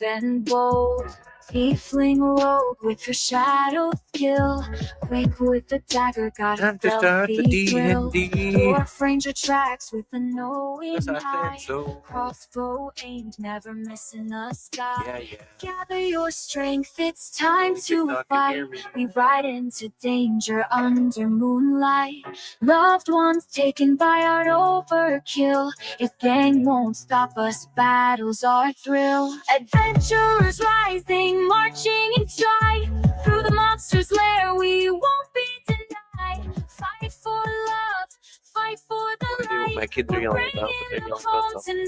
and bold. Tiefling rogue with your shadow skill. Quick with the dagger, got a stealthy thrill. Dwarf ranger tracks with a knowing eye. Crossbow aimed, never missing the sky. Gather your strength, it's time to fight. We ride into danger under moonlight. Loved ones taken by our overkill. If gang won't stop us, battles our thrill. Adventurers rising, marching in stride. Through the monster's lair, we won't be denied. Fight for love, fight for the light. My kids are yelling about, but they're yelling about something.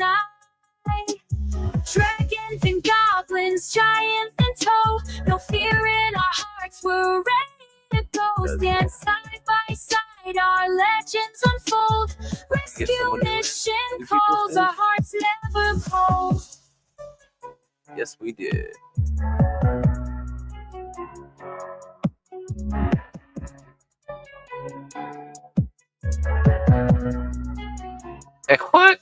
Dragons and goblins, giants in tow. No fear in our hearts, we're ready to go. Stand side by side, our legends unfold. Rescue mission calls, our hearts never cold. Yes, we did. Hey, what?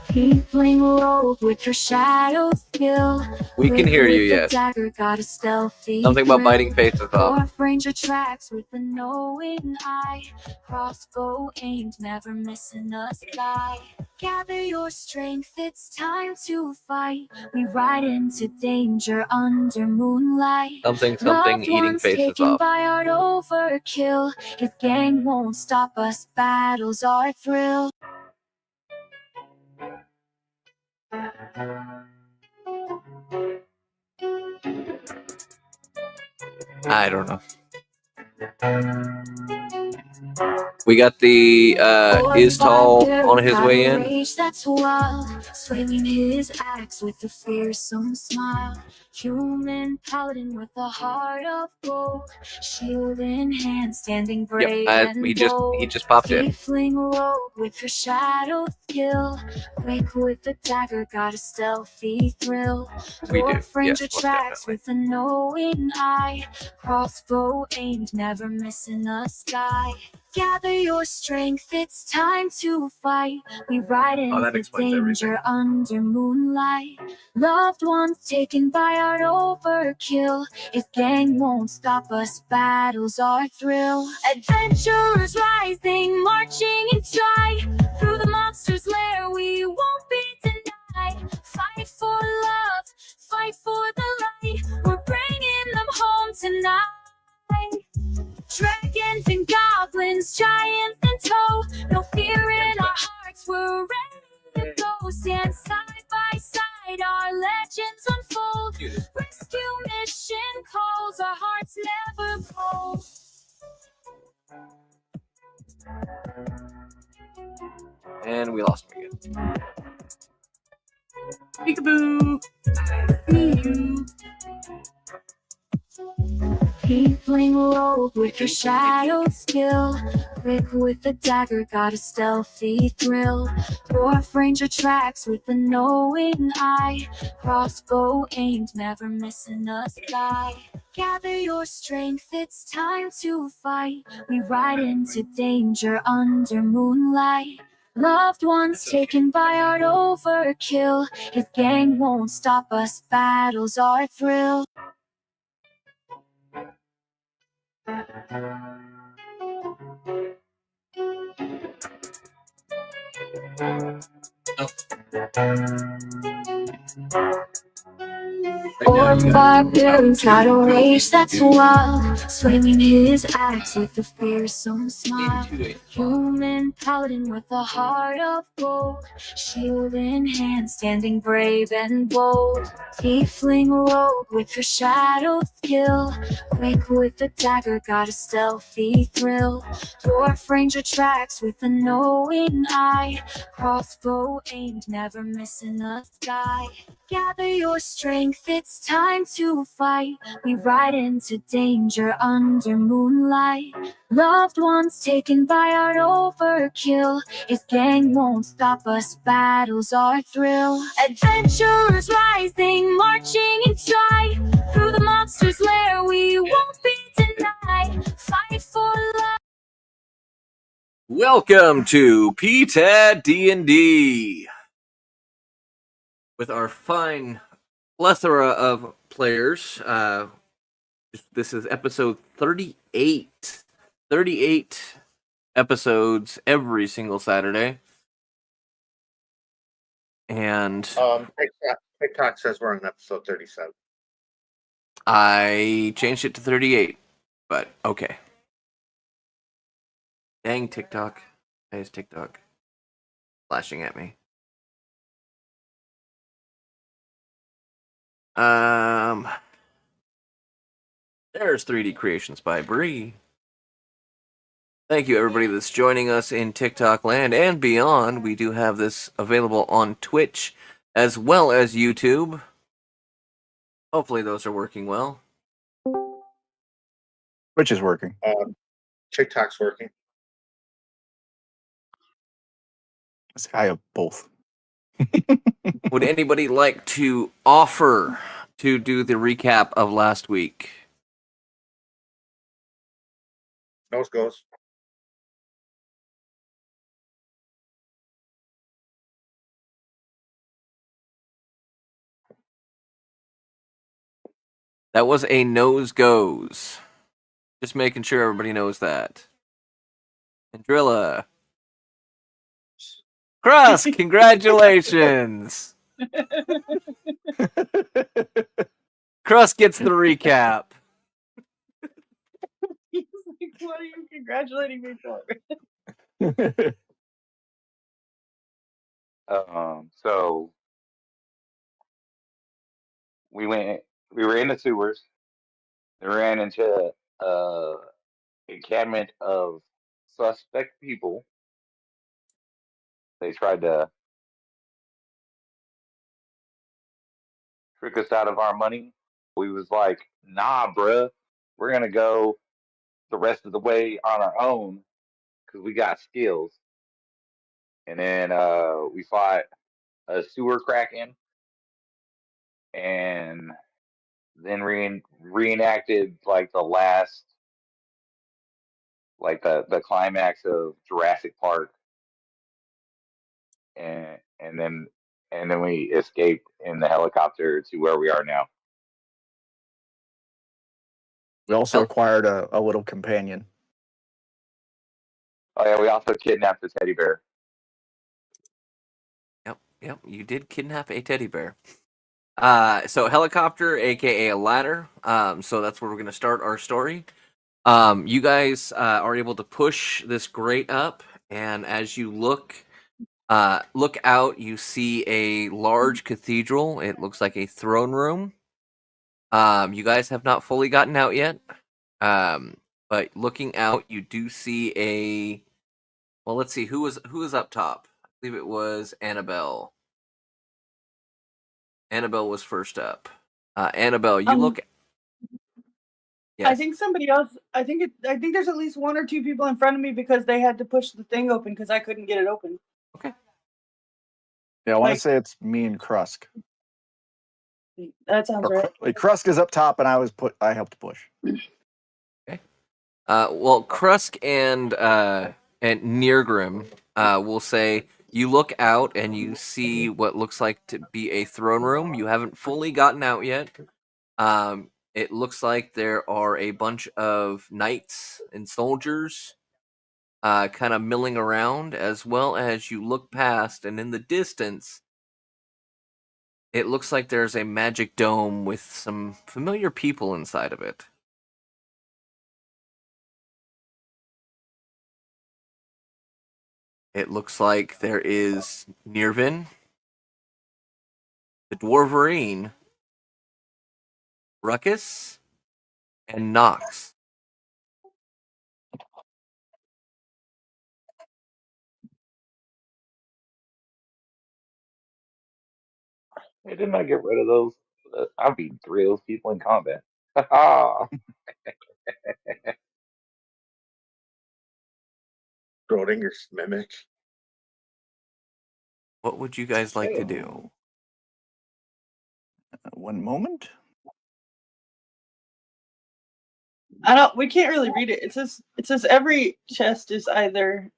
Tiefling rogue with your shadow skill. We can hear you, yes. Dagger got a stealthy Something about biting faces off. Dwarf ranger tracks with a knowing eye. Crossbow aimed, never missing a sky. Gather your strength, it's time to fight. We ride into danger under moonlight. Something, Loved eating ones faces taken off. by our overkill. If gang won't stop us, battles our thrill. I don't know. We got the is tall on his way in. That's wild, swinging his axe with a fearsome smile. Human paladin with a heart of gold, shield in hand, standing brave and bold. He just popped in. Tiefling rogue with her shadow skill. Quick with the dagger, got a stealthy thrill. Dwarf ranger tracks with a knowing eye. Crossbow aimed, never missing a sky. Gather your strength, it's time to fight. We ride into danger under moonlight. Loved ones taken by our overkill. If gang won't stop us, battles our thrill. Adventurers rising, marching in stride. Through the monster's lair, we won't be denied. Fight for love, fight for the light. We're bringing them home tonight. Dragons and goblins, giants in tow. No fear in our hearts, we're ready to go. Stand side by side, our legends unfold. Rescue mission calls, our hearts never cold. And we lost him again. Peekaboo! See you. Tiefling rogue with your shadow skill. Quick with the dagger, got a stealthy thrill. Dwarf ranger tracks with a knowing eye. Crossbow aimed, never missing a sky. Gather your strength, it's time to fight. We ride into danger under moonlight. Loved ones taken by our overkill. If gang won't stop us, battles our thrill. Or barbarians got a rage that's wild, swinging his axe with a fearsome smile. Human paladin with a heart of gold, shield in hand, standing brave and bold. Tiefling rogue with her shadow skill. Quick with the dagger, got a stealthy thrill. Dwarf ranger tracks with a knowing eye. Crossbow aimed, never missing a sky. Gather your strength, it's time to fight. We ride into danger under moonlight. Loved ones taken by our overkill. If gang won't stop us, battles our thrill. Adventurers rising, marching in stride. Through the monster's lair, we won't be denied. Fight for love. Welcome to ptad D&D with our fine plethora of players. This is episode 38. 38 episodes every single Saturday. And TikTok says we're on episode 37. I changed it to 38, but okay. Dang TikTok. Why is TikTok flashing at me? There's 3D Creations by Bree. Thank you, everybody that's joining us in TikTok land and beyond. We do have this available on Twitch as well as YouTube. Hopefully those are working well. Which is working. TikTok's working. I have both. Would anybody like to offer to do the recap of last week? Nose goes. That was a nose goes. Just making sure everybody knows that. Andrilla. Cross, congratulations. Cross gets the recap. He's like, what are you congratulating me for? So we were in the sewers. We ran into a encampment of suspect people. They tried to trick us out of our money. We was like, nah, bruh, we're gonna go the rest of the way on our own because we got skills. And then we fought a sewer kraken and then reenacted like the last, like the climax of Jurassic Park, and then we escaped in the helicopter to where we are now. We also acquired a little companion. Oh yeah, we also kidnapped the teddy bear. Yep, you did kidnap a teddy bear. So helicopter, aka a ladder. So that's where we're gonna start our story. You guys are able to push this grate up, and as you look out, you see a large cathedral. It looks like a throne room. You guys have not fully gotten out yet. But looking out, you do see a. Well, let's see who was up top. I believe it was Annabelle. Annabelle was first up. Annabelle, you look. Yes. I think somebody else. I think there's at least one or two people in front of me because they had to push the thing open because I couldn't get it open. Okay. Yeah, I want to say it's me and Krusk. That sounds right. Like Krusk is up top, and I helped push. Okay. Well, Krusk and Neargrim will say you look out and you see what looks like to be a throne room. You haven't fully gotten out yet. It looks like there are a bunch of knights and soldiers kind of milling around, as well as you look past, and in the distance, it looks like there's a magic dome with some familiar people inside of it. It looks like there is Nirvin, the Dwarverine, Ruckus, and Nox. Hey, didn't I get rid of those? I beat 3 of those people in combat. Ha Schrodinger's mimic. What would you guys like to do? One moment. We can't really read it. It says every chest is either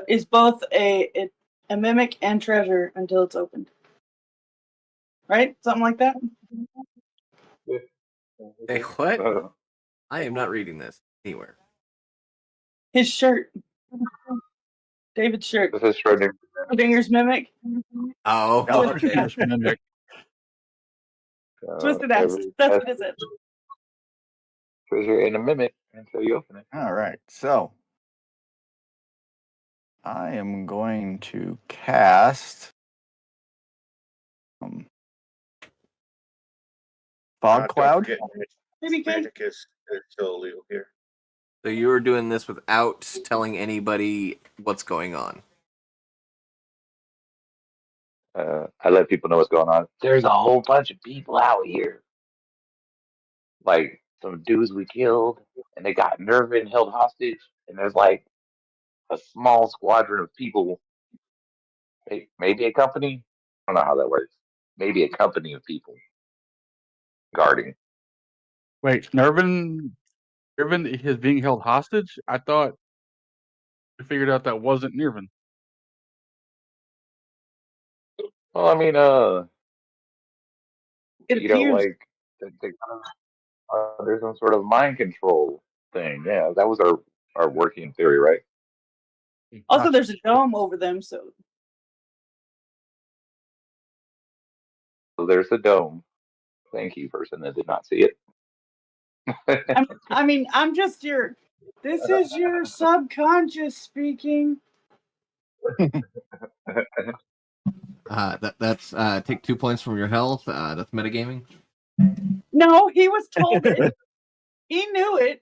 is both a mimic and treasure until it's opened. Right? Something like that. Hey, what? I am not reading this anywhere. His shirt. David's shirt. This is Schrodinger's mimic. Oh, No. okay. Just mimic. Twisted ass. That's what it said. Because you're in a mimic until you open it. All right, so I am going to cast Fog Don't Cloud. forget, Maybe can. magic is still illegal here. So you were doing this without telling anybody what's going on. I let people know what's going on. There's a whole bunch of people out here. Like some dudes we killed, and they got Nervin held hostage, and there's like a small squadron of people, maybe a company. I don't know how that works. Maybe a company of people guarding. Wait, Nervin is being held hostage? I thought we figured out that wasn't Nervin. Well, I mean, It you know, appears. like there's some sort of mind control thing. Yeah, that was our working theory, right? Also, there's a dome over them, so So there's the dome. Thank you, person that did not see it. I mean, I'm just your. This is your subconscious speaking. That's take 2 points from your health. That's metagaming. No, he was told it. He knew it.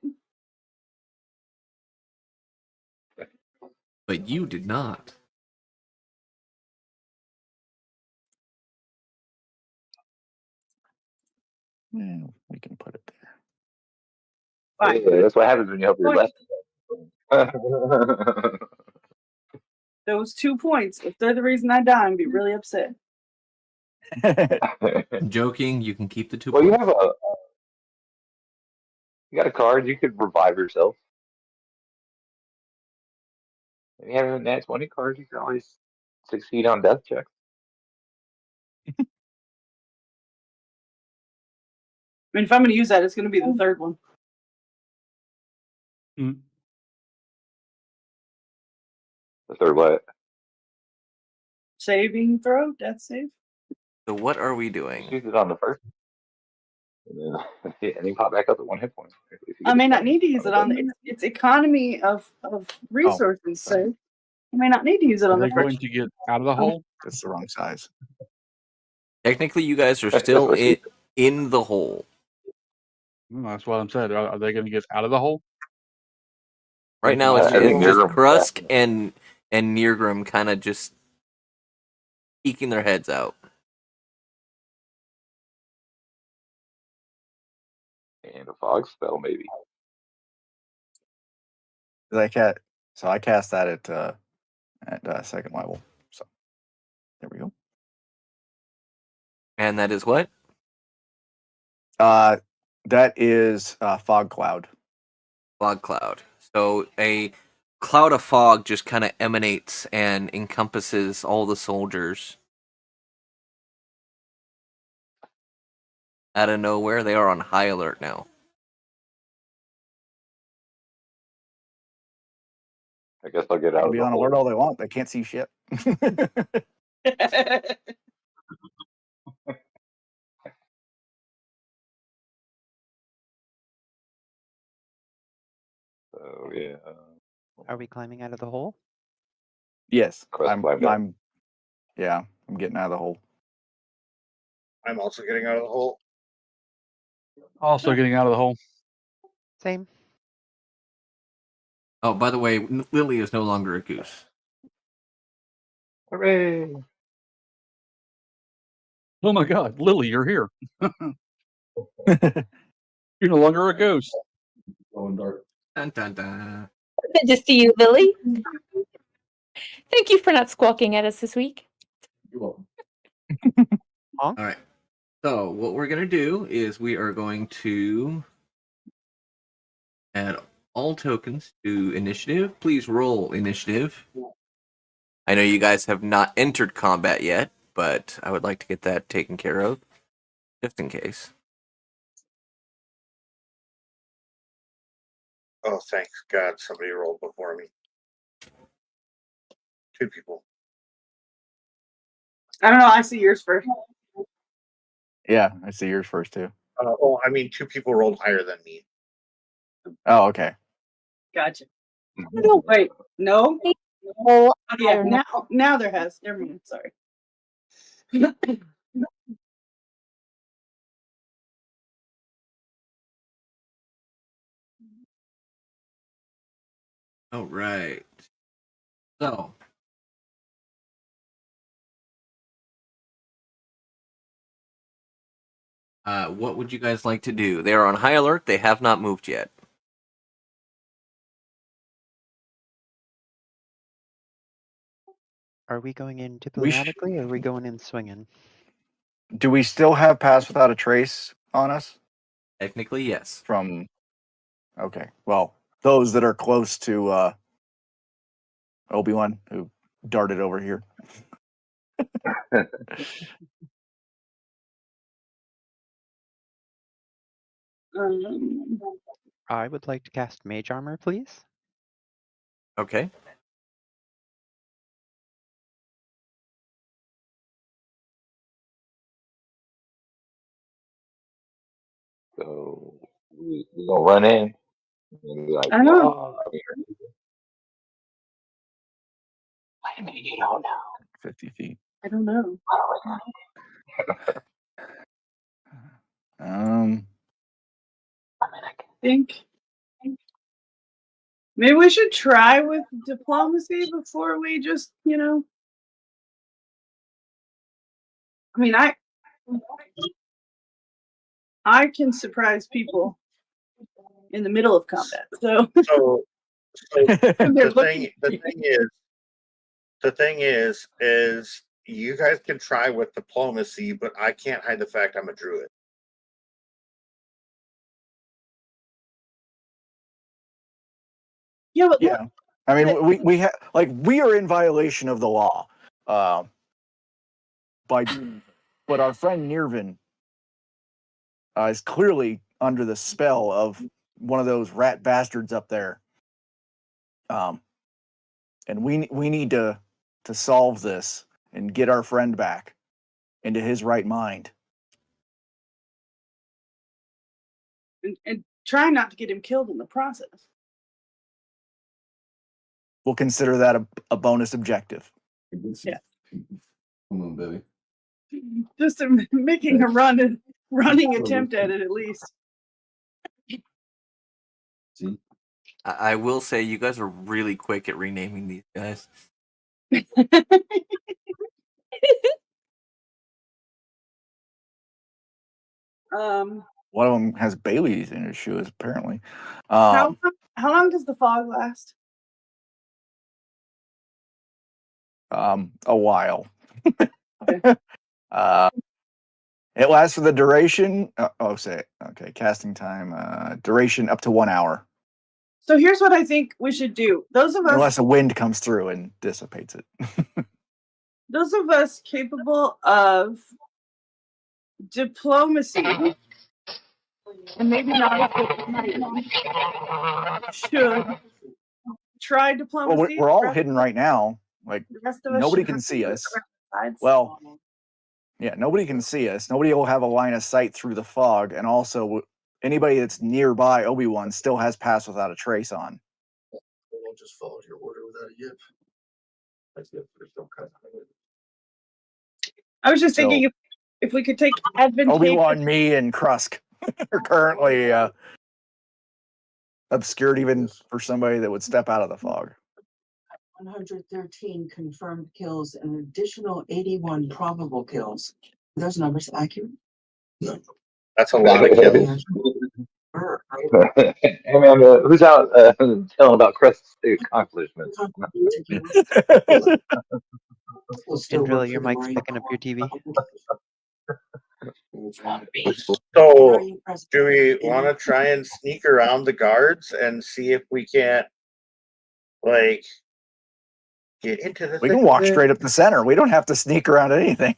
But you did not. Yeah, we can put it there. Fine. Yeah, that's what happens when you help your Point. lesson. Those 2 points. If they're the reason I die, I'd be really upset. I'm joking. You can keep the 2 Well, points. you got a card. You could revive yourself. If you have a nat 20 card, you can always succeed on death checks. I mean, if I'm going to use that, it's going to be the third one. Mm. The third what? Saving throw, death save. So what are we Just doing? use it on the first. And then pop back up at 1 hit point. If you I get may a not chance. need to use it on the. It's economy of resources, so you may not need to use it Are on the they going first. to get out of the hole? That's the wrong size. Technically, you guys are That's still what she in the hole. That's what I'm saying. Are they going to get out of the hole? Right now, I it's think just Nirgrim- Krusk and Nirgrim kind of just peeking their heads out. And a fog spell, maybe. I cast that at second level. So there we go. And that is what? That is Fog Cloud. Fog cloud. So a cloud of fog just kind of emanates and encompasses all the soldiers. Out of nowhere, they are on high alert now. I guess I'll get They out can of be the on hole. alert all they want. They can't see shit. So yeah. Are we climbing out of the hole? Yes, Crust climbed out. I'm getting out of the hole. I'm also getting out of the hole. Also getting out of the hole. Same. Oh, by the way, Lily is no longer a goose. Hooray! Oh my God, Lily, you're here. You're no longer a ghost. Dun, dun, dun. Good to see you, Lily. Thank you for not squawking at us this week. You're welcome. Honk. All right. So what we're gonna do is we are going to add all tokens to initiative. Please roll initiative. I know you guys have not entered combat yet, but I would like to get that taken care of, just in case. Oh, thanks God, somebody rolled before me. 2 people. I don't know. I see yours first. Yeah, I see yours first too. I mean, 2 people rolled higher than me. Oh, okay. Gotcha. No. Wait, no. Well, Oh, yeah, I don't know. now there has. Never mind. Sorry. All right. So, what would you guys like to do? They are on high alert. They have not moved yet. Are we going in We sh- diplomatically or are we going in swinging? Do we still have pass without a trace on us? Technically, yes. From okay. Well, those that are close to Obi-Wan who darted over here. I would like to cast Mage Armor, please. Okay. So we gonna run in and be like, I know. "Whoa." Wait a minute, you don't know. 50 feet. I don't know. I think maybe we should try with diplomacy before we just, I mean, I can surprise people in the middle of combat. So So when they're the looking thing is you guys can try with diplomacy, but I can't hide the fact I'm a druid. yeah, but Yeah. I mean, we have we are in violation of the law, but our friend Nirvin is clearly under the spell of one of those rat bastards up there, and we need to solve this and get our friend back into his right mind. and try not to get him killed in the process. We'll consider that a bonus objective. Yeah. Come on, baby. Just making a running attempt at it at least. See? I will say you guys are really quick at renaming these guys. One of them has Bailey's in his shoes, apparently. How long does the fog last? A while. Okay. It lasts for the duration. Okay. Casting time. Duration up to 1 hour, So here's what I think we should do. Those of unless a wind comes through and dissipates it. capable of diplomacy, and maybe not as good as mine, should try Well, diplomacy. we're all hidden right now. Like The rest of us nobody should can have see to us. look around the sides. Well, yeah, nobody can see us. Nobody will have a line of sight through the fog, and also anybody that's nearby Obi-Wan still has pass without a trace on. We'll just follow your order without a yip. I was just So- thinking if we could take advantageous. Obi-Wan, me, and Krusk are currently obscured even for somebody that would step out of the fog. 113 confirmed kills and an additional 81 probable kills. Are those numbers accurate? That's a lot of kills. Hey man, who's out telling about Crest's accomplishments? Indrilla, your mic's picking up your TV. So, do we want to try and sneak around the guards and see if we can't, get into the We can walk straight up the center. We don't have to sneak around anything.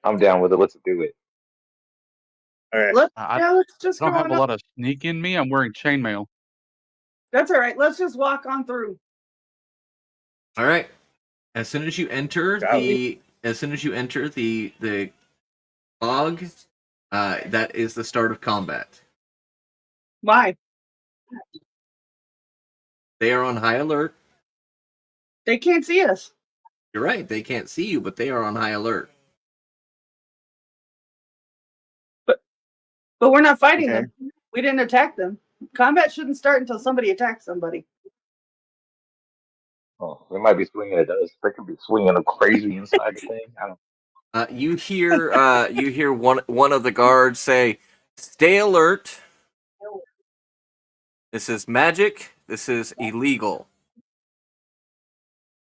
I'm down with it. Let's do it. All right. Let's just I don't go have on a up. lot of sneak in me. I'm wearing chainmail. That's all right. Let's just walk on through. All right. As soon as you enter the fog, that is the start of combat. Why? They are on high alert. They can't see us. You're right. They can't see you, but they are on high alert. But we're not fighting Okay. them. We didn't attack them. Combat shouldn't start until somebody attacks somebody. Oh, they might be swinging at us. They could be swinging them crazy inside the thing. I don't. You hear one of the guards say, "Stay alert. This is magic. This is illegal.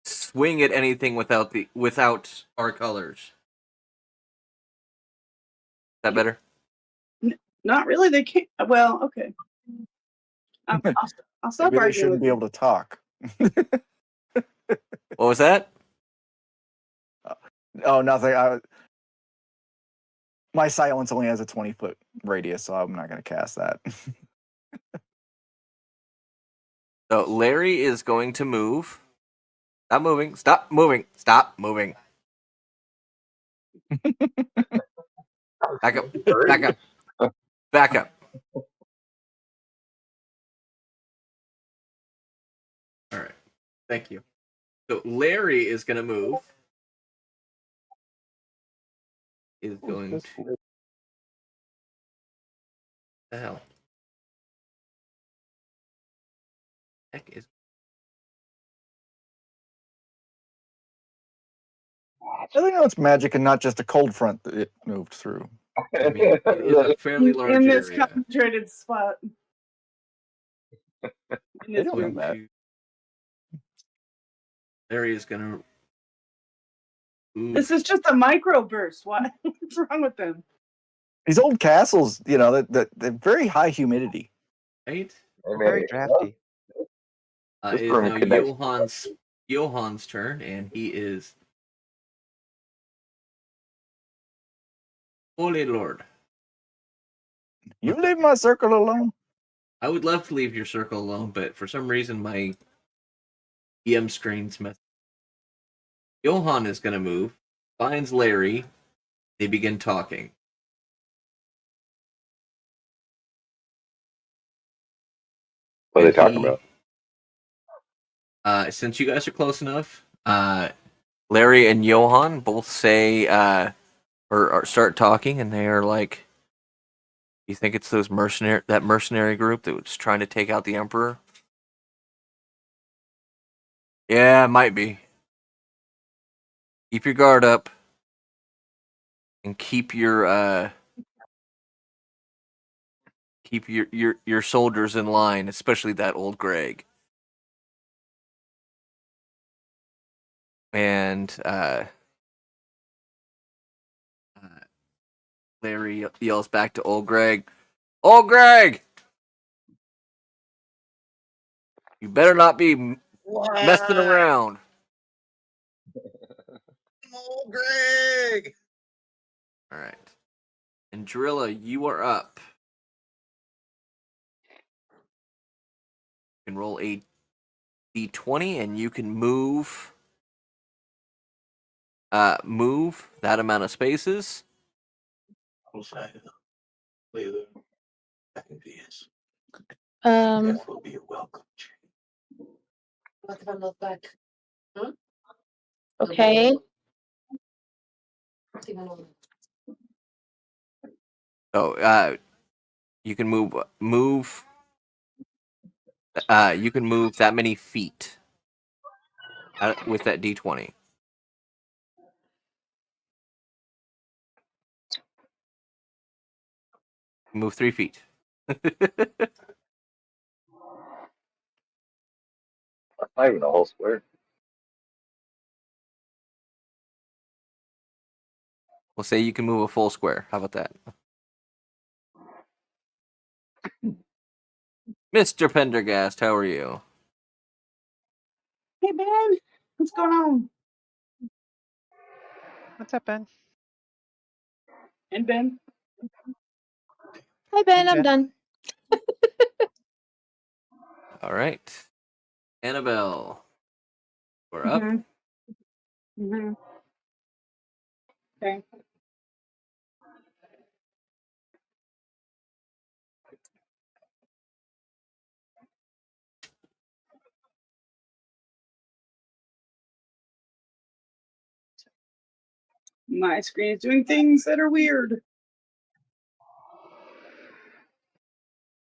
Swing at anything without our colors." Is that better? Not really. They can't. Well, okay. I'll stop Maybe they arguing shouldn't with be you. able to talk. What was that? Oh, nothing. My silence only has a 20-foot radius, so I'm not going to cast that. So Larry is going to move. Stop moving. Stop moving. Stop moving. Back up. Back up. Back up. All right. Thank you. So Larry is going to move. Is going to. The hell? Heck is. I think that's magic and not just a cold front that it moved through. I mean, it is a fairly large in this area. concentrated spot. They don't know that. Larry is going to. This is just a microburst. What's wrong with them? These old castles, they're very high humidity. Right? Very drafty. It is now Johan's turn, and he is. Holy Lord. You leave my circle alone. I would love to leave your circle alone, but for some reason my DM screen's messed. Johan is going to move, finds Larry, they begin talking. What are they talking about? Since you guys are close enough, Larry and Johan both say, or start talking, and they are like, "You think it's that mercenary group that was trying to take out the Emperor?" Yeah, it might be. Keep your guard up, and keep your soldiers in line, especially that old Greg. And Larry yells back to old Greg, "Old Greg! You better not be messing around." Old Greg! All right. And Drilla, you are up. You can roll a d20 and you can move that amount of spaces. Um, will be a welcome. okay. So you can move you can move that many feet with that d20. Move 3 feet. That's not even a whole square. We'll say you can move a full square. How about that? Mr. Pendergast, how are you? Hey Ben, what's going on? What's up, Ben? And Ben? Hi, Ben. Hey, I'm done. All right. Annabelle, we're up. Okay. My screen is doing things that are weird.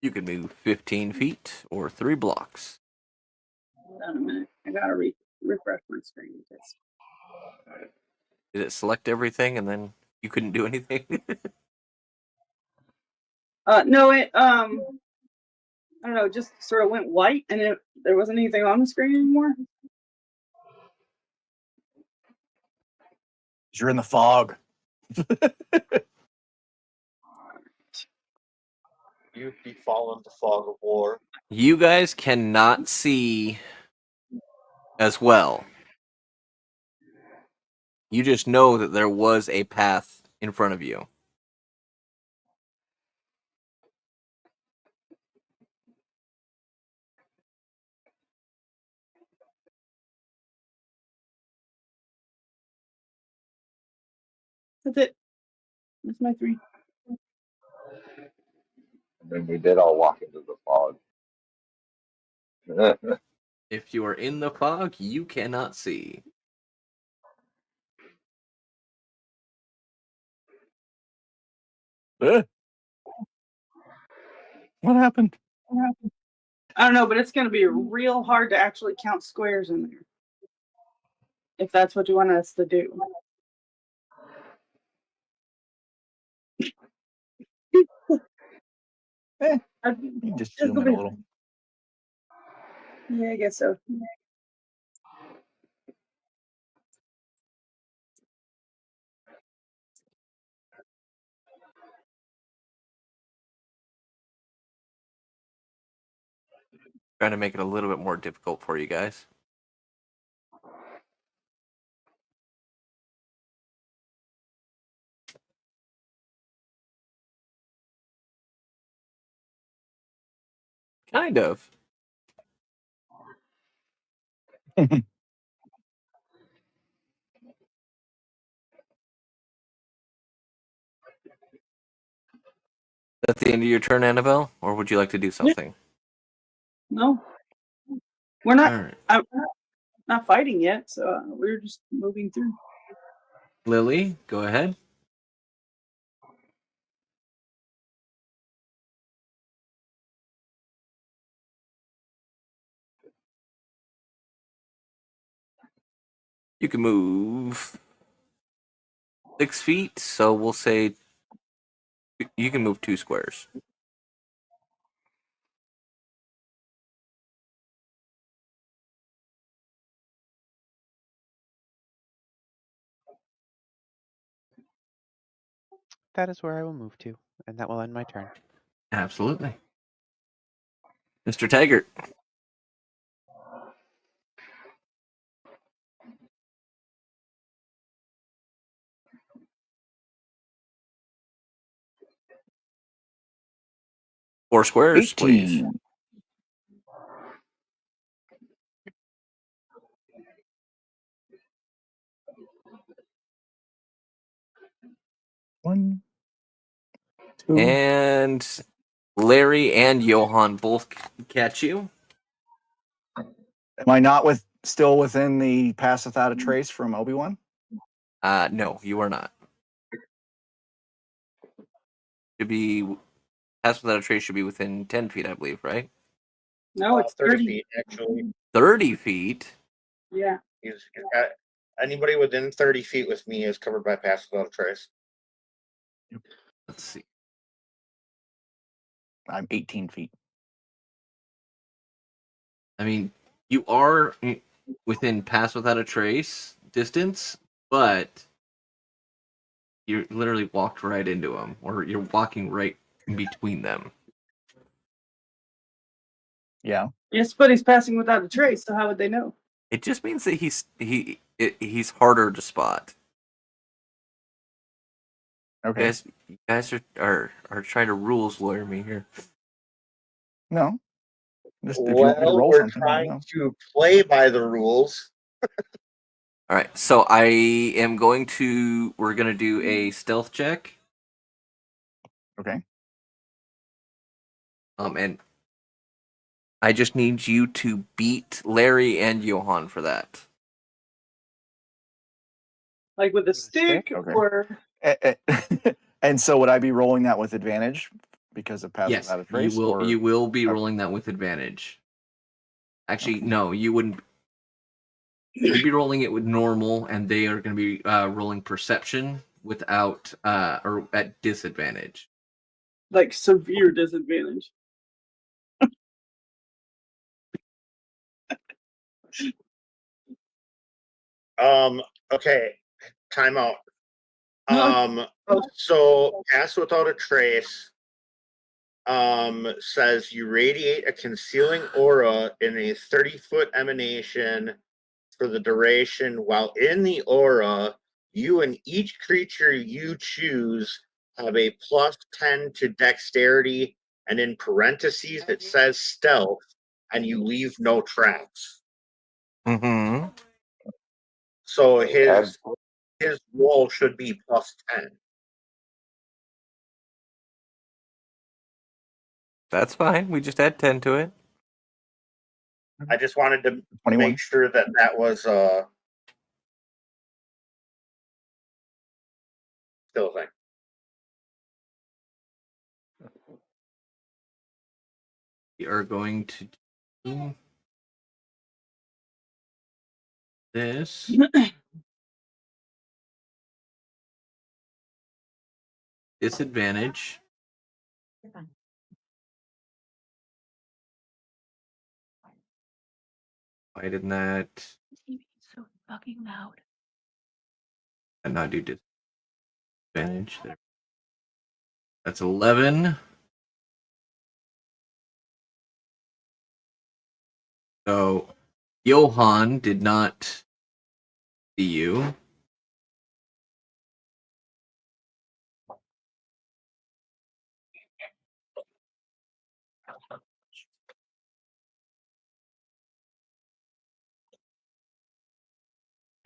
You can move 15 feet or 3 blocks. Hold on a minute. I gotta refresh my screen. Did it select everything and then you couldn't do anything? No, it I don't know, just sort of went white and there wasn't anything on the screen anymore. You're in the fog. You befall in the fog of war. You guys cannot see as well. You just know that there was a path in front of you. That's it. That's my 3. And then we did all walk into the fog. If you are in the fog, you cannot see. What happened? I don't know, but it's gonna be real hard to actually count squares in there. If that's what you want us to do. You just zoom in a little. Yeah, I guess so. Trying to make it a little bit more difficult for you guys. Kind of. At the end of your turn, Annabelle, or would you like to do something? No. We're not All right. I'm not fighting yet, so we're just moving through. Lily, go ahead. You can move 6 feet, so we'll say you can move 2 squares. That is where I will move to, and that will end my turn. Absolutely. Mr. Taggart. Four squares, 18. please. One, two. And Larry and Johan both catch you. Am I not still within the pass without a trace from Obi-Wan? No, you are not. Should be pass without a trace should be within 10 feet, I believe, right? No, it's 30 feet, actually. 30 feet? Yeah. Anybody within 30 feet with me is covered by pass without a trace. Let's see. I'm 18 feet. I mean, you are within pass without a trace distance, but you literally walked right into them, or you're walking right in between them. Yeah. Yes, but he's passing without a trace, so how would they know? It just means that he's harder to spot. Okay. You guys are trying to rules lawyer me here. No. Just if you want me to Well, roll we're something, let me trying know. to play by the rules. All right, so I am going to. We're gonna do a stealth check. Okay. And I just need you to beat Larry and Johan for that. Like with a stick, Okay. or And so would I be rolling that with advantage because of pass Yes, without a you trace? will. Or You will be okay. rolling that with advantage. Actually, Okay. no, you wouldn't. You'd be rolling it with normal, and they are going to be rolling perception without or at disadvantage. like severe disadvantage. Okay. Time out. Oh. So pass without a trace says you radiate a concealing aura in a 30-foot emanation for the duration. While in the aura, you and each creature you choose have a plus 10 to dexterity, and in parentheses it says stealth, and you leave no tracks. Mm-hmm. So Add his roll should be plus 10. That's fine. We just add 10 to it. I just wanted to 21. make sure that that was still a thing. We are going to do this. Disadvantage. Why didn't that So fucking loud. and not do disadvantage? There. That's 11. So Johan did not see you.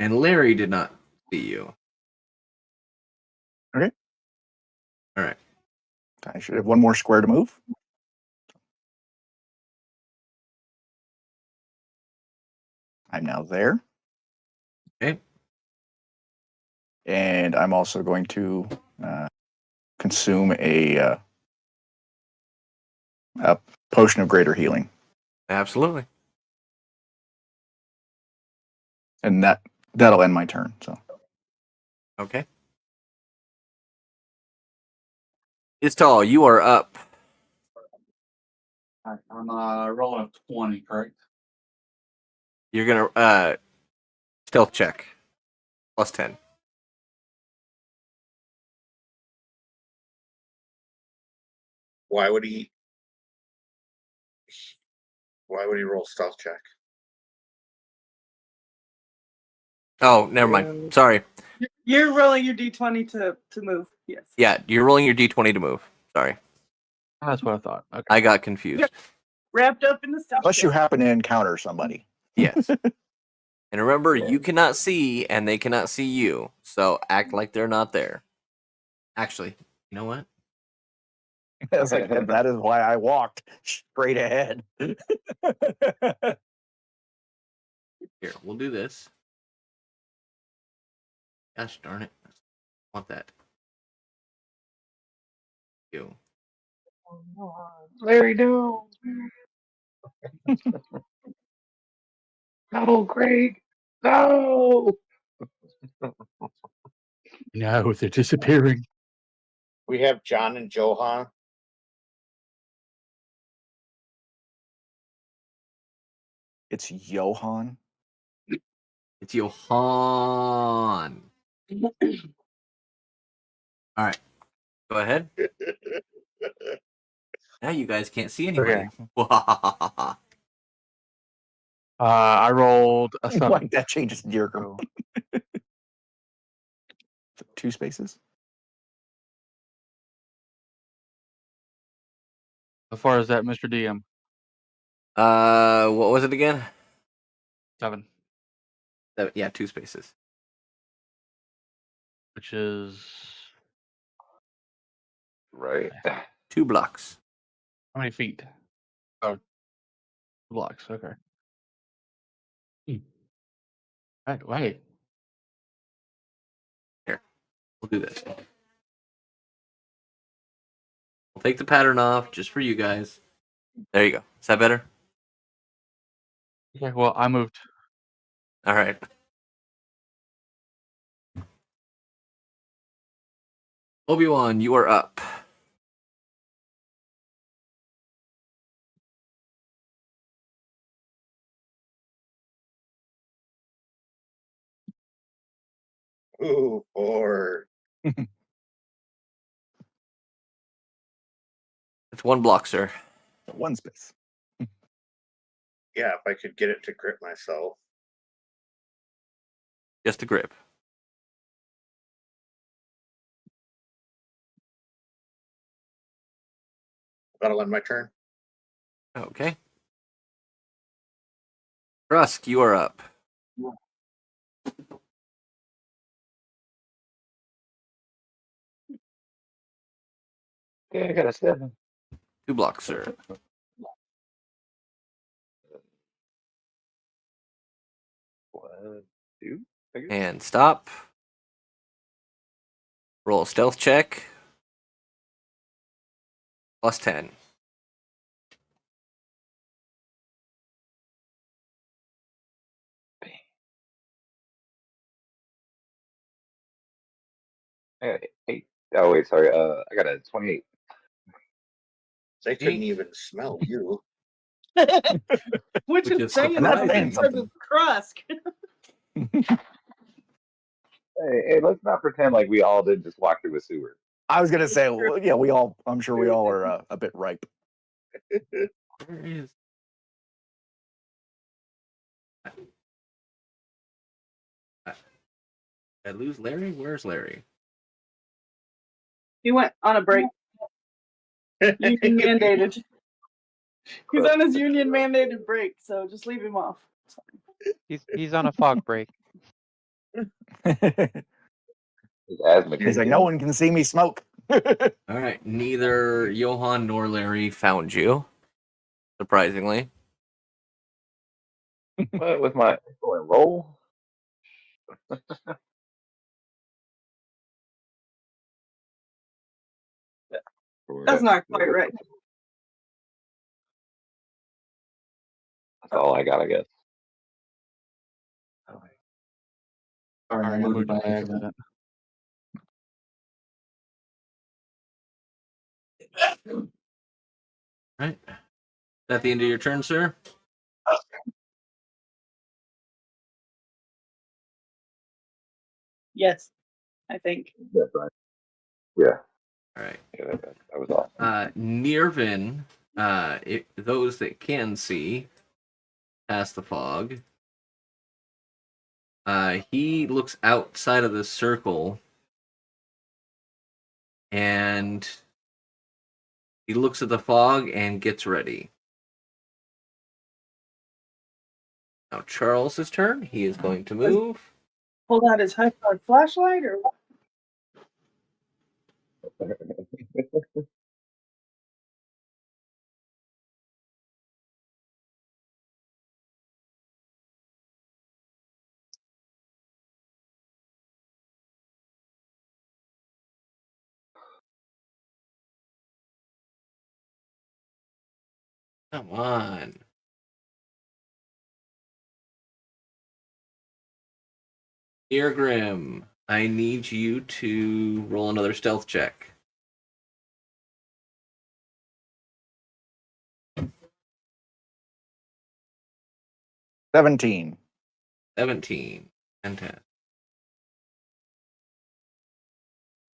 And Larry did not see you. Okay. All right. I should have one more square to move. I'm now there. Okay. And I'm also going to consume a potion of greater healing. Absolutely. And that'll end my turn. So Okay. It's tall. You are up. I'm rolling a 20, correct? You're gonna stealth check. Plus 10. Why would he roll stealth check? Oh, never mind. Sorry. You're rolling your d20 to move. Yes. Yeah, you're rolling your d20 to move. Sorry. That's what I thought. Okay. I got confused. Yep. Wrapped up in the stuff. unless you happen to encounter somebody. Yes. And remember, you cannot see and they cannot see you. So act like they're not there. Actually, you know what? It's like that is why I walked straight ahead. Here, we'll do this. Gosh darn it. I want that. You. Larry, no. No, Craig. No. No, they're disappearing. We have John and Johan. It's Johan. It's Johan. All right. Go ahead. Now you guys can't see anybody. I rolled a 7. Like that changes deer. 2 spaces. As far as that, Mr. DM. What was it again? 7. Yeah, 2 spaces. Which is Right. 2 blocks. how many feet? Oh, blocks. Okay. Wait. Here, we'll do this. We'll take the pattern off just for you guys. There you go. Is that better? Okay, well, I moved. All right. Obi-Wan, you are up. Ooh, 4. It's 1 block, sir. 1 space. Yeah, if I could get it to grip myself. Just a grip. That'll end my turn. Okay. Rusk, you are up. Okay, I got a 7. 2 blocks, sir. 1, 2. I guess. And stop. Roll a stealth check. Plus 10. I got 8. Oh wait, sorry. I got a 28. They couldn't even smell you. Which Which is is saying And that's something saying because something. it's Krusk. Hey, let's not pretend like we all didn't just walk through a sewer. I was gonna say, well, yeah, I'm sure we all are a bit ripe. Where is... Did I lose Larry? Where's Larry? He went on a break. Union mandated. He's on his union mandated break, so just leave him off. He's on a fog break. His asthma He's kicked like, in. no one can see me smoke. All right. Neither Johan nor Larry found you. Surprisingly. What with my roll? That's not quite right. That's all I got, I guess. Sorry, Sorry, I moved by accident. Right. Is that the end of your turn, sir? Yes, I think. That's right. Yeah. All right. Yeah, that was awesome. Nirvin, those that can see past the fog, he looks outside of the circle and he looks at the fog and gets ready. Now Charles's turn. He is going to move. Pulled out his high-powered flashlight, or what? Come on. Dear Grim, I need you to roll another stealth check. $17. 17. Fantastic.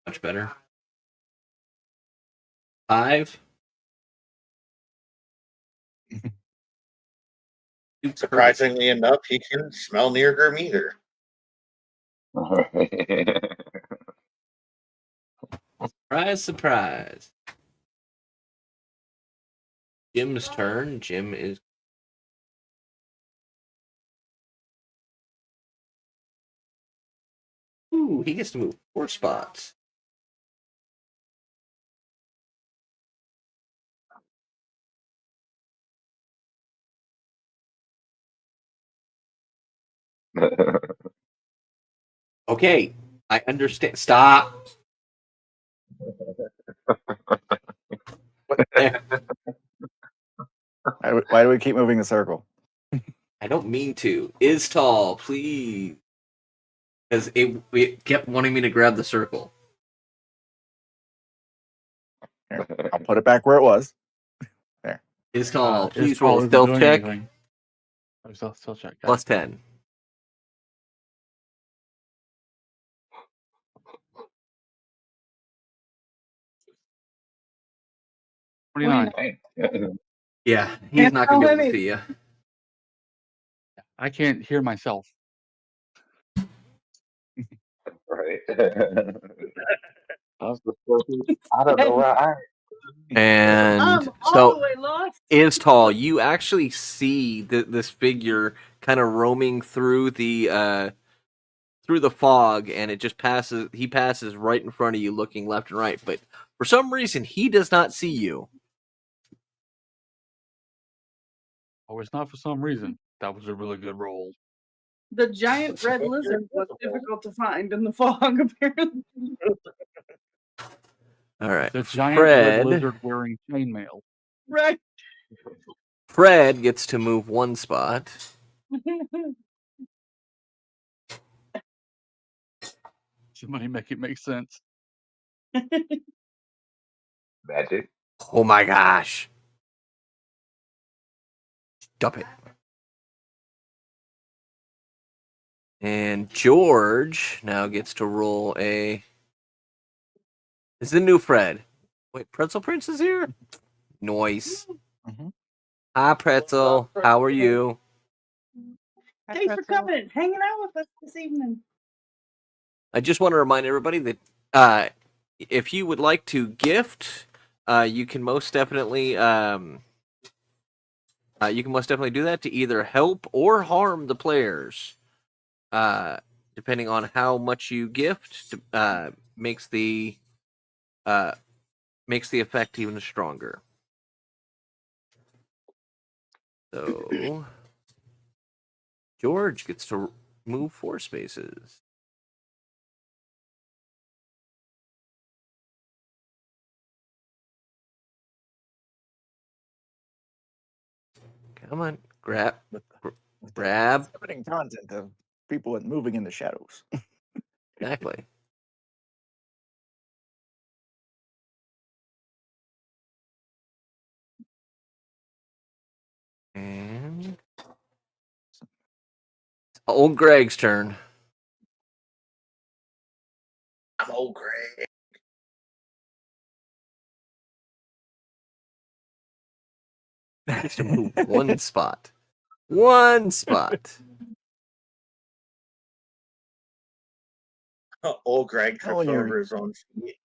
Much better. 5. Surprisingly enough, he can smell near Grim either. Surprise, surprise. Jim's turn. Jim is. Ooh, he gets to move 4 spots. Okay, I understand. Stop. There. Why do we keep moving the circle? I don't mean to. Is tall, please. Because it kept wanting me to grab the circle. Here, I'll put it back where it was. There. Is tall, please Is tall roll a isn't stealth doing check. anything. Oh, stealth check. Plus 10. $29. Yeah, he's not going to be able to see you. I can't hear myself. Right. I was the first. I don't know where I. And I'm all so the way lost. is tall. You actually see this figure kind of roaming through the fog, and it just passes. He passes right in front of you, looking left and right. But for some reason, he does not see you. Oh, it's not for some reason. That was a really good roll. The giant red lizard was difficult to find in the fog, apparently. All right, The giant Fred. red lizard wearing chainmail. Right. Fred gets to move 1 spot. Somebody make it make sense. Magic. Oh my gosh! Stop it. And George now gets to roll a. This is the new Fred. Wait, Pretzel Prince is here? Noise. Mhm. Hi, Pretzel. How are you? Thanks for coming, hanging out with us this evening. I just want to remind everybody that if you would like to gift, you can most definitely do that to either help or harm the players. Depending on how much you gift, makes the effect even stronger. So George gets to move 4 spaces. Come on, grab. With the Grab. limiting content of people moving in the shadows. Exactly. And old Greg's turn. I'm old Greg. Just to move 1 spot. 1 spot. Old Greg trips Oh, you're- over his own feet.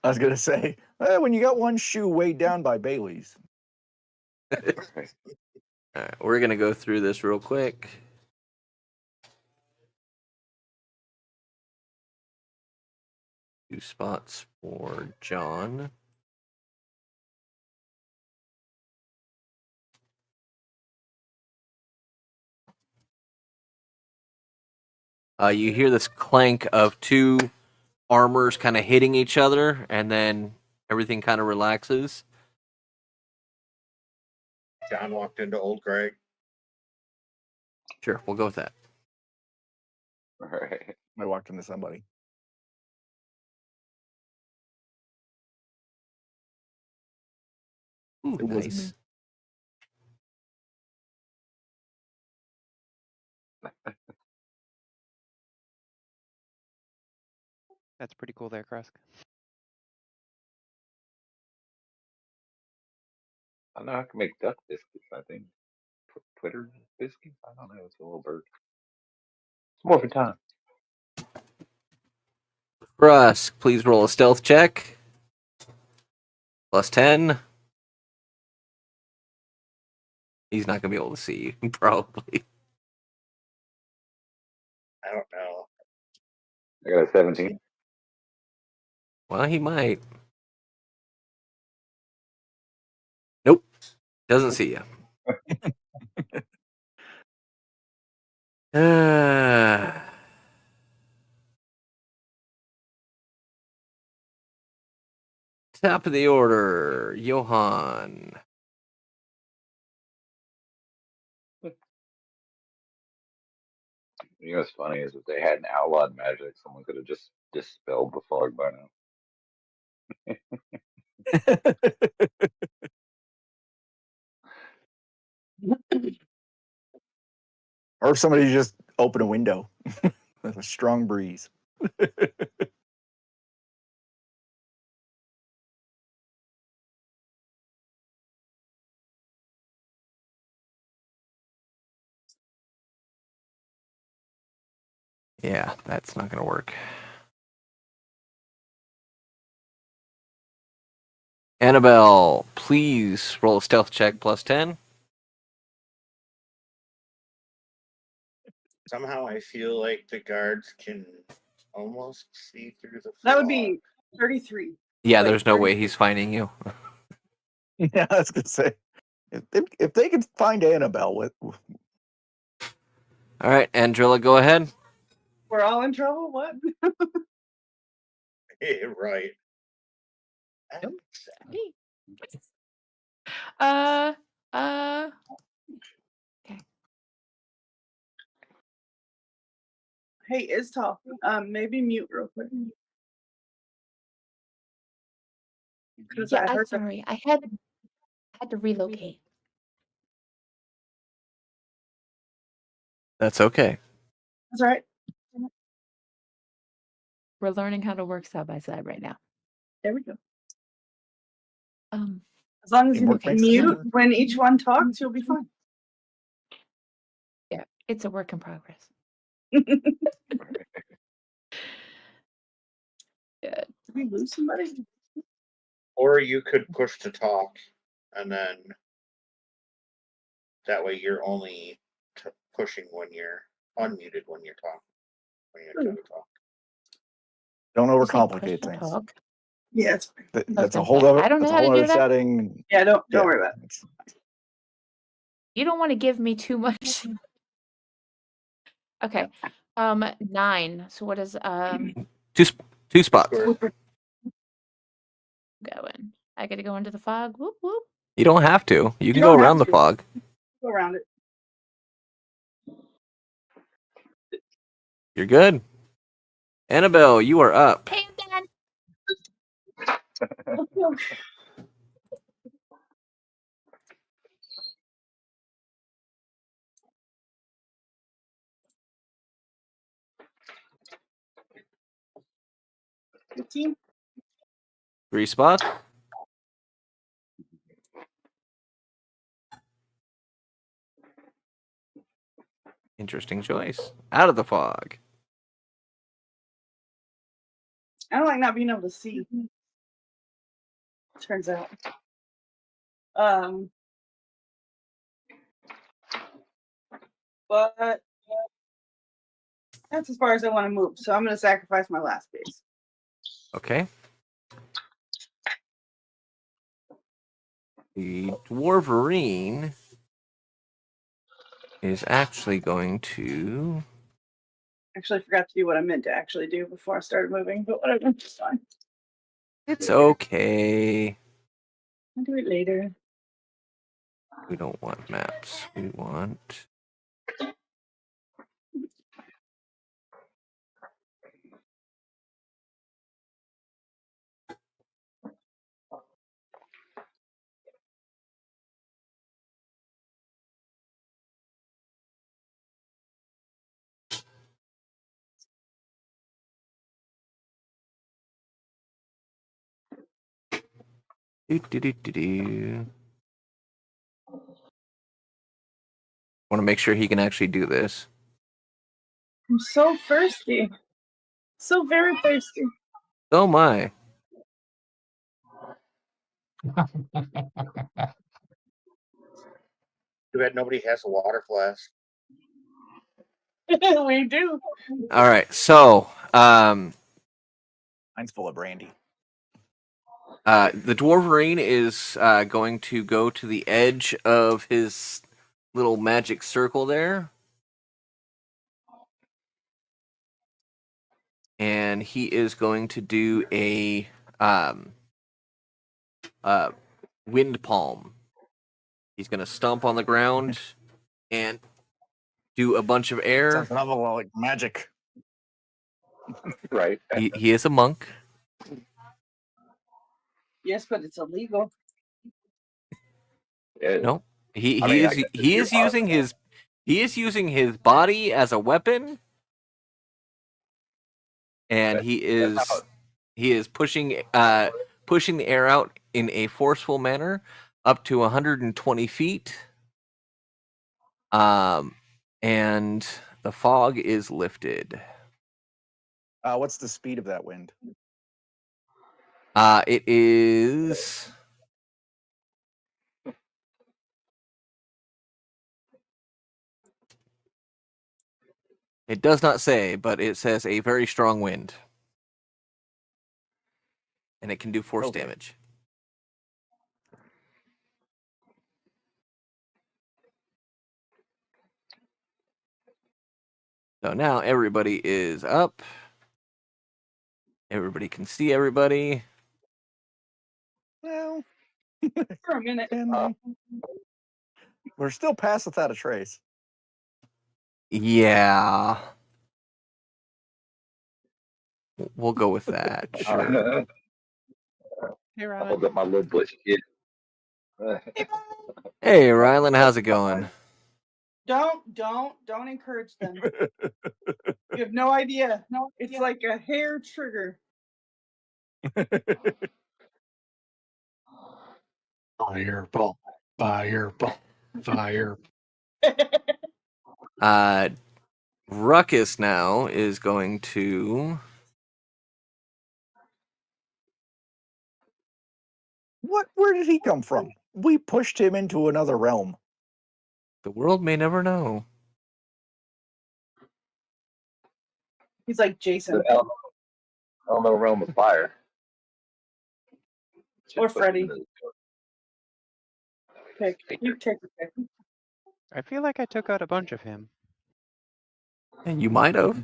I was gonna say, when you got one shoe weighed down by Bailey's. All right, we're gonna go through this real quick. Two spots for John. You hear this clank of 2 armors kind of hitting each other, and then everything kind of relaxes. John walked into old Greg. Sure, we'll go with that. All right. I walked into somebody. Ooh, It wasn't nice. That's pretty cool there, Krusk. I know I can make duck biscuits. I think Twitter biscuits. I don't know. It's a little bird. It's more for time. Rusk, please roll a stealth check. Plus 10. He's not gonna be able to see you, probably. I don't know. I got a 17. Well, he might. Nope. Doesn't see you. Top of the order, Johan. You know what's funny is if they hadn't outlawed magic, someone could have just dispelled the fog by now. Or if somebody just open a window with a strong breeze. Yeah, that's not gonna work. Annabelle, please roll a stealth check plus 10. Somehow I feel like the guards can almost see through the fog. That would be 33. Yeah, Wait, there's no way 33. he's finding you. Yeah, I was gonna say, if they could find Annabelle with, All right, Andrilla, go ahead. We're all in trouble? What? Right. Okay. Hey, Istal, maybe mute real quick. Because Yeah, I I'm heard sorry. I had to relocate. That's okay. That's all right. We're learning how to work side by side right now. There we go. Um, As long as you Teamwork makes the mute dream work. when each one talks, you'll be fine. yeah, it's a work in progress. Yeah. Did we lose somebody? Or you could push to talk, and then that way you're only pushing when you're unmuted when you're talking. When you're trying to talk. Don't You say push overcomplicate to things. talk. Yeah, it's fine. That's a gonna whole say, other. I don't know That's a how to whole do other that. setting. Yeah, don't Yeah, worry about it. it's- You don't want to give me too much. Okay. 9. So what is Two spots. Square. going? I gotta go into the fog. Whoop whoop. You don't have to. You can don't go have around the to. fog. Go around it. You're good. Annabelle, you are up. Hey, I'm done. Okay. 15. 3 spots. Interesting choice. Out of the fog. I don't like not being able to see. Turns out. But that's as far as I want to move. So I'm going to sacrifice my last base. Okay. The Dwarverine is actually going to. Actually, I forgot to do what I meant to actually do before I started moving, but whatever. It's fine. It's okay. I'll do it later. We don't want maps. We want. Want to make sure he can actually do this. I'm so thirsty. So very thirsty. Oh my. Too bad nobody has a water flask. We do. All right, so Mine's full of brandy. the Dwarverine is going to go to the edge of his little magic circle there. And he is going to do a wind palm. He's going to stomp on the ground and do a bunch of air. Sounds another like magic. Right. He is a monk. Yes, but it's illegal. Yeah. No, he I mean, I is guess if he you're is using his body as a weapon, and he that's is pushing the air out in a forceful manner up to 120 feet. And the fog is lifted. What's the speed of that wind? It is. It does not say, but it says a very strong wind. And it can do force Okay. damage. So now everybody is up. Everybody can see everybody. Well, For a minute. we're still past without a trace. Yeah. We'll go with that. Sure. Hey, I Rylan. hold up my little bush kid. Hey, Rylan, how's it going? Don't encourage them. You have no idea. It's like a hair trigger. Fireball. Fireball. Fire. Ruckus now is going to. What? Where did he come from? We pushed him into another realm. The world may never know. He's like Jason Elemental realm of fire. or Freddy. Pick. You take a pick. I feel like I took out a bunch of him. And you might have.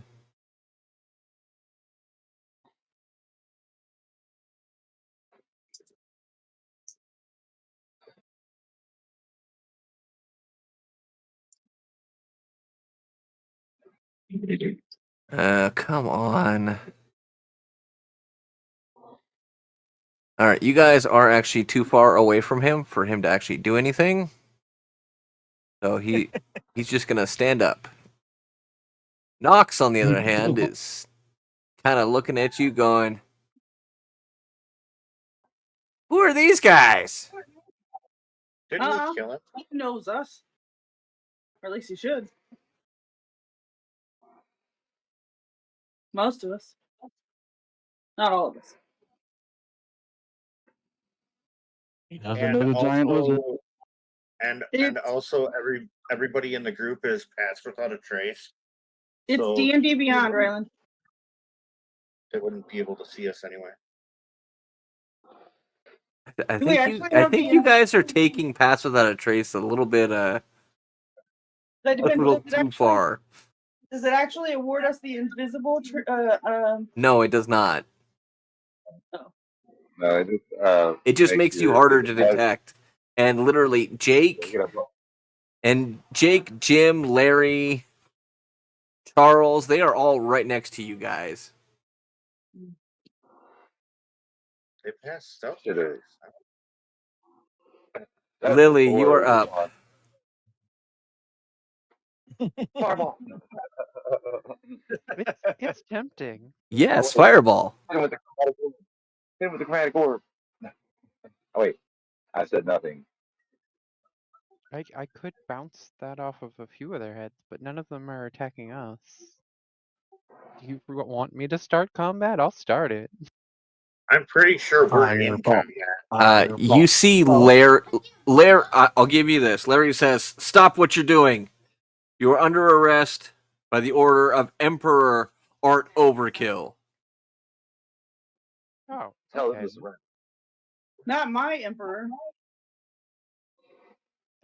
Come on. All right, you guys are actually too far away from him for him to actually do anything. So he's just gonna stand up. Nox, on the other hand, is kind of looking at you, going, "Who are these guys?" Didn't we kill him? He knows us. Or at least he should. Most of us. Not all of us. He doesn't And know the giant lizard. also, and also everybody in the group is passed without a trace. It's So D&D Beyond, Rylan. they wouldn't be able to see us anyway. I Do we think actually I have think the, you guys are taking Pass Without a Trace a little bit That a depends. little Does it too actually- far. Does it actually award us the invisible? No, it does not. No, It just makes you harder to detect. And literally, Jake, Jim, Larry, Charles, they are all right next to you guys. They passed stuff. Lily, you are up. Fireball. It's tempting. Yes, Fireball. Hit him with the chromatic orb. Oh wait, I said nothing. I could bounce that off of a few of their heads, but none of them are attacking us. Do you want me to start combat? I'll start it. I'm pretty sure we're Fire in ball. combat. You see Larry. I'll give you this. Larry says, "Stop what you're doing. You are under arrest by the order of Emperor Art Overkill." Oh, Tell him okay. to surrender. Not my emperor.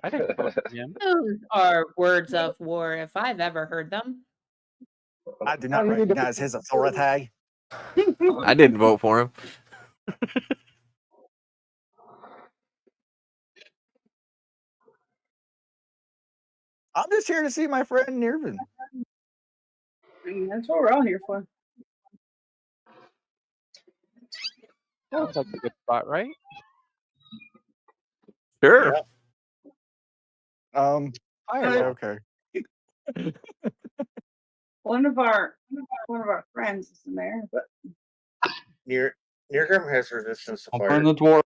I didn't vote for him. Those are words of war if I've ever heard them. I do not recognize his authority. I didn't vote for him. I'm just here to see my friend Nirvin. That's what we're all here for. Sounds like a good spot, right? Sure. Yeah. Fire. Yeah, okay. One of our friends is in there, but Neargrim has resistance to I'll fire. burn the dwarf.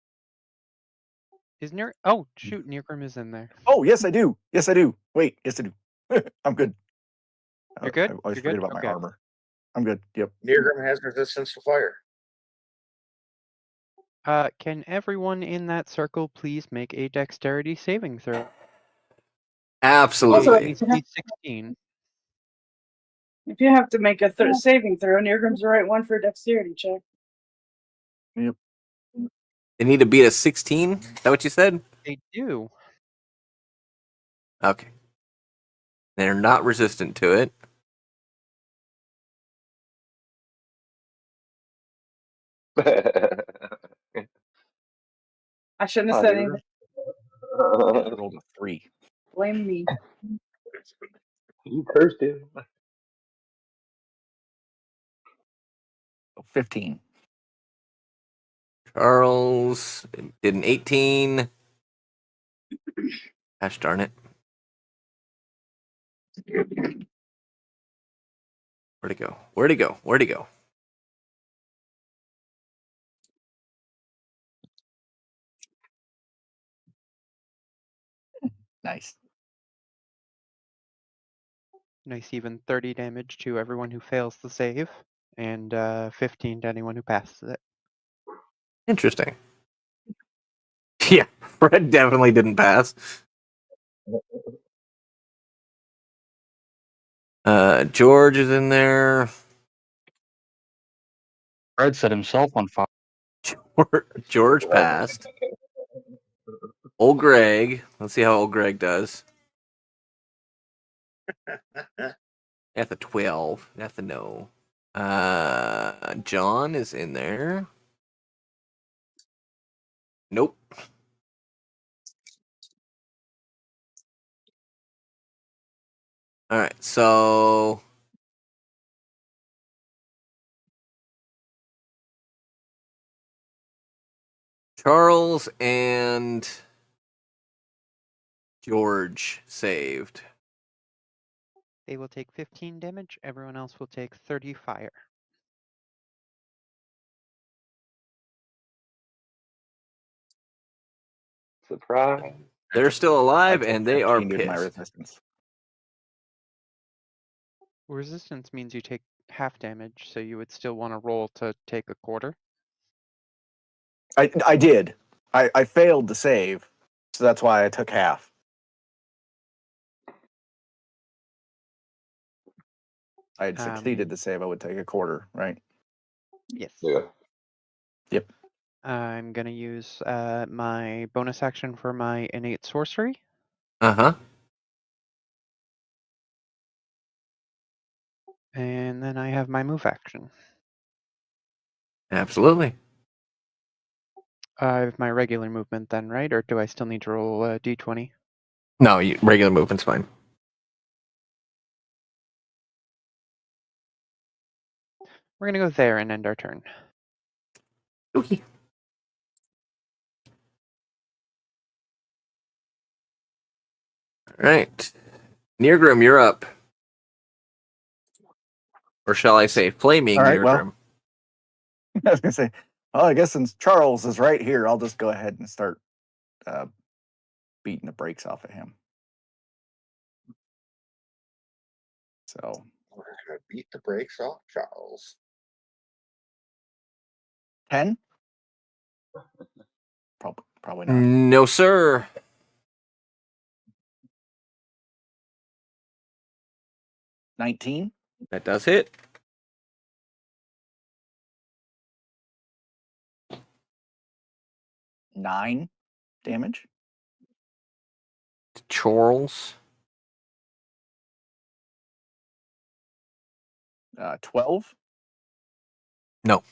Is near? Oh shoot, Neargrim is in there. Oh, yes, I do. Yes, I do. Wait, yes, I do. I'm good. You're good? I always You're forget good? about my Okay. armor. I'm good. Yep. Neargrim has resistance to fire. Can everyone in that circle please make a dexterity saving throw? Absolutely. DC 16. if you have to make a saving throw, Neargrim's the right one for a dexterity check. Yep. They need to beat a 16. Is that what you said? They do. Okay. They're not resistant to it. I shouldn't have said anything. I rolled a 3. Blame me. You cursed him. 15. Charles did an 18. Gosh darn it. Where'd it go? Where'd it go? Where'd it go? Nice. Nice even 30 damage to everyone who fails the save, and 15 to anyone who passes it. Interesting. Yeah, Fred definitely didn't pass. George is in there. Fred set himself on fire. George passed. Old Greg. Let's see how old Greg does. At the 12. At the no. John is in there. Nope. All right, so Charles and George saved. They will take 15 damage. Everyone else will take 30 fire. Surprise. They're still I alive took and they are 15 due to my pissed. resistance. Resistance means you take half damage, so you would still want to roll to take a quarter. I did. I failed to save, so that's why I took half. I had succeeded to save, I would take a quarter, right? Yes. Yeah. Yep. I'm going to use my bonus action for my innate sorcery. Uh-huh. And then I have my move action. Absolutely. I have my regular movement then, right? Or do I still need to roll a d20? No, regular movement's fine. We're going to go there and end our turn. Okay. All right. Neargrim, you're up. Or shall I say, flaming All right, Neargrim? I was gonna say, well, I guess since Charles is right here, I'll just go ahead and start beating the brakes off of him. So We're gonna beat the brakes off Charles. 10. Probably not. No, sir. 19. That does hit. Nine damage. Charles. 12. No.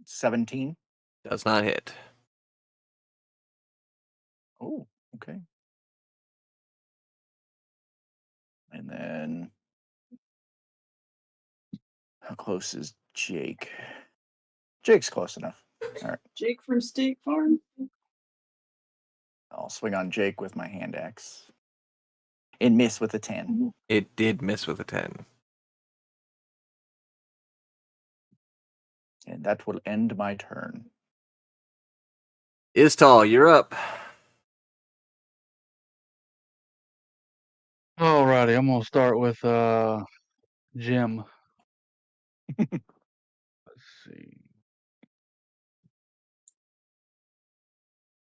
17. Does not hit. Oh, okay. And then how close is Jake? Jake's close enough. All right. Jake from State Farm. I'll swing on Jake with my hand axe. And miss with a 10. It did miss with a 10. And that will end my turn. Istall, you're up. Alrighty, I'm gonna start with Jim. Let's see.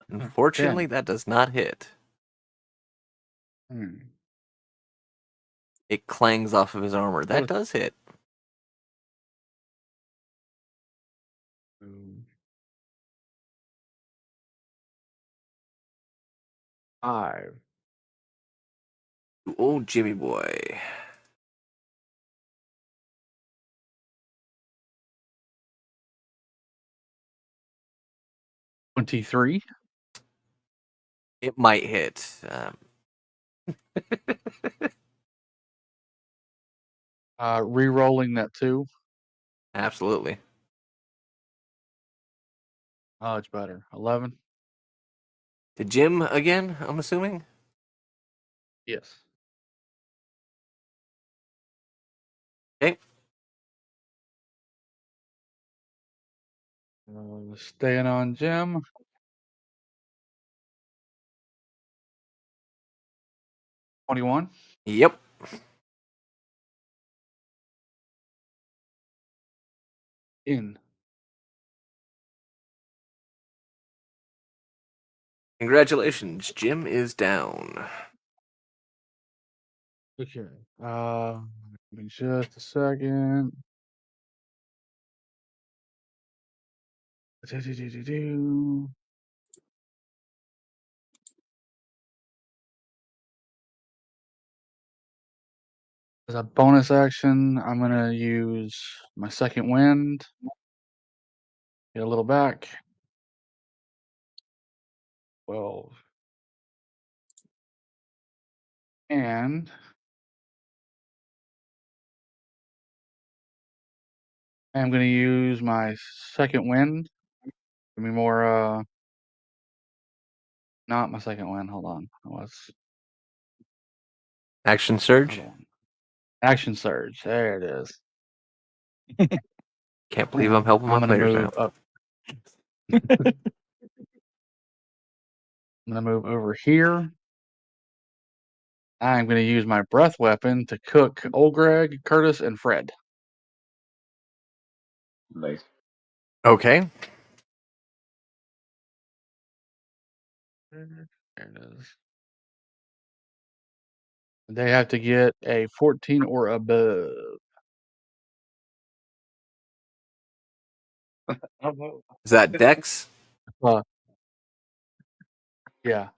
Unfortunately, 10. that does not hit. Hmm. It clangs off of his armor. That Oh. does hit. Ooh. 5. Old Jimmy boy. 23. It might hit. Re-rolling that 2. Absolutely. Oh, it's better. 11. To Jim again, I'm assuming? Yes. Okay. Staying on Jim. 21. Yep. In. Congratulations. Jim is down. Okay. Give me just a second. Do-do-do-do-do. As a bonus action, I'm gonna use my second wind. Get a little back. 12. And I'm gonna use my second wind. Give me more not my second wind, hold on. Action surge. Another one. Action surge. There it is. Can't believe I'm helping my I'm gonna players move now. up. I'm gonna move over here. I'm gonna use my breath weapon to cook Old Greg, Curtis, and Fred. Nice. Okay. There it is. They have to get a 14 or above. Is that Dex? Yeah.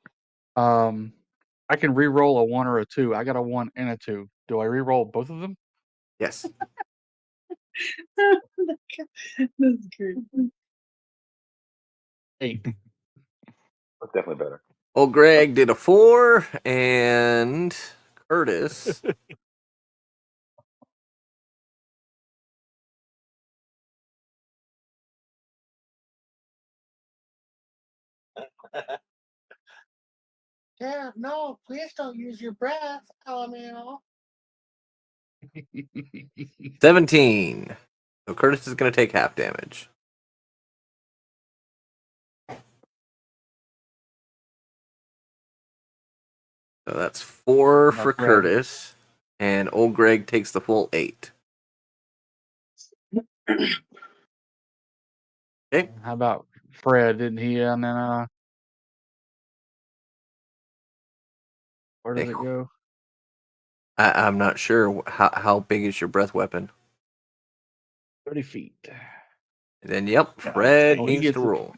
I can re-roll a 1 or a 2. I got a 1 and a 2. Do I re-roll both of them? Yes. That's great. 8. That's definitely better. Old Greg did a 4, and Curtis. Yeah, no, please don't use your breath, LMAO. 17. So Curtis is going to take half damage. So that's 4 Now for Fred. Curtis, and Old Greg takes the full 8. Okay. How about Fred? Didn't he? And then where does Hey. it go? I'm not sure. How big is your breath weapon? 30 feet. Then, yep, Yeah, Fred Oh, he needs to gets it. roll.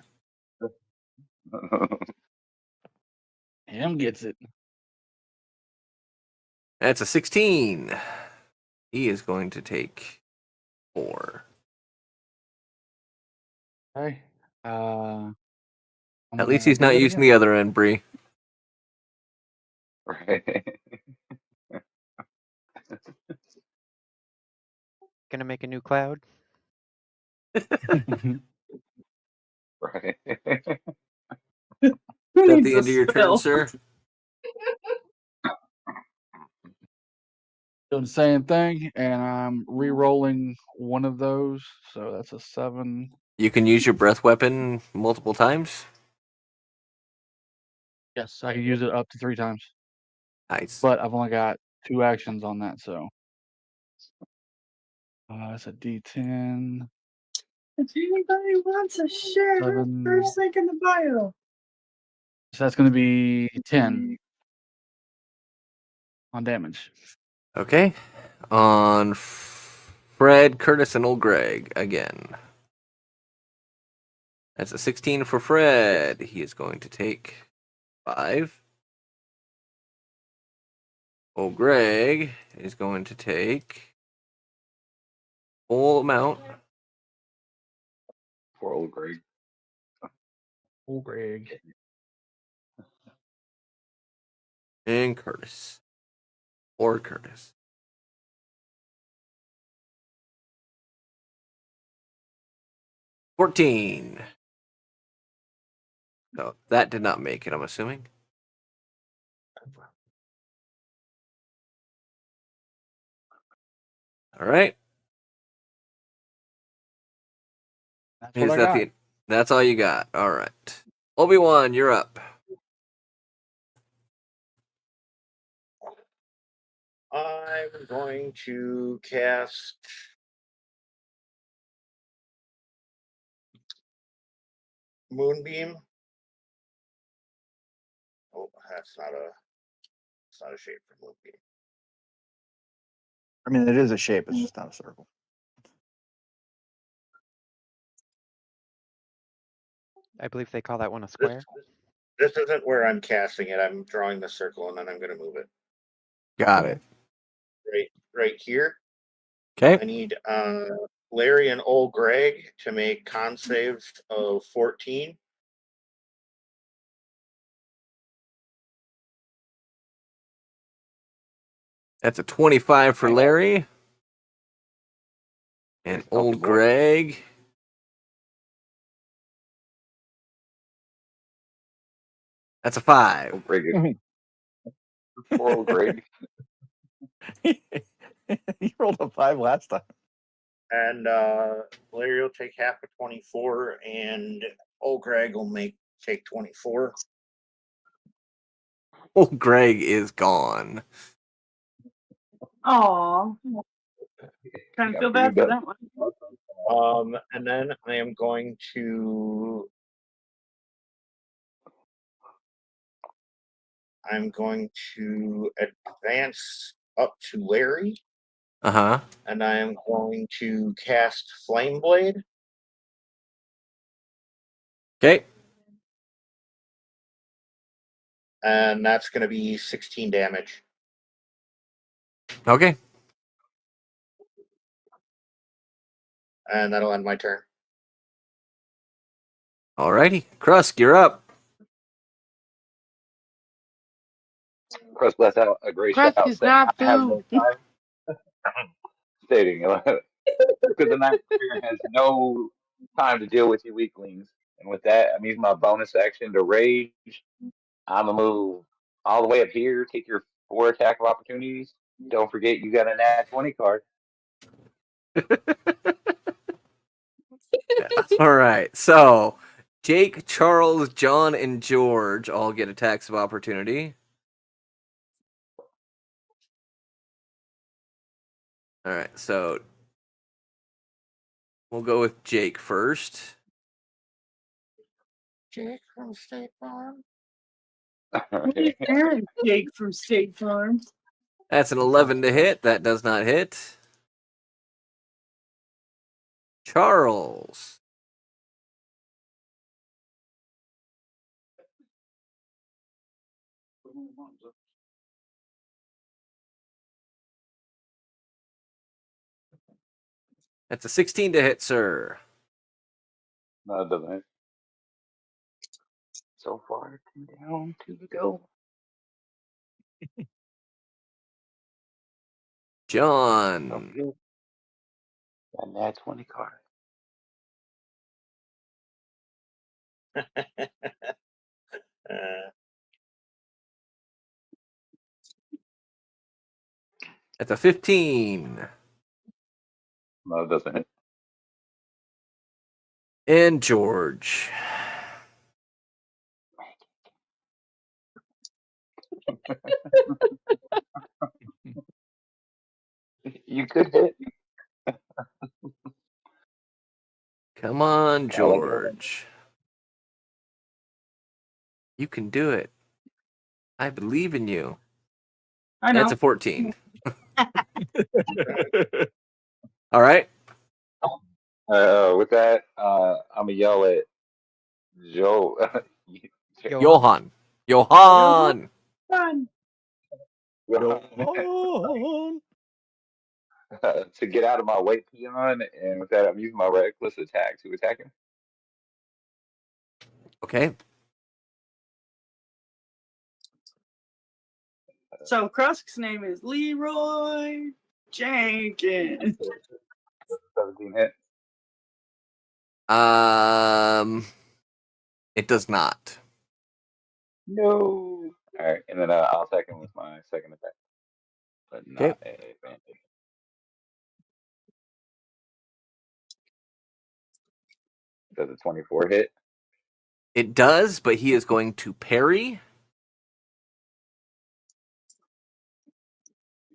Him gets it. That's a 16. He is going to take 4. Okay. I'm At least gonna he's do not it using again. the other end, Bree. Right. Gonna make a new cloud. Right. Who Is that needs the a end of your turn, spell? sir? Doing the same thing, and I'm re-rolling one of those, so that's a 7. You can use your breath weapon multiple times. Yes, I can use it up to 3 times, Nice. but I've only got 2 actions on that, so that's a D10. If anybody wants a share, 7. first link in the bio. So that's going to be 10 on damage. Okay. On Fred, Curtis, and old Greg again. That's a 16 for Fred. He is going to take 5. Old Greg is going to take full amount. Poor old Greg. Oh, Greg. And Curtis. Or Curtis. 14. So that did not make it, I'm assuming. All right. That's what I got. That's all you got. All right. Obi-Wan, you're up. I'm going to cast Moonbeam. Oh, that's not a shape for Moonbeam. I mean, it is a shape. It's just not a circle. I believe they call that one a This, square. this isn't where I'm casting it. I'm drawing the circle and then I'm going to move it. Got it. Right here. Okay. I need Larry and old Greg to make con saves of 14. That's a 25 for Hang on. Larry. And There's a couple old more. Greg. That's a 5. Old Greg. Poor old Greg. He rolled a 5 last time. And Larry will take half of 24, and old Greg will take 24. Old Greg is gone. Aw. Kind of feel bad for that one. And then I am going to advance up to Larry, Uh-huh. and I am going to cast Flame Blade. Okay. And that's going to be 16 damage. Okay. And that'll end my turn. Alrighty. Krusk, you're up. Crust left out a great Crust shout is saying, not I have no food. time. Stating, because the Night Spirit has no time to deal with you weaklings. And with that, I'm using my bonus action to rage. I'm going to move all the way up here, take your 4 attack of opportunities. Don't forget, you got a nat 20 card. All right. So, Jake, Charles, John, and George all get attacks of opportunity. All right. So, We'll go with Jake first. Jake from State Farm. Aaron Jake from State Farm. That's an 11 to hit. That does not hit. Charles. That's a 16 to hit, sir. No, it doesn't hit. So far, 2 down, 2 to go. John. And that 20 card. That's a 15. No, it doesn't hit. And George. You could hit. Come on, I like it. George. You can do it. I believe in you. I know. That's a 14. All right. With that, I'm gonna yell at Joe. Johan. Johan. Fun. Johan. To get out of my way, peon, and with that, I'm using my reckless attack to attack him. Okay. So Krusk's name is Leroy Jenkins. 17 hit. It does not. No. All right, and then I'll attack him with my second attack, but not a advantage. Does a 24 hit? It does, but he is going to parry.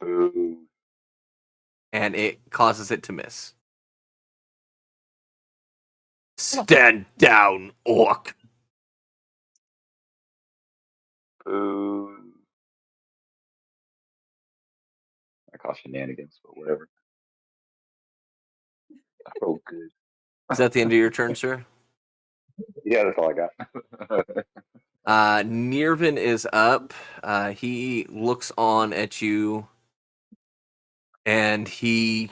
Boo. And it causes it to miss. Stand down, orc. Boo. I call shenanigans, but whatever. I rolled good. Is that the end of your turn, sir? Yeah, that's all I got. Nirvin is up. He looks on at you, and he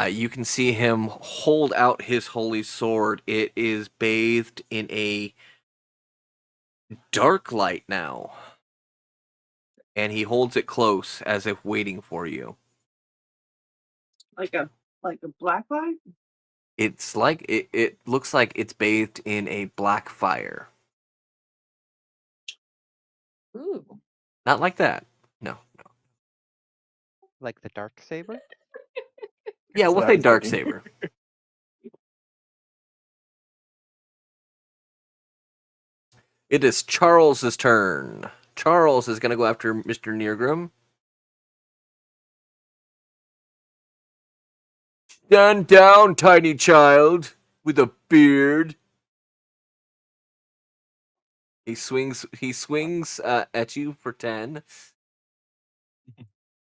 you can see him hold out his holy sword. It is bathed in a dark light now, and he holds it close as if waiting for you. Like a black light? It's like it looks like it's bathed in a black fire. Ooh. Not like that. No. Like the dark saber? Yeah, That's we'll what I say was dark thinking. saber. It is Charles's turn. Charles is going to go after Mr. Neargrim. Stand down, tiny child with a beard. He swings at you for 10.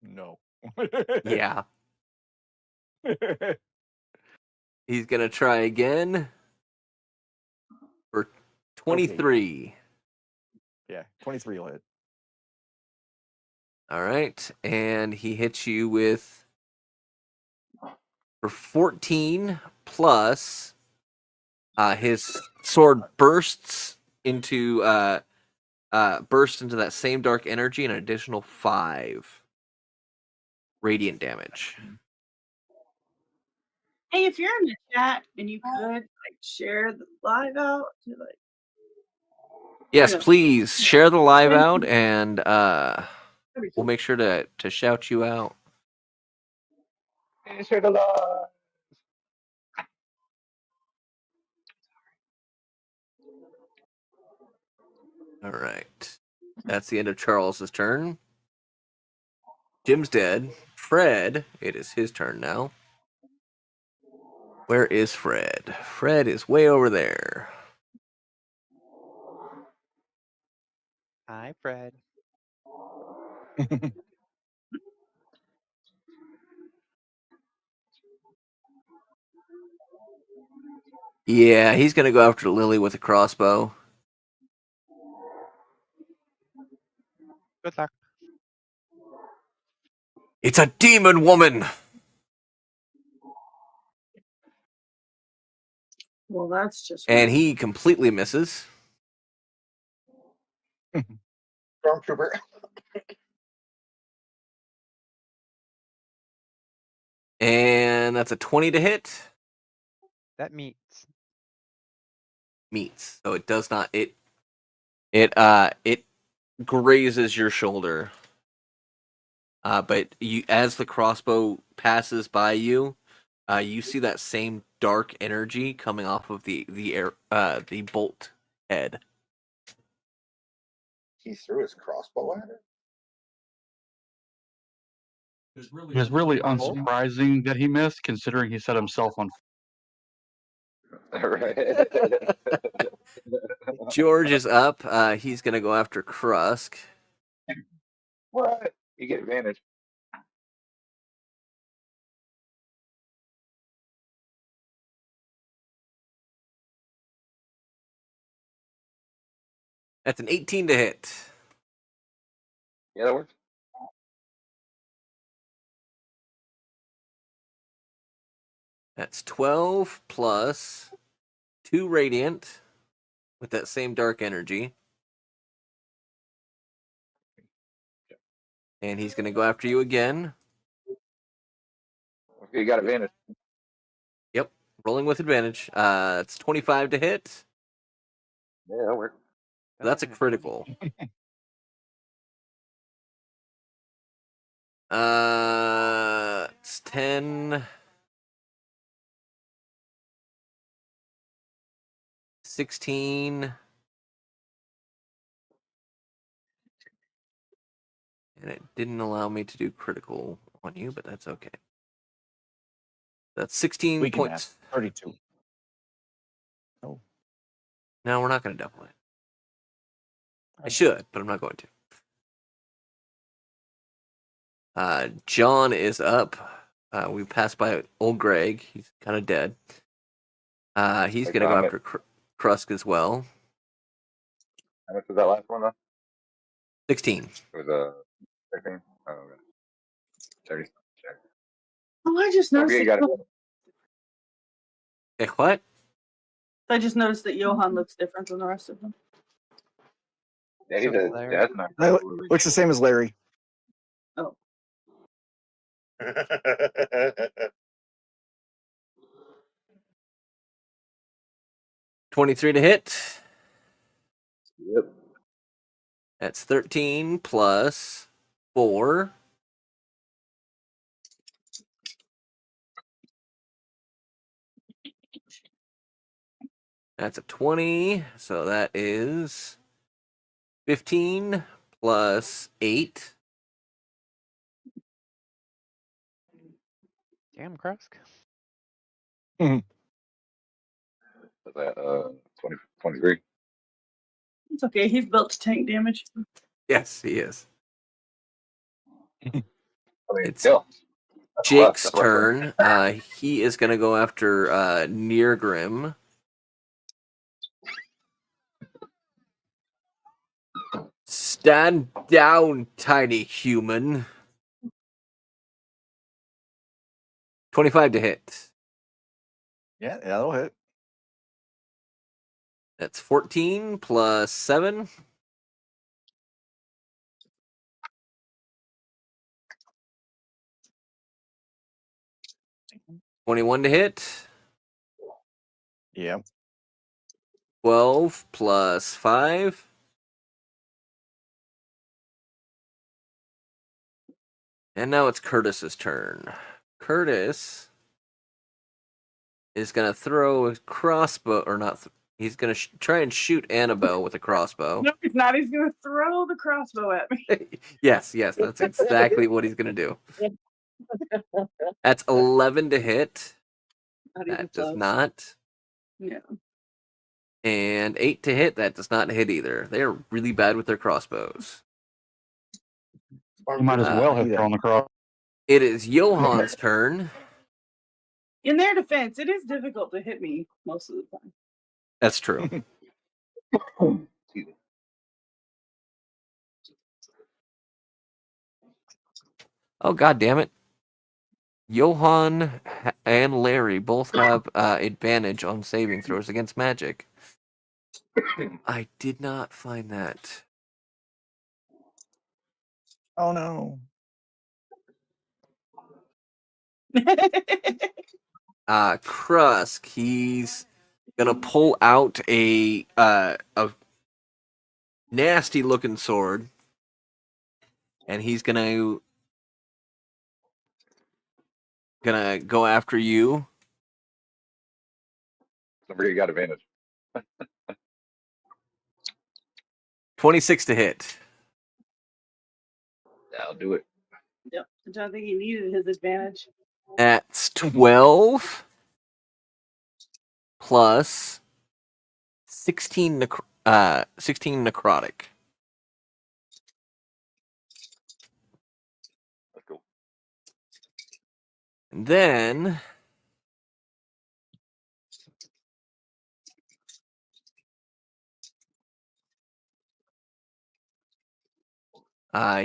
No. Yeah. He's going to try again for 23. Okay. Yeah, 23 will hit. All right. And he hits you with for 14 plus his sword bursts into that same dark energy, an additional 5 radiant damage. Hey, if you're in the chat and you could share the live out to Yes, Yeah. please share the live out, and we'll make sure to shout you out. Share the love. All right, that's the end of Charles's turn. Jim's dead. Fred, it is his turn now. Where is Fred? Fred is way over there. Hi, Fred. Yeah, he's gonna go after Lily with a crossbow. Good luck. It's a demon woman! Well, that's just. And rude. he completely misses. Stormtrooper. And that's a 20 to hit. That meets. Meets. So it does not it grazes your shoulder. But you, as the crossbow passes by you, you see that same dark energy coming off of the bolt head. He threw his crossbow at it. It was really unsurprising that he missed, considering he set himself on. Right. George is up. He's gonna go after Krusk. What? You get advantage. That's an 18 to hit. Yeah, that works. That's 12 plus 2 radiant with that same dark energy. And he's going to go after you again. Okay, you got advantage. Yep, rolling with advantage. It's 25 to hit. Yeah, that works. That's a critical. It's 10, 16, and it didn't allow me to do critical on you, but that's okay. That's 16 We can points. ask. 32. Oh. No, we're not going to double it. I should, but I'm not going to. John is up. We passed by old Greg. He's kind of dead. He's going to go after Krusk as well. How much was that last one, though? 16. It was 13? Oh, okay. 30. Sure. Oh, I just noticed. Okay, you got it. Hey, what? I just noticed that Johan looks different than the rest of them. Yeah, he's So a there. jazz knight. Looks the same as Larry. Oh, 23 to hit. Yep. That's 13 plus 4. That's a 20. So that is 15 plus 8. Damn, Krusk. Was that 20, 23? it's okay. He's built to tank damage. Yes, he is. I mean, It's still. Jake's That's rough. turn. He is going to go after Neargrim. Stand down, tiny human. 25 to hit. Yeah, that'll hit. That's 14 plus 7. $21 to hit. Yeah. 12 plus 5. And now it's Curtis's turn. Curtis is going to throw a crossbow, or not. He's going to try and shoot Annabelle with a crossbow. No, he's not. He's going to throw the crossbow at me. Yes, that's exactly what he's going to do. That's 11 to hit. Not even That does close. not. Yeah. And 8 to hit. That does not hit either. They are really bad with their crossbows. You might as well have thrown the cross. It is Johann's turn. In their defense, it is difficult to hit me most of the time. That's true. Oh, god damn it. Johann and Larry both have advantage on saving throws against magic. I did not find that. Oh no. Krusk, he's gonna pull out a nasty looking sword, and he's gonna go after you. Somebody got advantage. 26 to hit. I'll do it. Yep. I don't think he needed his advantage. That's 12 plus 16 necrotic. Let's go. And then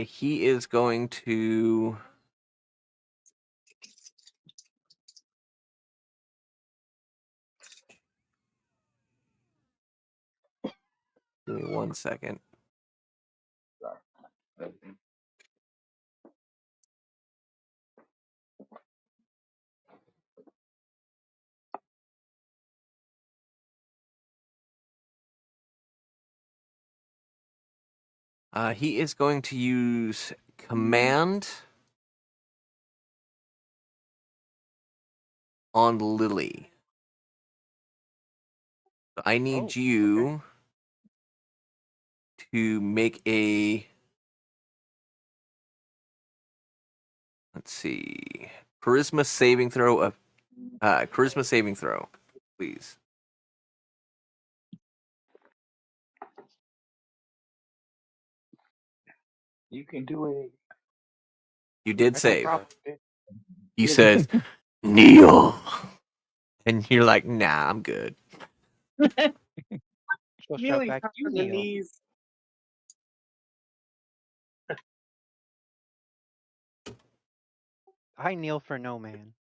he is going to give me 1 second. He is going to use command on Lily. So I need you to make a, let's see, charisma saving throw, please. You can do it. You did I got save. problems. He says, kneel. And you're like, nah, I'm good. She'll shout Kneeling back, comes "You from the kneel." knees. I kneel for no man.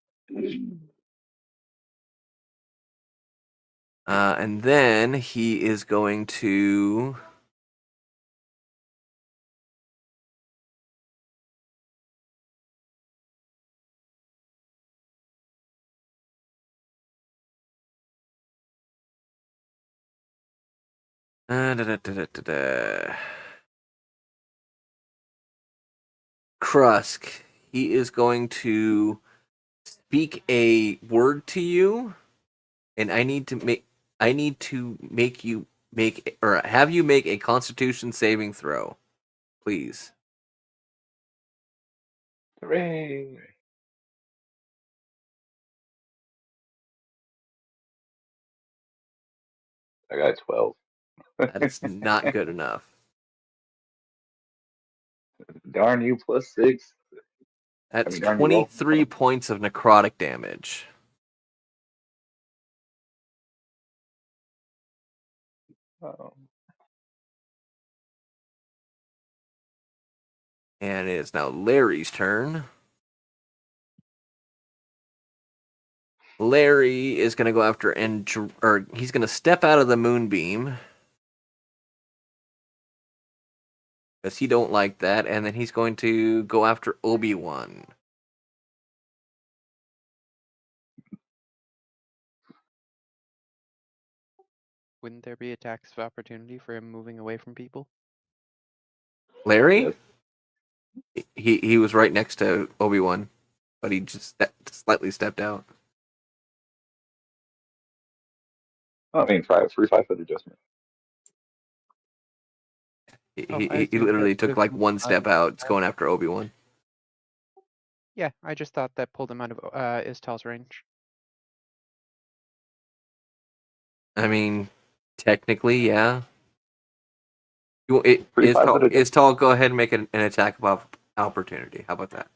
And then he is going to Krusk. He is going to speak a word to you, and I need to make you make or have you make a Constitution saving throw, please. Hooray! I got 12. That is not good enough. Darn you, +6. That's darn you all. 23 points of necrotic damage. Oh. And it is now Larry's turn. Larry is going to go after or he's going to step out of the moonbeam because he don't like that, and then he's going to go after Obi-Wan. Wouldn't there be attacks of opportunity for him moving away from people? Larry? He was right next to Obi-Wan, but he just slightly stepped out. I mean, 5-foot adjustment. He literally took like one step out. It's going after Obi-Wan. Yeah, I just thought that pulled him out of Istal's range. I mean, technically, yeah. Pretty positive. Is tall. Go ahead and make an attack of opportunity. How about that?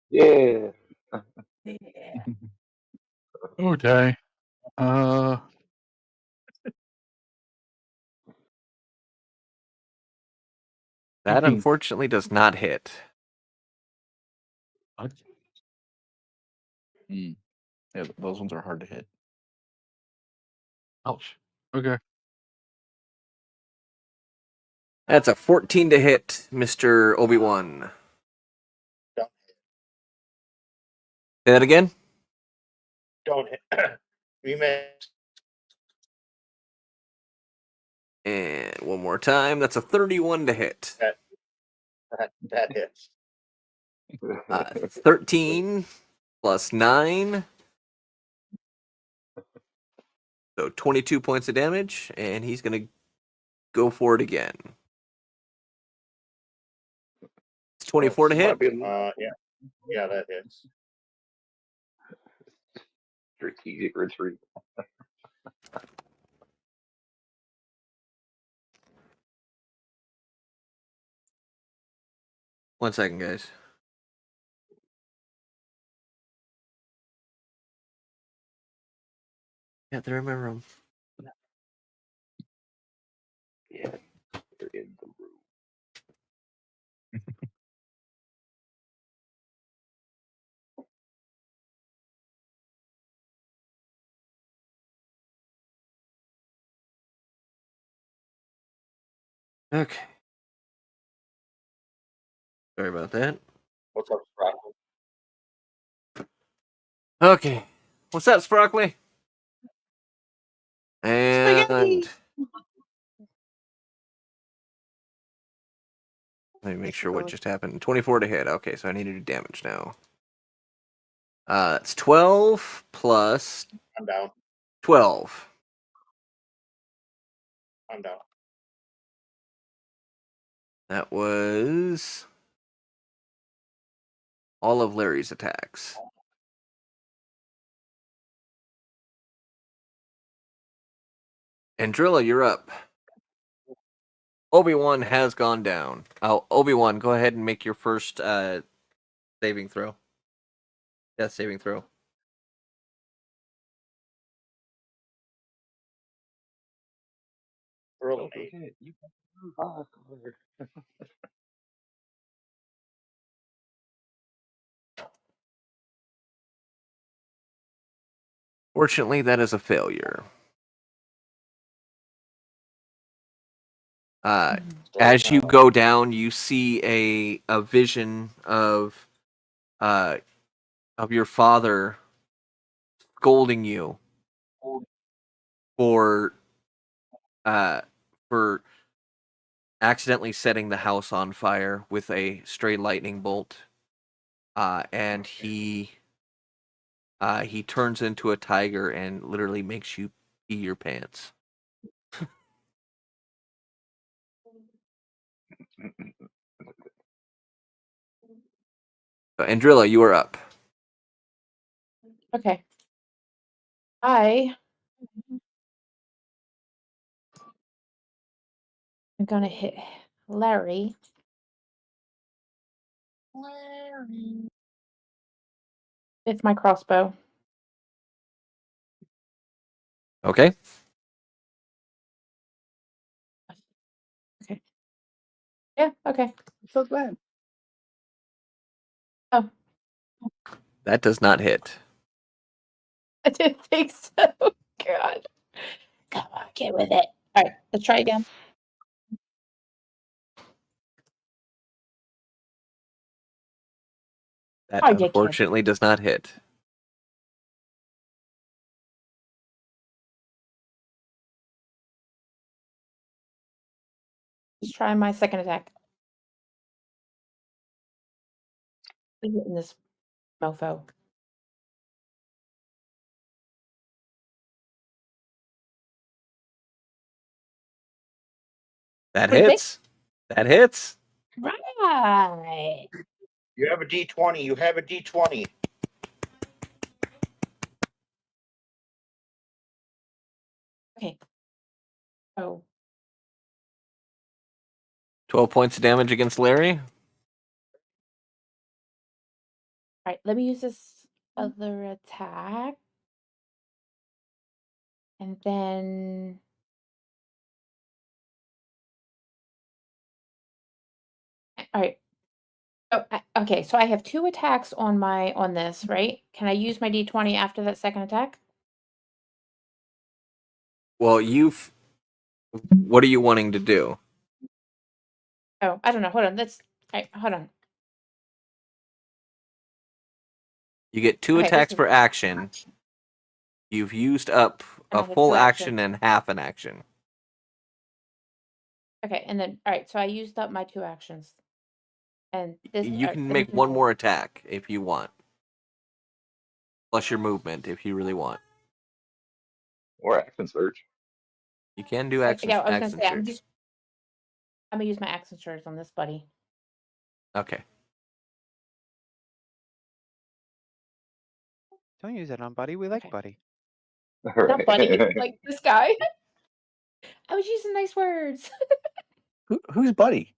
Yeah. Okay. That 18. unfortunately does not hit. What? Yeah, those ones are hard to hit. Ouch. Okay. That's a 14 to hit, Mr. Obi-Wan. Don't, Say that again? don't hit. We missed. And one more time. That's a 31 to hit. That hits. 13 plus 9. So 22 points of damage, and he's going to go for it again. It's 24 to hit. Yeah, that hits. Strategic retreat. One second, guys. Yeah, I remember him. Yeah, they're in the room. Okay. Sorry about that. What's up, Sprockle? Okay. What's up, Sprockly? And Spaghetti! let me make sure what just happened. 24 to hit. Okay, so I need to do damage now. That's 12 plus I'm down. 12. I'm down. That was all of Larry's attacks. Andrilla, you're up. Obi-Wan has gone down. Oh, Obi-Wan, go ahead and make your first saving throw. Death saving throw. Roll an 8. You can move. Fortunately, that is a failure. As you go down, you see a vision of your father scolding you for accidentally setting the house on fire with a stray lightning bolt, and he turns into a tiger and literally makes you pee your pants. So, Andrilla, you are up. Okay. I am gonna hit Larry. It's my crossbow. Okay. Okay. Yeah, okay. So glad. Oh, That does not hit. I didn't think so. God. Come on, get with it. All right, let's try again. That Oh, you can't. unfortunately does not hit. Let's try my second attack. Hitting this mofo. That 26? hits. That hits. Right. You have a D20. You have a D20. Okay. Oh, 12 points of damage against Larry. all right. Let me use this other attack. And then all right. Oh, okay, so I have 2 attacks on this, right? Can I use my D20 after that second attack? Well, what are you wanting to do? Oh, I don't know. Hold on. All right, hold on. You get 2 Okay, attacks per action. You've used up a Another full 2 action actions. and half an action. Okay, and then all right, so I used up my 2 actions. And this You can then make can one more attack if you want. Plus your movement if you really want. Or action surge. You can do yeah, action I was gonna action say surge. I'm gonna use my action surge on this buddy. Okay. Don't use it on Buddy. We like Okay. Buddy. Not buddy, like this guy. I was using nice words. Who's Buddy?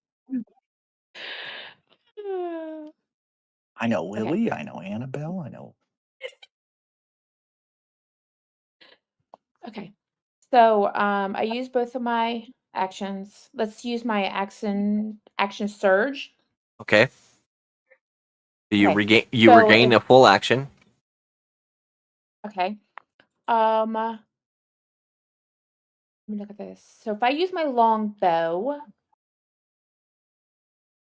Uh, I know Okay. Lily. I know Annabelle. I know. Okay. So I used both of my actions. Let's use my action surge. Okay. You Okay. regain a full action. Okay. Let me look at this. So if I use my long bow,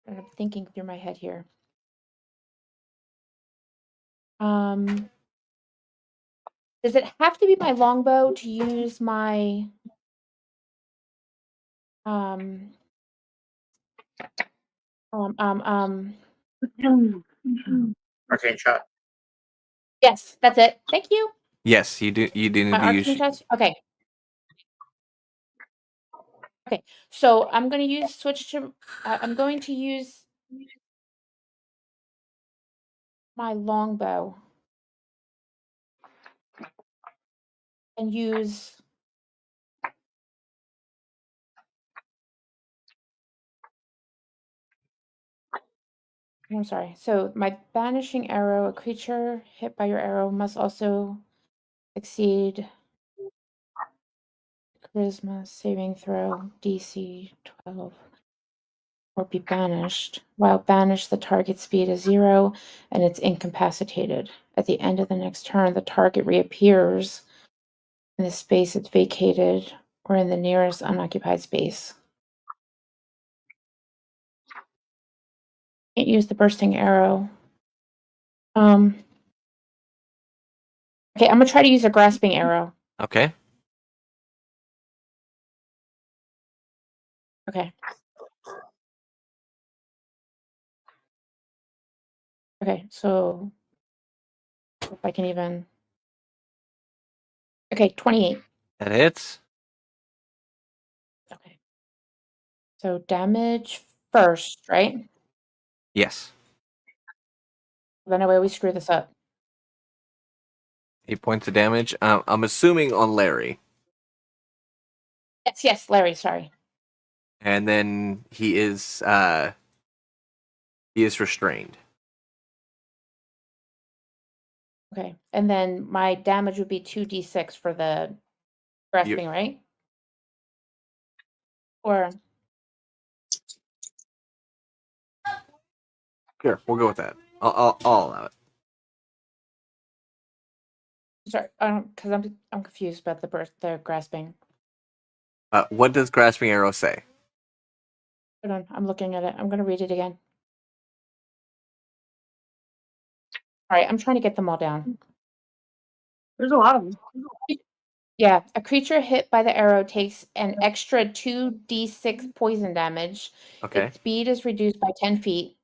and I'm thinking through my head here. Does it have to be my longbow to use my um um um um Arcane shot. yes, that's it. Thank you. Yes, you do. You do need My to use. arcane shots. Okay. Okay. So I'm going to switch to I'm going to use my longbow and use I'm sorry. So my banishing arrow, a creature hit by your arrow must also exceed charisma saving throw DC 12 or be banished. While banished, the target speed is 0 and it's incapacitated. At the end of the next turn, the target reappears in the space it's vacated or in the nearest unoccupied space. Can't use the bursting arrow. Okay, I'm gonna try to use a grasping arrow. Okay. Okay. Okay, so if I can even. Okay, 28. That hits. Okay. So damage first, right? Yes. Then I always screw this up. 8 points of damage. I'm assuming on Larry. Yes, Larry, sorry. And then he is restrained. Okay. And then my damage would be 2d6 for the grasping, right? Or Sure, we'll go with that. I'll allow it. sorry, because I'm confused about the grasping. What does grasping arrow say? Hold on, I'm looking at it. I'm gonna read it again. All right, I'm trying to get them all down. There's a lot of them. Yeah, a creature hit by the arrow takes an extra 2d6 poison damage. Okay. Its speed is reduced by 10 feet,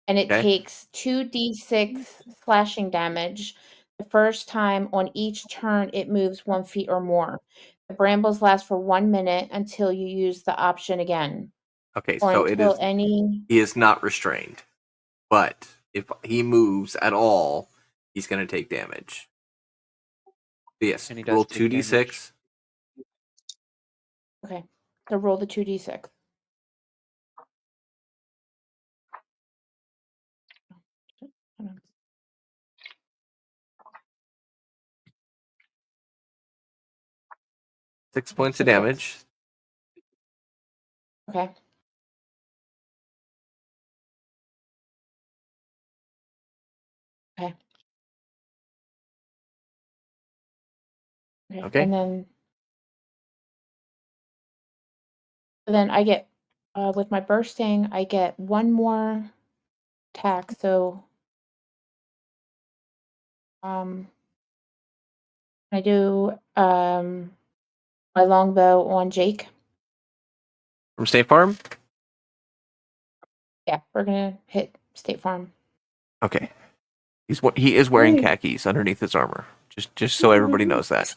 and it Okay. takes 2d6 slashing damage the first time on each turn it moves 1 feet or more. The brambles last for 1 minute until you use the option again, Okay, or so until any. he is not restrained. But if he moves at all, he's going to take damage. Yes, And he roll does take 2d6. Okay. So roll the 2d6. Hold on. Six points of Six. damage. Okay. Okay. Okay. And then I get with my bursting, I get one more attack. So I do my longbow on Jake. From State Farm? Yeah, we're gonna hit State Farm. Okay. He is wearing khakis underneath his armor. Just so everybody knows that.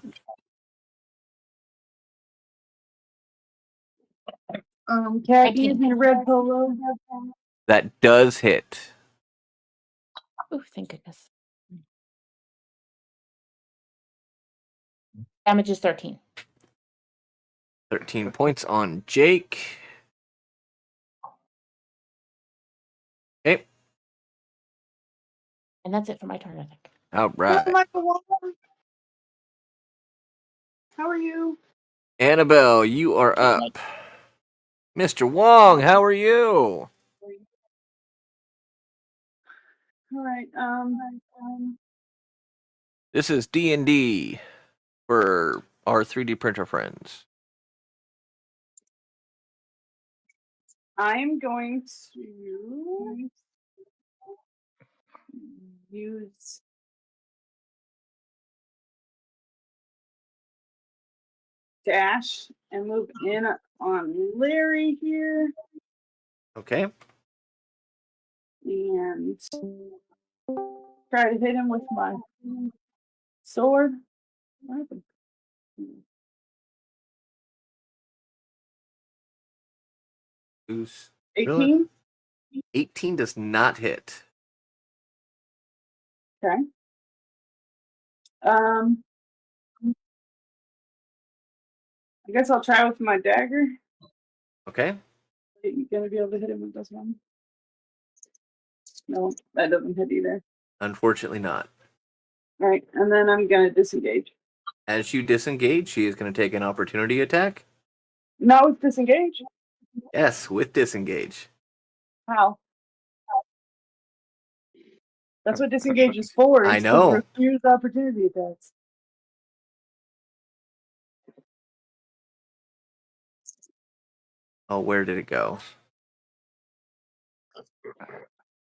Khakis and a red polo. That does hit. Oh, thank goodness. Damage is 13. 13 points on Jake. Okay. And that's it for my turn, I think. All right. How are you? Annabelle, you are up. Mr. Wong, how are you? All right. This is D&D for our 3D printer friends. I'm going to use dash and move in on Larry here Okay. and try to hit him with my sword. What happened? Who's 18. 18 does not hit. Okay. I guess I'll try with my dagger. Okay. Are you gonna be able to hit him with this one? No, that doesn't hit either. Unfortunately not. All right, and then I'm gonna disengage. As you disengage, she is going to take an opportunity attack. No, it's disengage. Yes, with disengage. How? That's what disengage is for. I It's to know. refuse opportunity attacks. Oh, where did it go?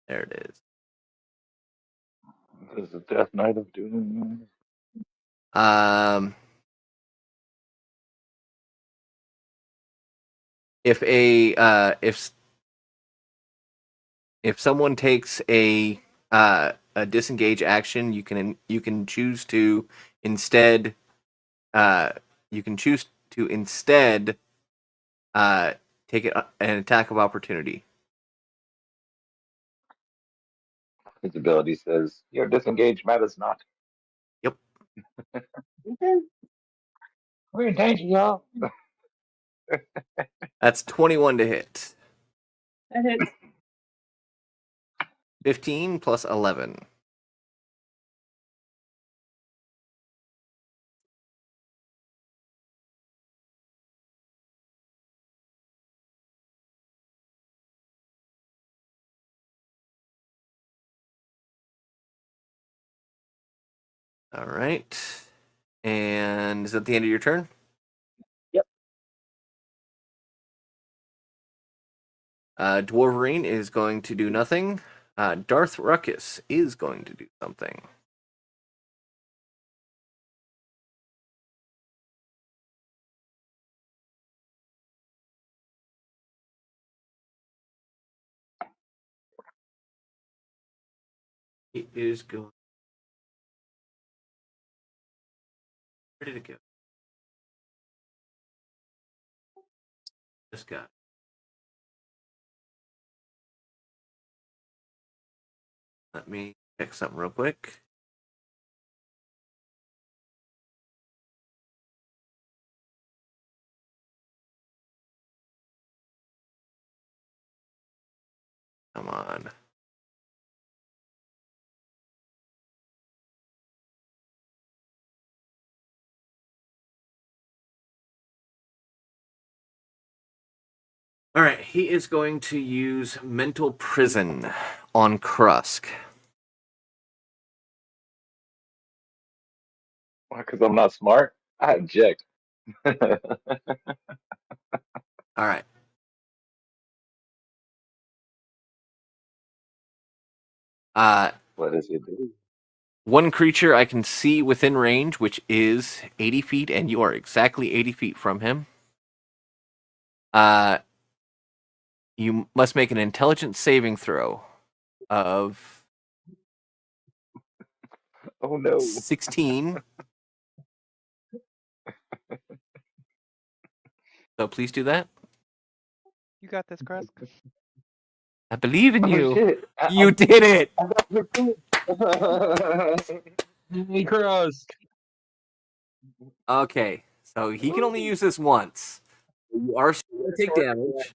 There it is. This is the Death Knight of Doom. If someone takes a disengage action, you can choose to instead take an attack of opportunity. His ability says, "Your disengage matters not." Yep. Okay. We're in danger, y'all. That's 21 to hit. That hits. 15 plus 11. All right. And is that the end of your turn? Yep. Dwarverine is going to do nothing. Darth Ruckus is going to do something. He is going. Where did it go? Just got. Let me check something real quick. Come on. All right, he is going to use Mental Prison on Krusk. Why? Because I'm not smart. I object. All right. What does it do? One creature I can see within range, which is 80 feet, and you are exactly 80 feet from him. You must make an intelligence saving throw of Oh no. 16. So please do that. You got this, Krusk. I believe in Oh you. shit. You did it. I got the Hey, Krusk. Okay, so he can only use this once. You are still going to take damage.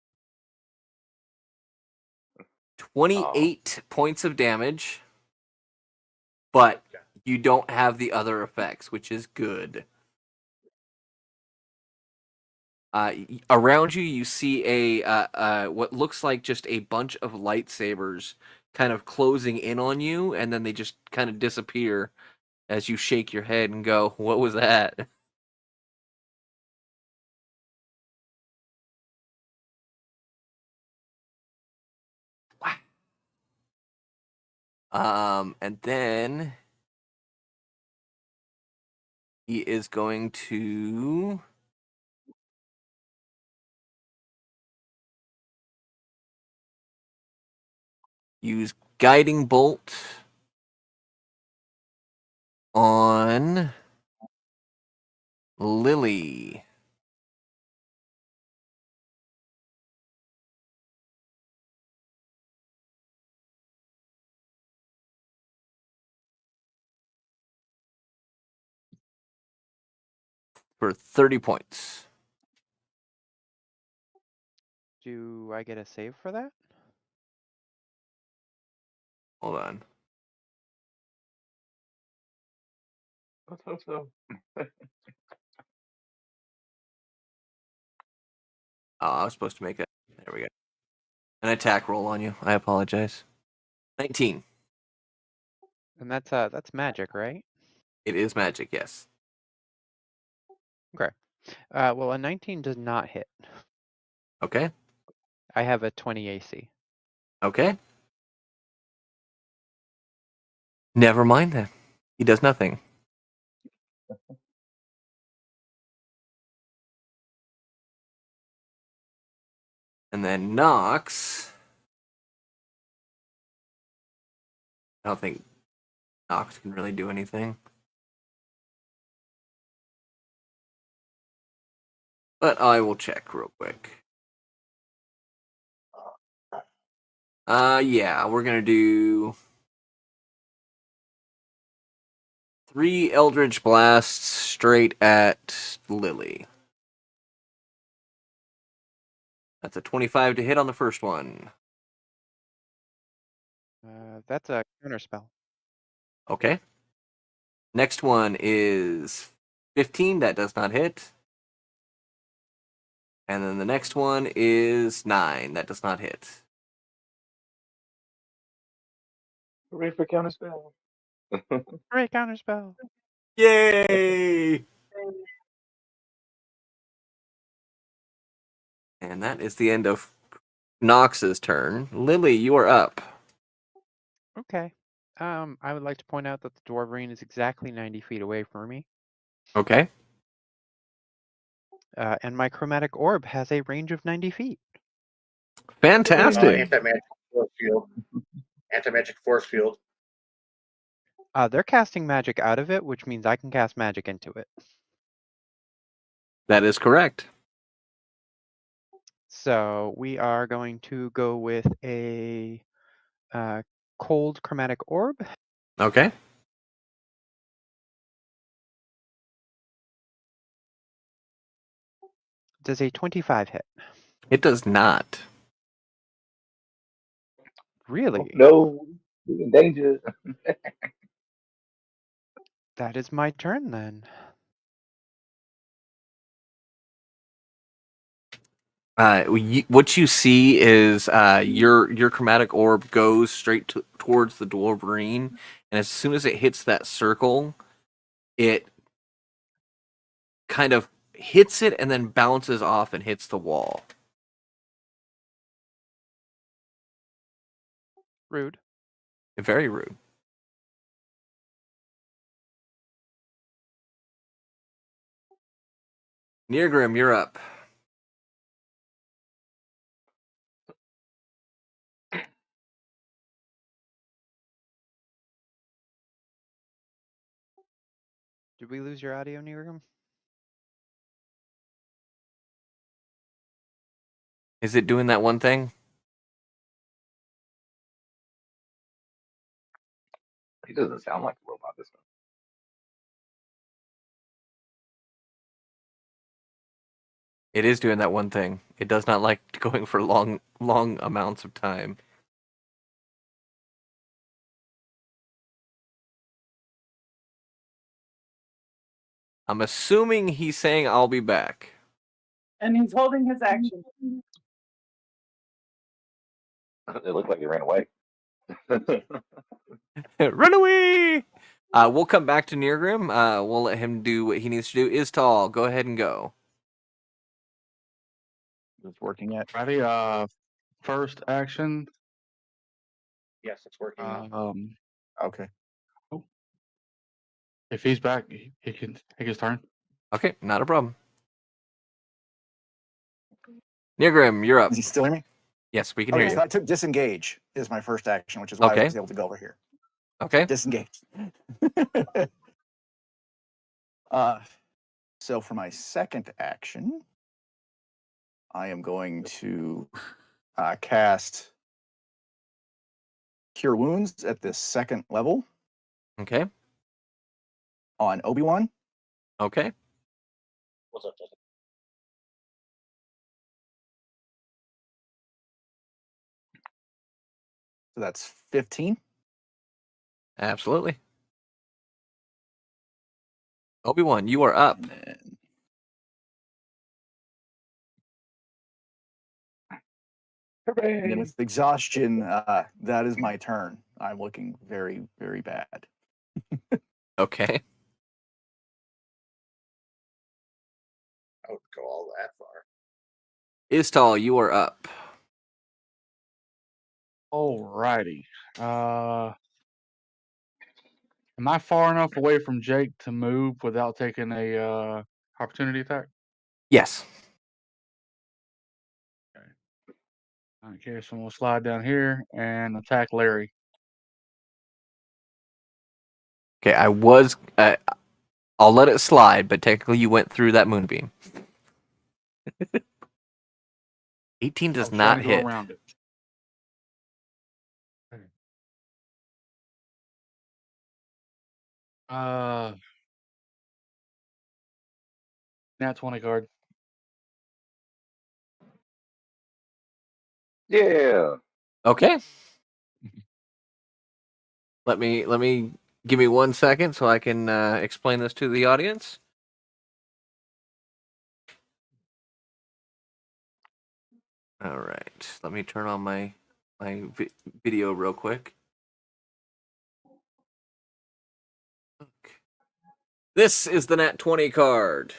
28 points of damage, but you don't have the other effects, which is good. Around you, you see a what looks like just a bunch of lightsabers kind of closing in on you, and then they just kind of disappear as you shake your head and go, "What was that?" And then he is going to use Guiding Bolt on Lily. For 30 points. Do I get a save for that? Hold on. Let's hope so. Oh, I was supposed to make it. There we go. An attack roll on you. I apologize. 19. And that's magic, right? It is magic, yes. Okay. Well, a 19 does not hit. Okay. I have a 20 AC. Okay. Never mind then. He does nothing. And then Nox. I don't think Nox can really do anything. But I will check real quick. Yeah, we're gonna do 3 Eldritch Blasts straight at Lily. That's a 25 to hit on the first one. That's a counterspell. Okay. Next one is 15. That does not hit. And then the next one is 9. That does not hit. Hooray for counterspell. Great counterspell. Yay! And that is the end of Nox's turn. Lily, you are up. Okay. I would like to point out that the Dwarverine is exactly 90 feet away from me. Okay. And my chromatic orb has a range of 90 feet. Fantastic. Anti-magic force field. Anti-magic force field. They're casting magic out of it, which means I can cast magic into it. That is correct. So we are going to go with a cold chromatic orb. Okay. Does a 25 hit? It does not. Really? No, we're in danger. That is my turn then. What you see is your chromatic orb goes straight towards the dwarverine, and as soon as it hits that circle, it kind of hits it and then bounces off and hits the wall. Rude. Very rude. Neargrim, you're up. Did we lose your audio, Neargrim? Is it doing that one thing? He doesn't sound like a robot this time. It is doing that one thing. It does not like going for long amounts of time. I'm assuming he's saying I'll be back. And he's holding his action. It looked like he ran away. Run away! We'll come back to Neargrim. We'll let him do what he needs to do. Is tall. Go ahead and go. It's working yet. Ready? First action. Yes, it's working. Okay. If he's back, he can take his turn. Okay, not a problem. Neargrim, you're up. Does he still hear me? Yes, we can Okay, hear so you. I took disengage is my first action, which is why Okay. I was able to go over here. Okay. Disengage. So for my second action, I am going to cast Cure Wounds at the second level Okay. on Obi-Wan. Okay. What's up, Justin? So that's 15. Absolutely. Obi-Wan, you are up. And then with exhaustion, that is my turn. I'm looking very, very bad. Okay. I would go all that far. Istal, you are up. Alrighty. Am I far enough away from Jake to move without taking a opportunity attack? Yes. Okay, so we'll slide down here and attack Larry. Okay, I'll let it slide, but technically you went through that moonbeam. 18 I does was trying not to go hit. around it. Nat 20 card. Yeah. Okay. Let me give me 1 second so I can explain this to the audience. All right. Let me turn on my video real quick. Okay. This is the Nat 20 card.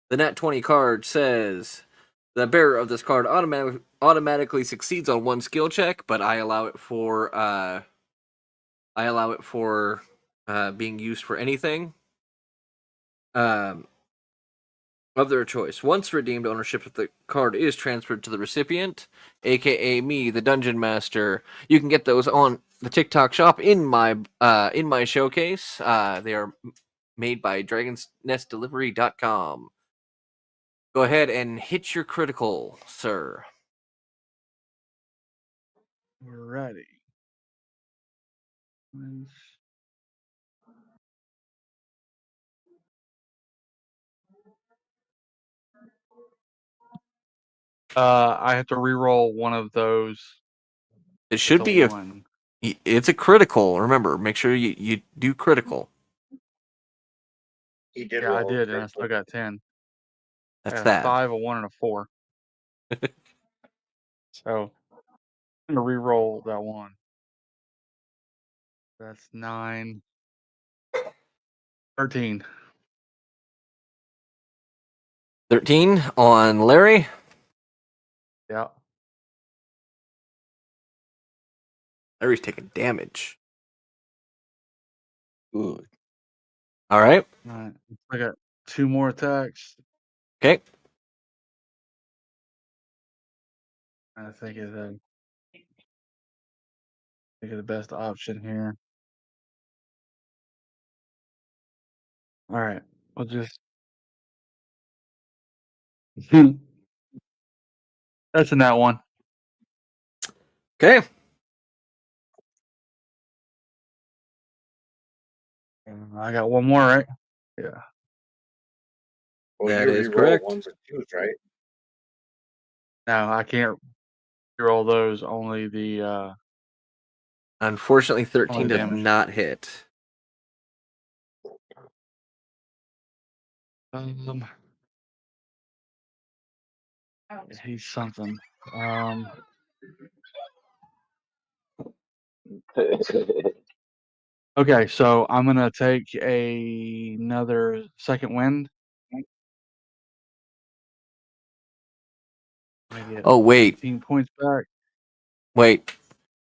The Nat 20 card says the bearer of this card automatically succeeds on one skill check, but I allow it for being used for anything of their choice. Once redeemed, ownership of the card is transferred to the recipient, aka me, the dungeon master. You can get those on the TikTok shop in my showcase. They are made by dragonsnestdelivery.com. Go ahead and hit your critical, sir. Alrighty. I have to re-roll one of those It should be a. 1. It's a critical. Remember, make sure you do critical. He did Yeah, I roll did, and I critical. still got 10. I That's got a that. 5, a 1, and a 4. So I'm gonna re-roll that one. That's 9, 13. 13 on Larry. Yeah. Larry's taking damage. Good. All right. All right. I got 2 more attacks. Okay. I think is the best option here. All right. We'll just. That's in that one. Okay. I got one more, right? Yeah. Well, That you is re-roll correct. ones and twos, right? No, I can't roll those. Only the Unfortunately, 13 only does damage. not hit. He's something. Okay, so I'm gonna take another second wind. I get Oh wait, 15 points back. wait.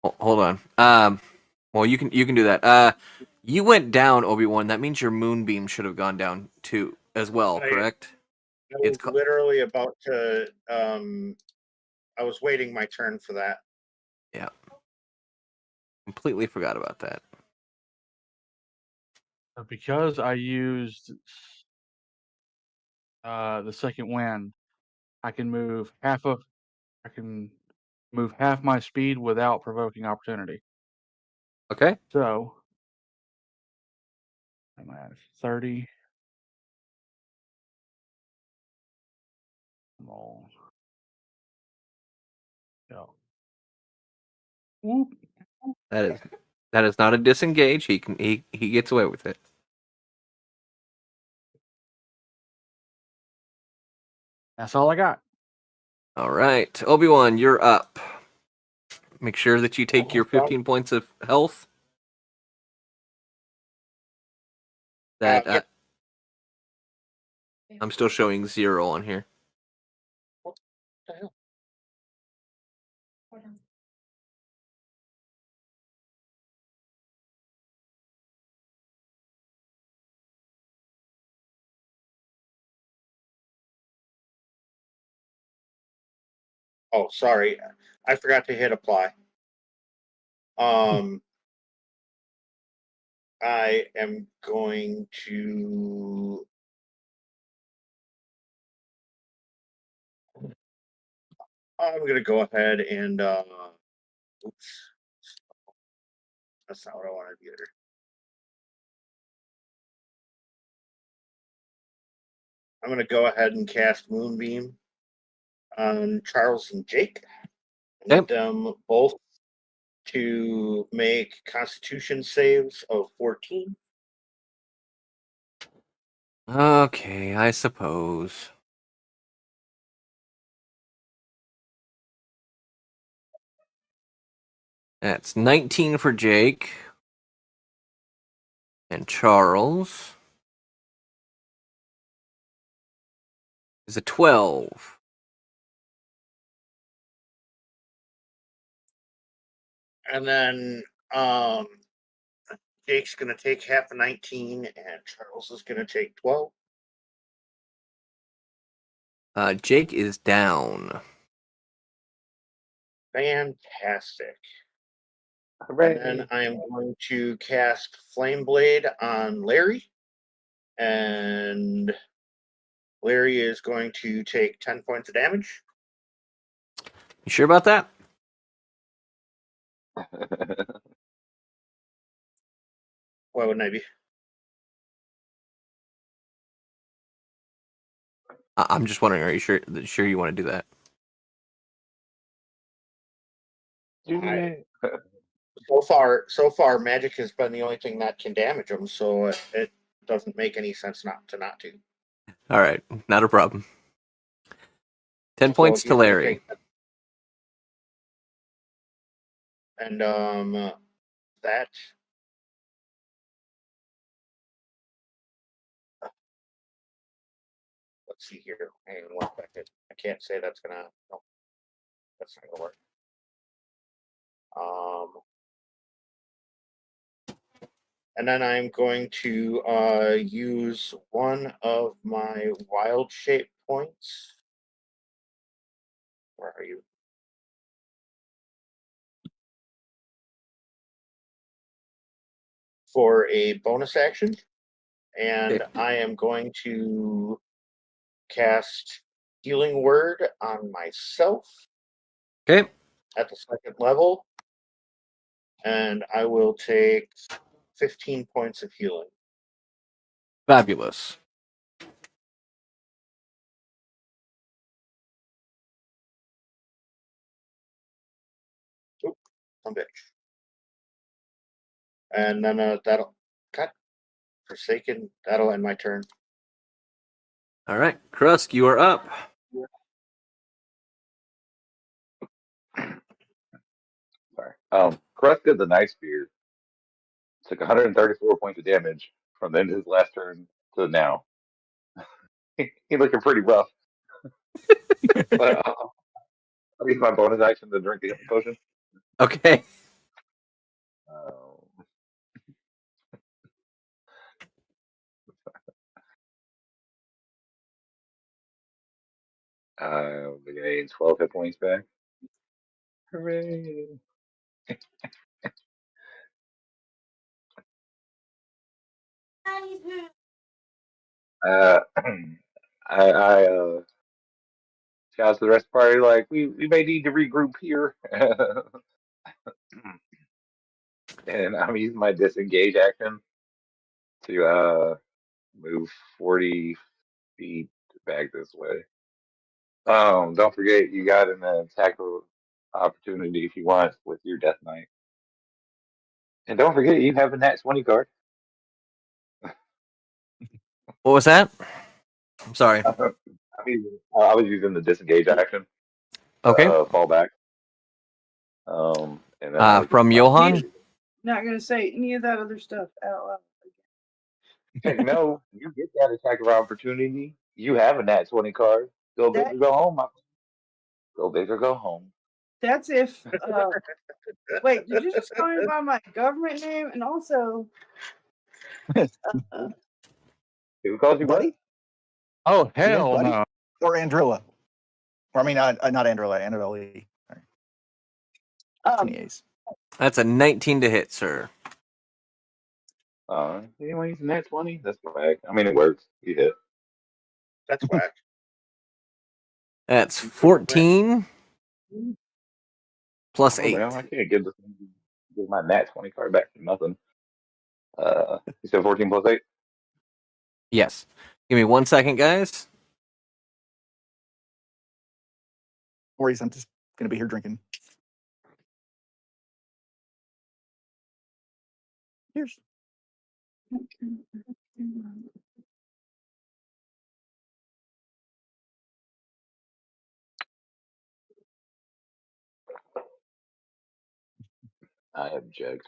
Hold on. Well, you can do that. You went down, Obi-Wan. That means your moonbeam should have gone down too, as well. Correct? I It's was literally about to. I was waiting my turn for that. Yeah. Completely forgot about that. Because I used the second wind, I can move half my speed without provoking opportunity. Okay. So I'm at 30. Roll. Go. Whoop. That is not a disengage. He gets away with it. That's all I got. All right, Obi-Wan, you're up. Make sure that you take your 15 points of health. That Yep. I'm still showing 0 on here. What the hell? Oh, sorry. I forgot to hit apply. I am going to. I'm going to go ahead and. Oops. That's not what I wanted either. I'm going to go ahead and cast Moonbeam on Charles and Jake. I need them both to make Constitution saves of 14. Okay, I suppose. That's 19 for Jake. And Charles is a 12. And then Jake's going to take half of 19, and Charles is going to take 12. Jake is down. Fantastic. Hooray. And then I am going to cast Flame Blade on Larry. And Larry is going to take 10 points of damage. You sure about that? Why wouldn't I be? I'm just wondering, are you sure you want to do that? So far, magic has been the only thing that can damage them, so it doesn't make any sense not to. All right, not a problem. 10 So points to he's gonna Larry. take- And that let's see here. Hang on 1 second. I can't say that's gonna. No, that's not gonna work. And then I'm going to use one of my wild shape points. Where are you? For a bonus action, and Okay. I am going to cast Healing Word on myself Okay. at the second level, and I will take 15 points of healing. Fabulous. Oop, some bitch. And then that'll cut Forsaken. That'll end my turn. All right, Krusk, you are up. Sorry. Crust did the Night Spear. Took 134 points of damage from the end of his last turn to now. He looking pretty rough. But I'll use my bonus action to drink the healing potion. Okay. We gained 12 hit points back. Hooray! I shouts to the rest of the party like we may need to regroup here. And I'm using my disengage action to move 40 feet back this way. Don't forget you got an attack opportunity if you want with your Death Knight. And don't forget you have a Nat 20 card. What was that? I'm sorry. I was using the disengage action. Okay. Fall back. And then I was From using my Johan? Not gonna say any of that other stuff out loud. Heck no, you get that attack of opportunity. You have a Nat 20 card. Go big or go home. Go big or go home. That's if. Wait, did you just call me by my government name? And also, Who called you Buddy? Oh, You meant hell Buddy? no. Or Andrilla. Or I mean, not Andrilla, Annabelle Lee. Ace. That's a 19 to hit, sir. Anyone using Nat 20? That's whack. I mean, it works. You hit. That's whack. That's 14 plus Oh, 8. well, I can't give my Nat 20 card back for nothing. You said 14 plus 8? Yes. Give me 1 second, guys. Maurice, I'm just going to be here drinking. Cheers. I object.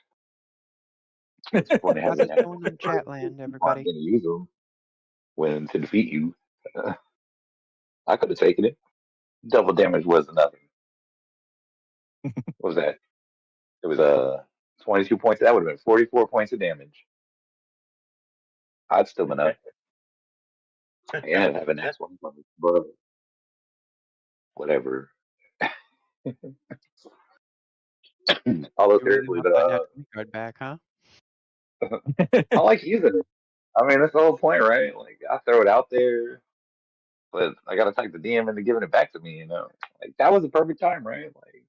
What's the point of How's having it Nat going 20 in cards Chatland, if you aren't everybody? going to use them when to defeat you? I could have taken it. Double damage was nothing. What was that? It was 22 points. That would have been 44 points of damage. I'd still been up. And having that one, but whatever. Although You really seriously, want my Nat 20 card back, huh? I like using it. I mean, that's the whole point, right? Like, I throw it out there, but I got to talk the DM into giving it back to me, you know? Like, that was the perfect time, right? Like,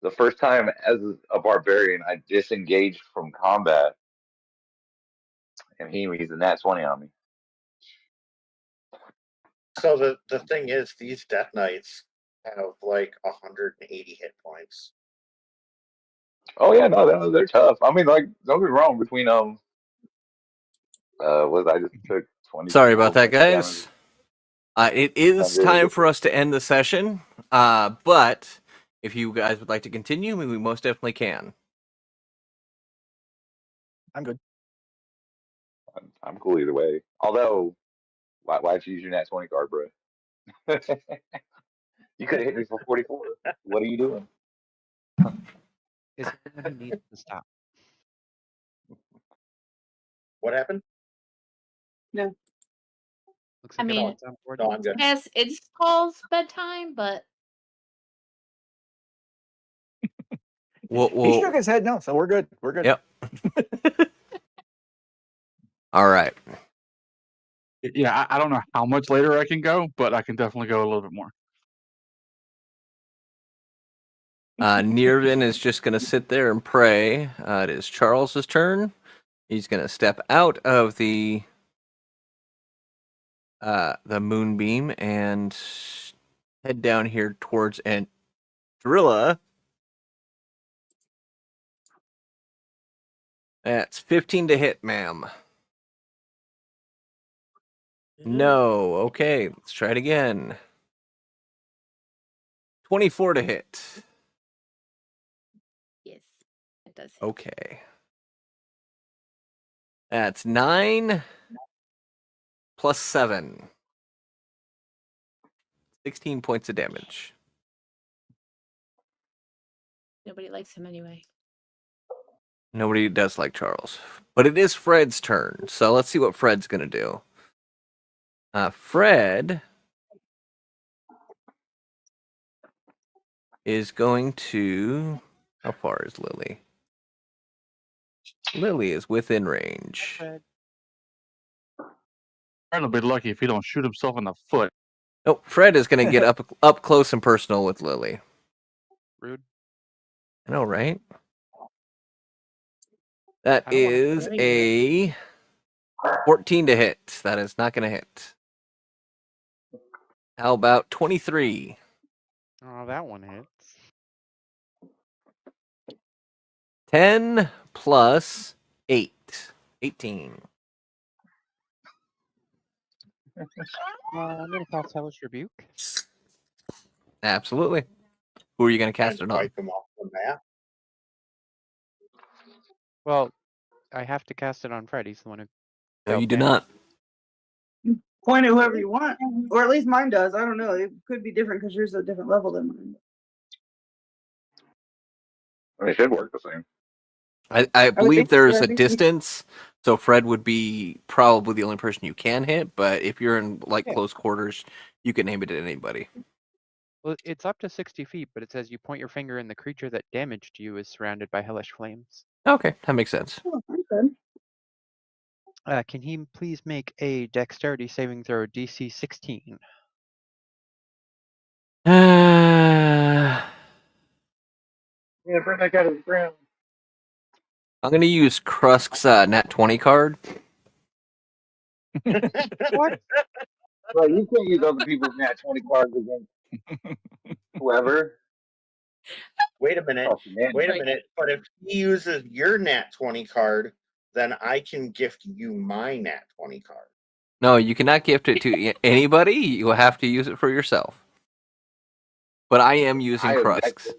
the first time as a barbarian, I disengaged from combat, and he used a nat 20 on me. So the thing is, these Death Knights have like 180 hit points. Oh yeah, no, they're tough. I mean, like, don't get me wrong. Between was I just took Sorry about 24 that, points of damage. guys. It is time for us to end the session, but if you guys would like to continue, we most definitely can. I'm good. I'm cool either way. Although, why'd you use your nat 20 card, bro? You could have hit me for 44. What are you doing? Is anyone who needs to stop? What happened? No. Looks I like mean, everyone's on board. No, I'm good. yes, it's Paul's bedtime, but He shook his head no, so we're good. We're good. Yep. All right. Yeah, I don't know how much later I can go, but I can definitely go a little bit more. Nirvin is just going to sit there and pray. It is Charles's turn. He's going to step out of the moonbeam and head down here towards Andrilla. That's 15 to hit, ma'am. No. Okay, let's try it again. 24 to hit. yes, it does. Okay. That's 9 plus 7. 16 points of damage. Nobody likes him anyway. Nobody does like Charles. But it is Fred's turn, so let's see what Fred's going to do. Fred is going to... How far is Lily? Lily is within range. Fred. Fred will be lucky if he don't shoot himself in the foot. Nope, Fred is going to get up close and personal with Lily. Rude. I know, right? That I don't wanna is play a 14 to hit. That is not going to hit. How about 23? Oh, that one hits. 10 plus 8. 18. I'm gonna cast Hellish Rebuke. Absolutely. Who are you going to cast And it on? wipe them off the map. Well, I have to cast it on Fred. He's the one who. No, you dealt do damage. not. Point at whoever you want, or at least mine does. I don't know. It could be different because yours is a different level than mine. I mean, it should work the same. I believe think so. there's I a think we- distance, so Fred would be probably the only person you can hit, but if you're in like Yeah. close quarters, you can aim it at anybody. Well, it's up to 60 feet, but it says you point your finger and the creature that damaged you is surrounded by hellish flames. Okay, that makes sense. Oh, okay. Can he please make a dexterity saving throw DC 16? I'm Yeah, bring that guy to the ground. going to use Krusk's nat 20 card. What? Bro, you can't use other people's nat 20 cards against whoever. Wait a minute. Oh, man. Wait a minute. But if he uses your nat 20 card, then I can gift you my nat 20 card. No, you cannot gift it to anybody. You will have to use it for yourself. But I am using I object. Krusk's.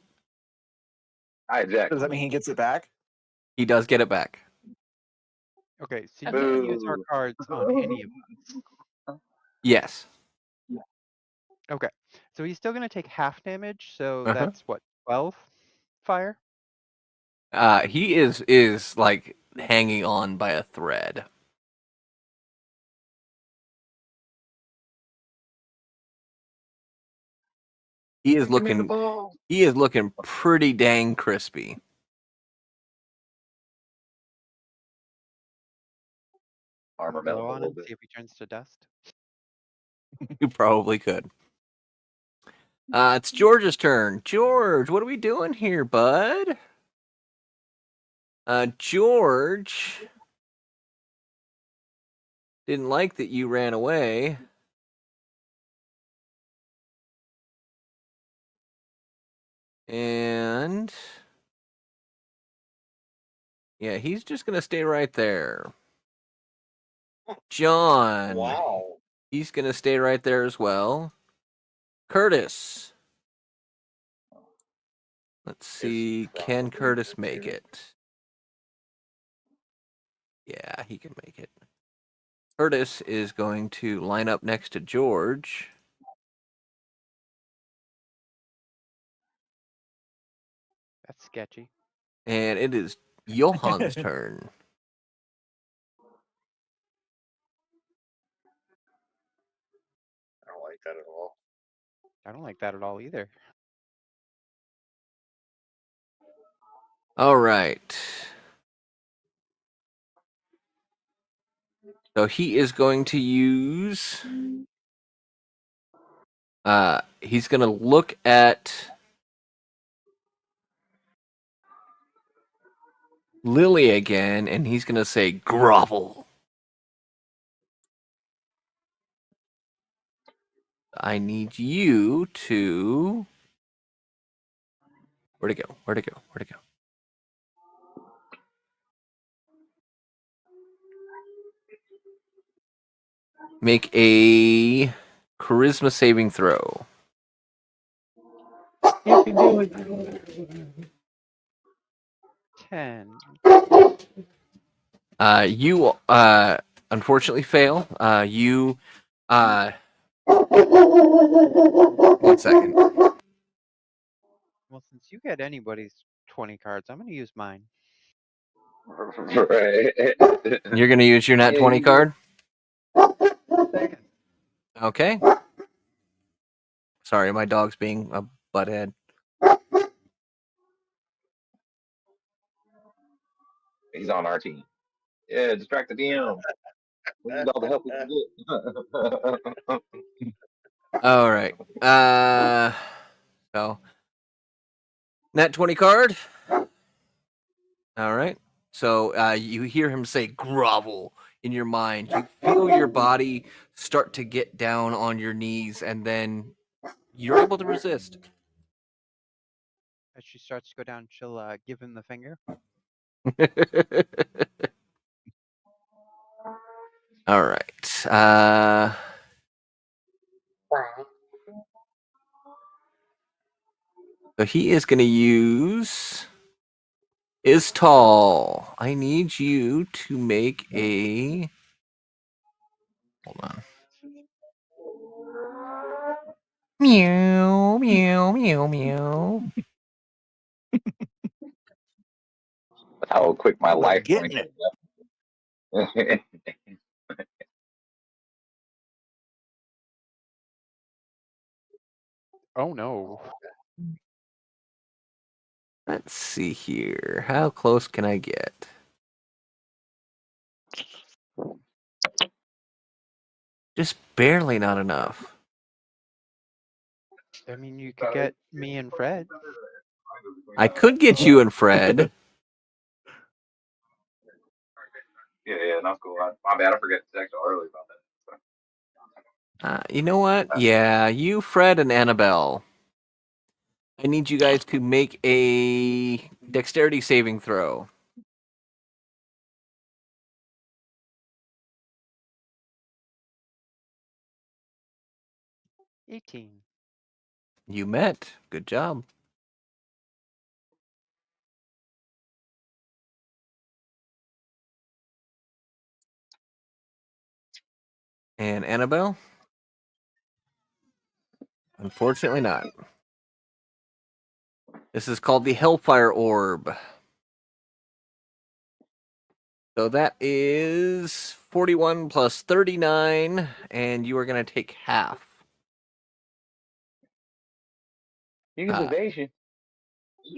I object. Does that mean he gets it back? He does get it back. Okay, so you can use our Boo. cards on any of us. Yes. Okay, so he's still going to take half damage, so Uh-huh. that's what, 12 fire? He is like hanging on by a thread. He is looking pretty dang crispy. Armor Blow melts a on little him, bit. see if he turns to dust. You probably could. It's George's turn. George, what are we doing here, bud? George didn't like that you ran away. And Yeah, he's just gonna stay right there. John. Wow. He's gonna stay right there as well. Curtis. Let's see. Can probably Curtis good make too. it? Yeah, he can make it. Curtis is going to line up next to George. That's sketchy. And it is Johan's turn. I don't like that at all. I don't like that at all either. All right. So he is going to use. He's going to look at Lily again, and he's going to say, grovel. I need you to. Where'd it go? Where'd it go? Where'd it go? Make a charisma saving throw. You can do it. 10. You unfortunately fail. You 1 second. Well, since you get anybody's 20 cards, I'm going to use mine. Right. You're gonna use your nat 20 card? Okay. Sorry, my dog's being a butthead. He's on our team. Yeah, distract the DM. We need all the help we can get. All right. So nat 20 card. All right. So you hear him say grovel in your mind. You feel your body start to get down on your knees, and then you're able to resist. As she starts to go down, she'll give him the finger. All right. So he is going to use is tall. I need you to make a. Hold on. Meow, meow, meow, meow. How quick my We're life point getting it. is. Oh no. Let's see here. How close can I get? Just barely not enough. I mean, you could get me and Fred. I could get you and Fred. Yeah, not cool. My bad. I forgot to text you early about that. You know what? Yeah, you, Fred, and Annabelle. I need you guys to make a dexterity saving throw. So 18. You met. Good job. And Annabelle? Unfortunately not. This is called the Hellfire Orb. So that is 41 plus 39, and you are going to take half. Use evasion.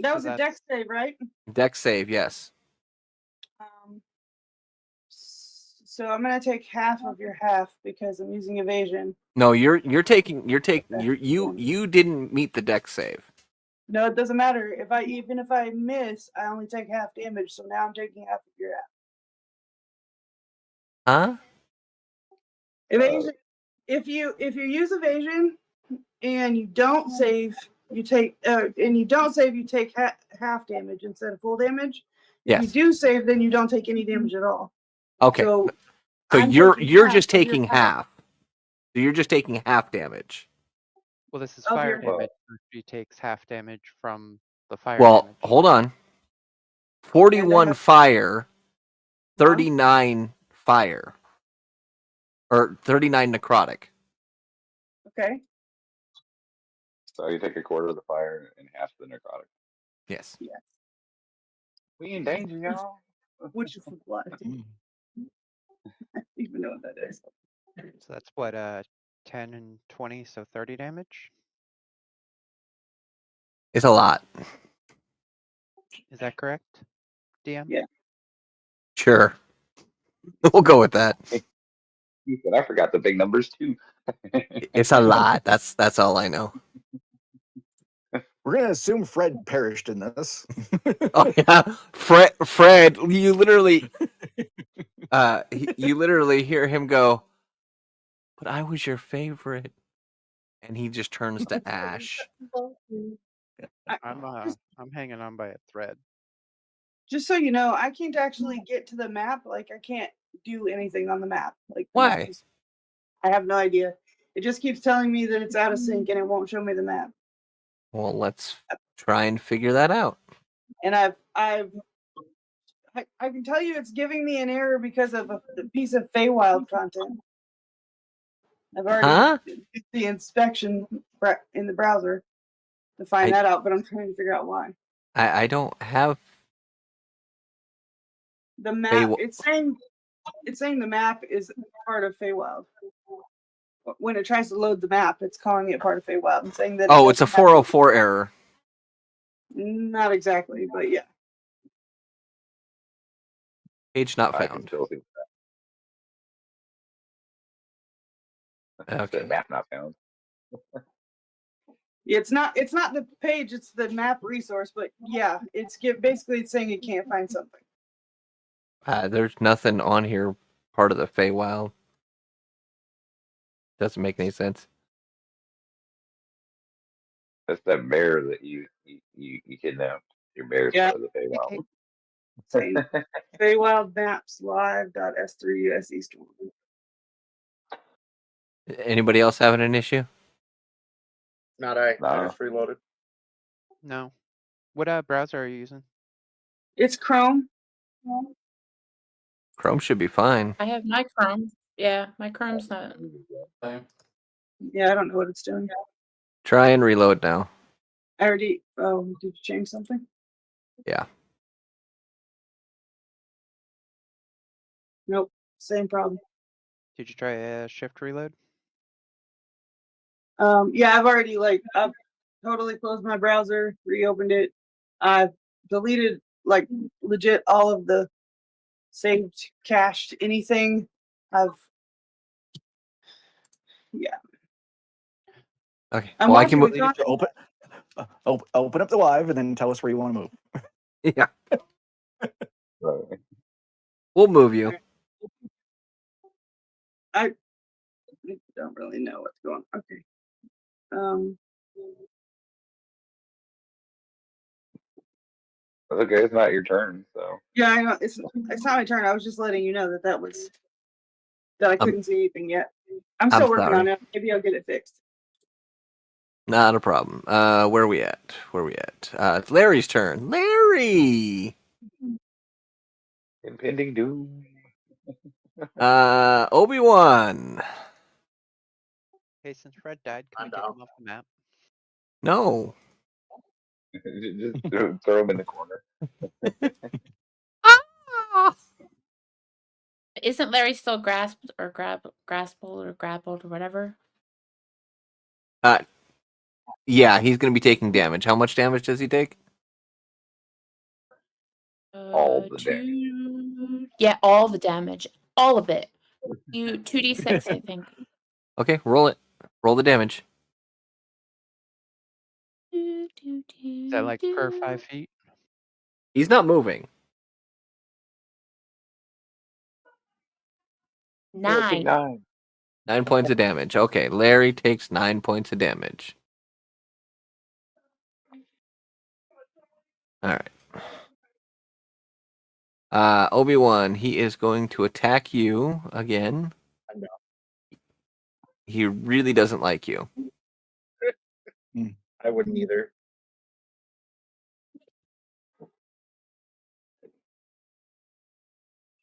That So was a that's- dex save, right? Dex save, yes. So I'm gonna take half of your half because I'm using evasion. No, you didn't meet the dex save. No, it doesn't matter. Even if I miss, I only take half damage. So now I'm taking half of your half. Huh? Evasion. If you use evasion and you don't save, you take half damage instead of full damage. If you Yes. do save, then you don't take any damage at all. Okay. So, So I'm you're taking you're half just of your taking half. half. So you're just taking half damage. Well, this is Of fire your- damage. So she takes half damage from the fire Well, damage. hold on. And 41 I have- fire, 39 fire. Or 39 necrotic. Okay. So you take a quarter of the fire and half the necrotic. Yes. Yeah. We in danger, y'all. Which is what? I don't even know what that is. So that's what 10 and 20, so 30 damage. It's a lot. Is that correct, DM? Yeah. Sure. We'll go with that. He said, I forgot the big numbers too. It's a lot. That's all I know. We're gonna assume Fred perished in this. Oh yeah. Fred, you literally you literally hear him go, "But I was your favorite." And he just turns to ash. I'm hanging on by a thread. Just so you know, I can't actually get to the map. Like, I can't do anything on the map. Like, the Why? map is, I have no idea. It just keeps telling me that it's out of sync and it won't show me the map. Well, let's try and figure that out. And I can tell you it's giving me an error because of the piece of Feywild content. I've already did the inspection in the browser to find that out, but I'm trying to figure out why. I don't have the map. It's saying the map is part of Feywild. When it tries to load the map, it's calling it part of Feywild and saying that. Oh, it's a 404 error. Not exactly, but yeah. Page not I can found. still see that. Okay. Map not found. It's not the page, it's the map resource, but yeah, basically it's saying it can't find something. There's nothing on here part of the Feywild. Doesn't make any sense. That's that bear that you kidnapped. Your bear's part of the Feywild. Saying Feywild maps live.s3 storm. Anybody else having an issue? Not I. No. I just reloaded. No. What browser are you using? It's Chrome. Chrome should be fine. I have my Chrome. Yeah, my Chrome's not. Yeah, I don't know what it's doing. Try and reload now. I already. Oh, did you change something? Yeah. Nope. Same problem. Did you try a shift reload? Yeah, I've totally closed my browser, reopened it. I've deleted legit all of the saved, cached, anything. Yeah. Okay. I'm well, I watching can the con- Open up the live and then tell us where you want to move. Yeah. Right. We'll move you. I don't really know what's going on. Okay. That's okay. It's not your turn, so. Yeah, I know it's not my turn. I was just letting you know that I couldn't see anything yet. I'm still working sorry. on it. Maybe I'll get it fixed. Not a problem. Where are we at? It's Larry's turn. Larry! Impending doom. Obi-Wan. Hey, since Fred died, can I'm we take down. him off the map? No. Just throw him in the corner. Isn't Larry still graspled or grappled or whatever? Yeah, he's going to be taking damage. How much damage does he take? All the damage. Yeah, all the damage. All of it. 2d6, I think. Okay, roll it. Roll the damage. Is that like per 5 feet? He's not moving. 9. 9 points of damage. Okay, Larry takes 9 points of damage. All right. Obi-Wan, he is going to attack you again. I'm down. He really doesn't like you. I wouldn't either.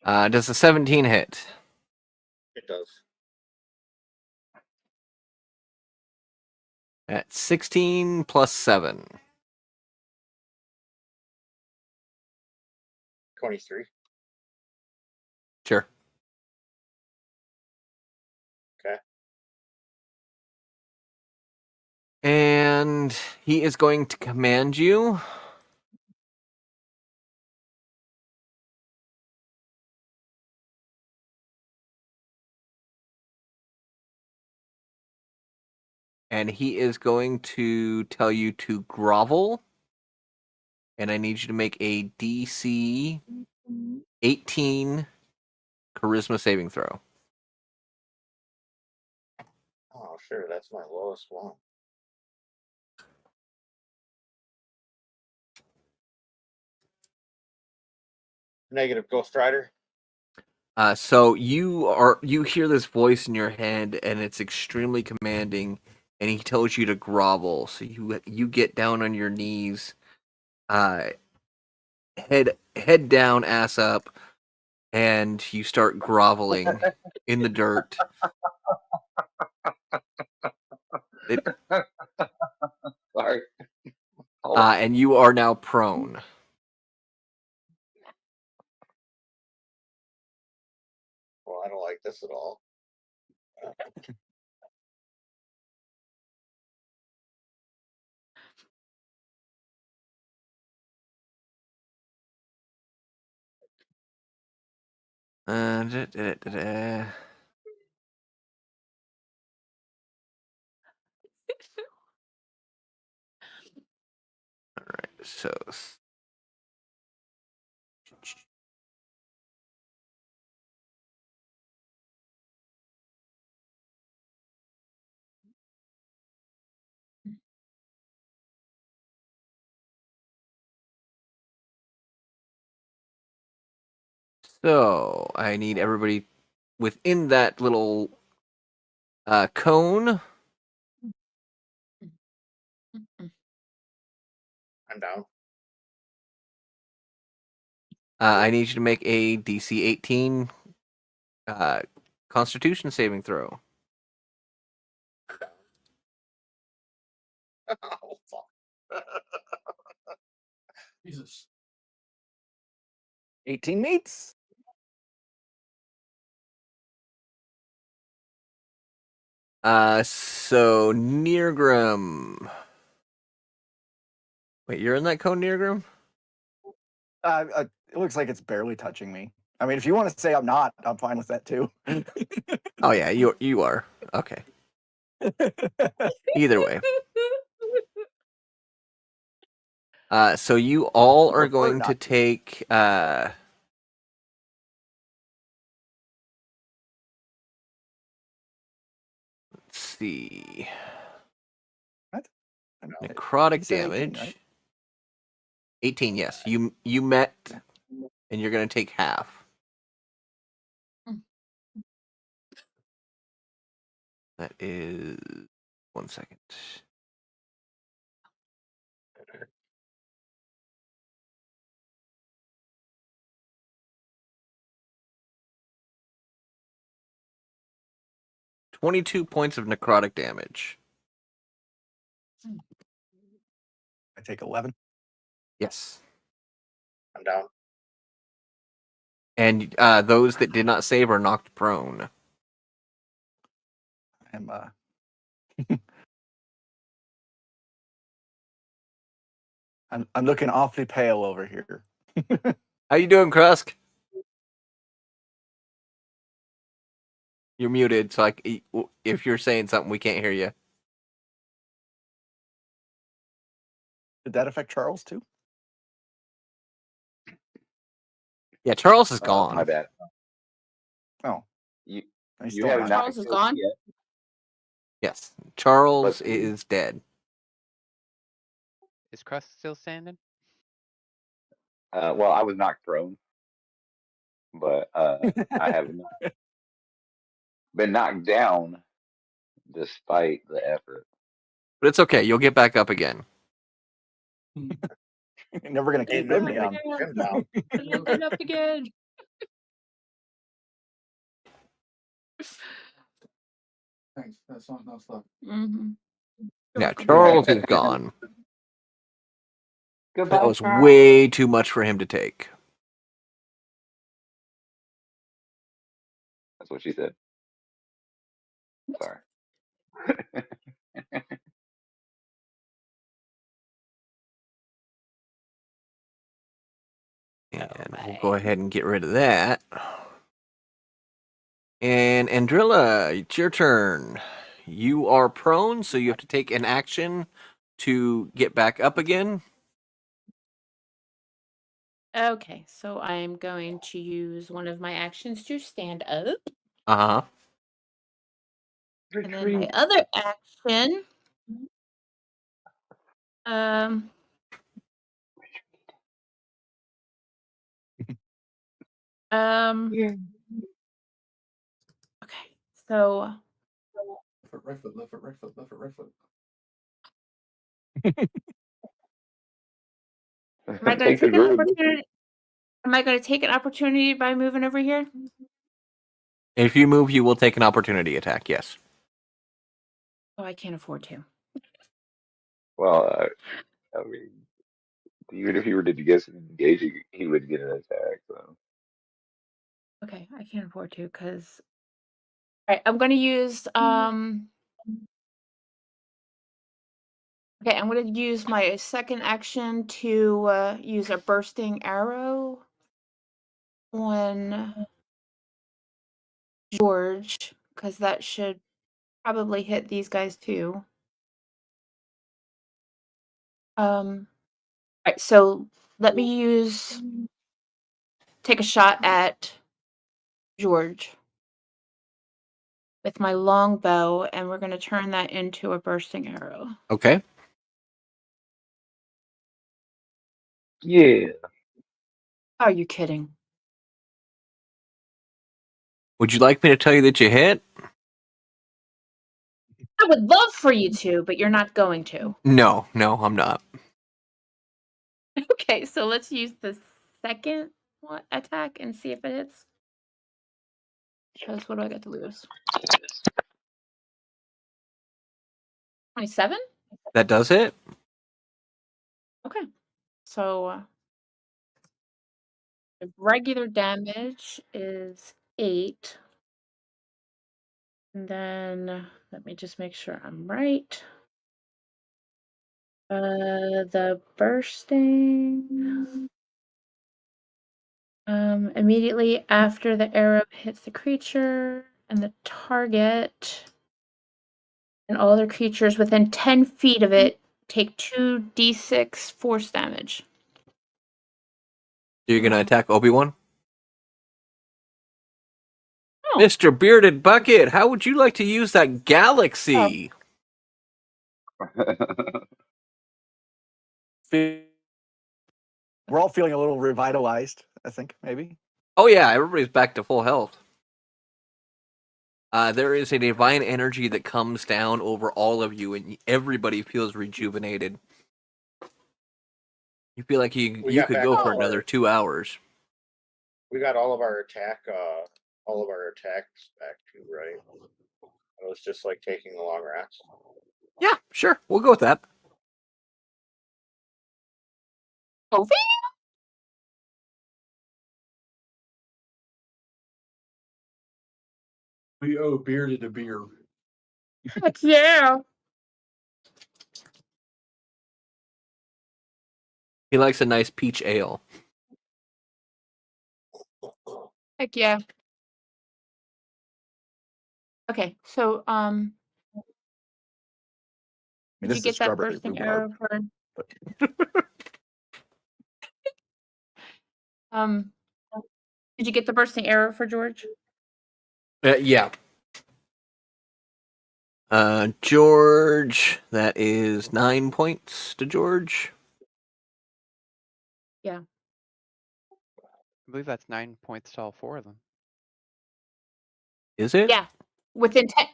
Does a 17 hit? It does. At 16 plus 7. 23. Sure. Okay. And he is going to command you. And he is going to tell you to grovel. And I need you to make a DC 18 charisma saving throw. Oh, sure. That's my lowest one. Negative, Ghost Rider. So you hear this voice in your head, and it's extremely commanding, and he tells you to grovel. So you get down on your knees, head down, ass up, and you start groveling in the dirt. Sorry. And you are now prone. Well, I don't like this at all. Da. All right, so I need everybody within that little cone. I'm down. I need you to make a DC 18 Constitution saving throw. Oh, fuck. Jesus. 18 meets. So Neargrim. Wait, you're in that cone, Neargrim? It looks like it's barely touching me. I mean, if you want to say I'm not, I'm fine with that too. Oh yeah, you are. Okay. Either way. So you all are Prefer going not to to. take let's see. What? Necrotic You said 18, damage. right? 18, yes. You met, and you're going to take half. That is 1 second. $22 points of necrotic damage. I take 11. Yes. I'm down. And those that did not save are knocked prone. I'm I'm looking awfully pale over here. How you doing, Krusk? You're muted, so if you're saying something, we can't hear you. Did that affect Charles too? Yeah, Charles is gone. My bad. Oh, You he's you still have alive. not Charles is killed gone? me yet. Yes, Charles Let's see. is dead. Is Crust still standing? Well, I was knocked prone. but I have not been knocked down despite the effort. But it's okay. You'll get back up again. You're never gonna keep Ain't him nobody down. gonna keep him down. Looking up again. Thanks. That's not enough stuff. Mm-hmm. Yeah, Charles is gone. Goodbye, That was Charles. way too much for him to take. That's what she said. Sorry. And we'll go ahead and get rid of that. And Andrilla, it's your turn. You are prone, so you have to take an action to get back up again. Okay, so I'm going to use one of my actions to stand up. Uh-huh. And then my other action. Okay, so Right foot, left foot, right foot, left foot, right foot. am I going to Take the take an group. opportunity? Am I going to take an opportunity by moving over here? If you move, you will take an opportunity attack, yes. Oh, I can't afford to. Well, I mean, even if he were to get engaged, he would get an attack. So Okay, I can't afford to because. All right, I'm going to use Okay, I'm going to use my second action to use a bursting arrow on George, because that should probably hit these guys too. All right, so let me take a shot at George with my longbow, and we're going to turn that into a bursting arrow. Okay. yeah. Are you kidding? Would you like me to tell you that you hit? I would love for you to, but you're not going to. No, I'm not. Okay, so let's use the second attack and see if it hits. Because what do I got to lose? 27? That does hit. Okay. So the regular damage is 8. And then let me just make sure I'm right. The bursting. Immediately after the arrow hits the creature and the target, and all other creatures within 10 feet of it take 2d6 force damage. So you're going to attack Obi-Wan? Oh. Mr. Bearded Bucket, how would you like to use that galaxy? We're all feeling a little revitalized, I think, maybe. Oh yeah, everybody's back to full health. There is a divine energy that comes down over all of you, and everybody feels rejuvenated. You feel like you got could back go all for of another our- 2 hours. We got all of our attacks back too, right? It was just like taking a long rest. Yeah, sure. We'll go with that. Ovi? We owe Bearded a beer. Heck yeah. He likes a nice peach ale. Heck yeah. Okay, so I mean, did this you is get that strawberry bursting rhubarb. arrow for did you get the bursting arrow for George? Yeah. George, that is 9 points to George. Yeah. I believe that's 9 points to all 4 of them. Is it? Yeah,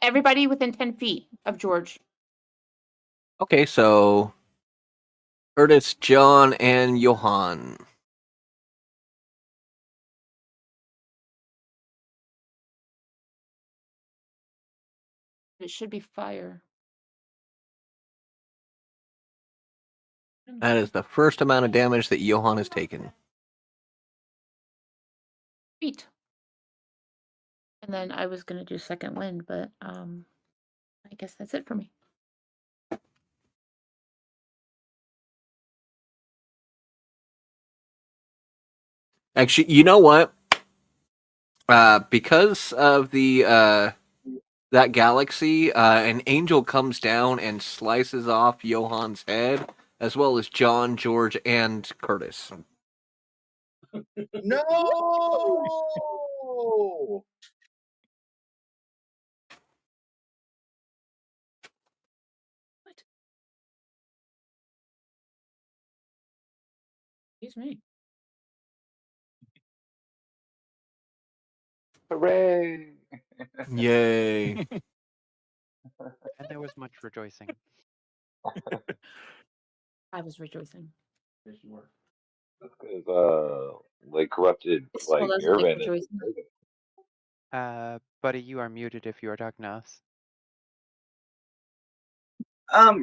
everybody within 10 feet of George. Okay, so Curtis, John, and Johan. It should be fire. That is the first amount of damage that Johan has taken. Feet. And then I was gonna do second wind, but I guess that's it for me. Actually, you know what? Because of the that galaxy, an angel comes down and slices off Johan's head, as well as John, George, and Curtis. No. What? Excuse me. Hooray! Yay! And there was much rejoicing. I was rejoicing. Yes, you were. That's because they corrupted It still like doesn't make Irvin. rejoicing. Buddy, you are muted if you are talking to us.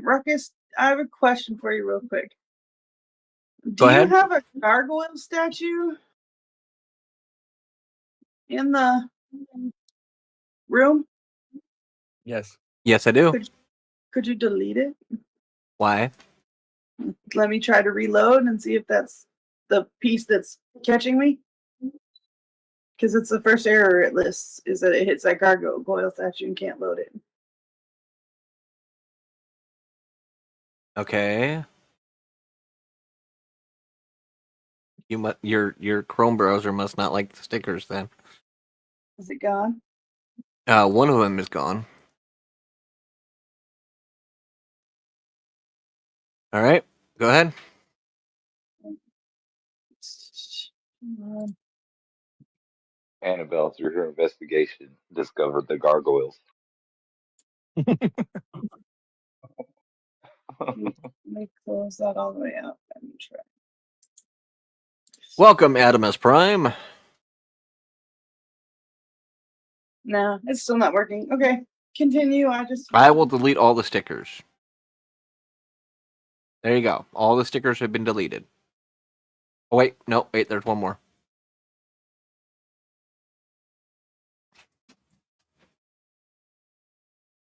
Ruckus, I have a question for you real quick. Go Do you ahead. have a gargoyle statue in the room? Yes. Yes, I do. Could you delete it? Why? Let me try to reload and see if that's the piece that's catching me. Because it's the first error it lists is that it hits that gargoyle statue and can't load it. Okay. Your Chrome browser must not like the stickers then. Is it gone? One of them is gone. All right, go ahead. Annabelle, through her investigation, discovered the gargoyles. Let me close that all the way out. Let me try. Welcome, Adamus Prime. No, it's still not working. Okay, continue. I will delete all the stickers. There you go. All the stickers have been deleted. Oh wait, no, wait. There's one more.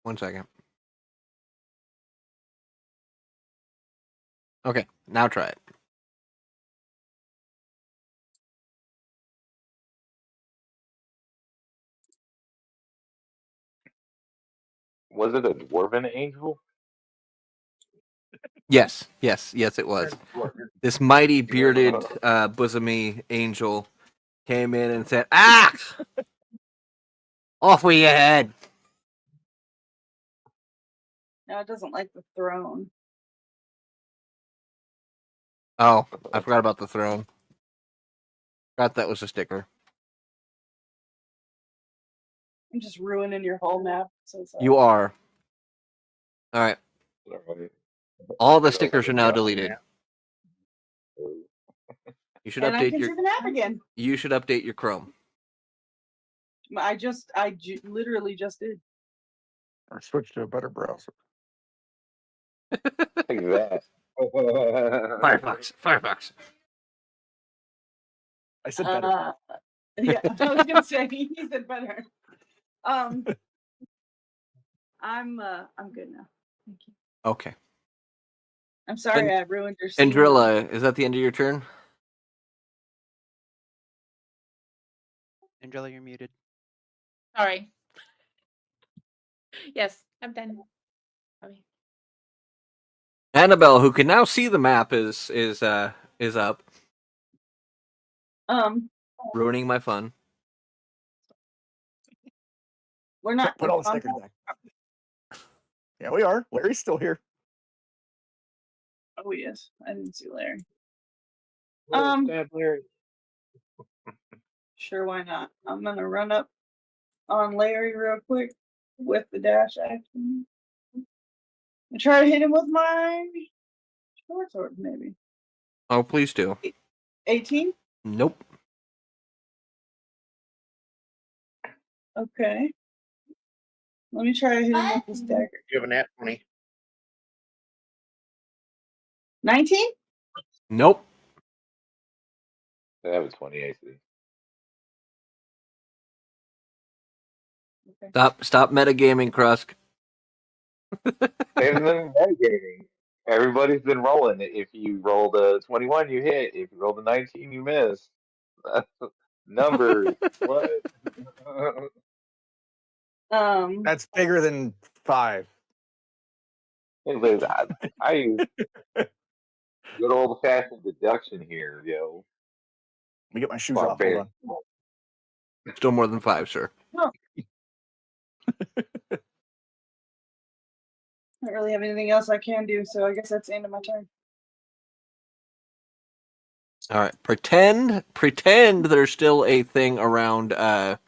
One second. Okay, now try it. Was it a dwarven angel? Yes, it was. This mighty bearded, bosomy angel came in and said, "Ah, off with your head." No, it doesn't like the throne. Oh, I forgot about the throne. Forgot that was a sticker. I'm just ruining your whole map. So sorry. You are. All right. All the stickers are now Yep. deleted. You should And I update can your. see the map again. You should update your Chrome. Literally just did. Or switch to a better browser. Take that. Firefox. I said better. Yeah, I was gonna say he said better. I'm good now. Thank you. Okay. I'm sorry I ruined your scene. Andrilla, is that the end of your turn? Angela, you're muted. Sorry. Yes, I'm done. Sorry. Annabelle, who can now see the map, is up, ruining my fun. We're not Put all the stickers back. Yeah, we are. Larry's still here. Oh yes, I didn't see Larry. Stab Larry. Sure, why not? I'm gonna run up on Larry real quick with the dash action. And try to hit him with my short sword, maybe. Oh, please do. 18? Nope. Okay. Let me try to hit him with this dagger. You have a nat 20. 19? Nope. That was 20 AC. Okay. Stop metagaming, Krusk. Same thing metagaming. Everybody's been rolling. If you rolled a 21, you hit. If you rolled a 19, you miss. Numbers. What? That's bigger than 5. Hey, Liz, I use good old fashioned deduction here, yo. Let me get my shoes off. Hold Barbarian. on. Still more than 5, sir. Not really have anything else I can do, so I guess that's the end of my turn. All right. Pretend there's still a thing around a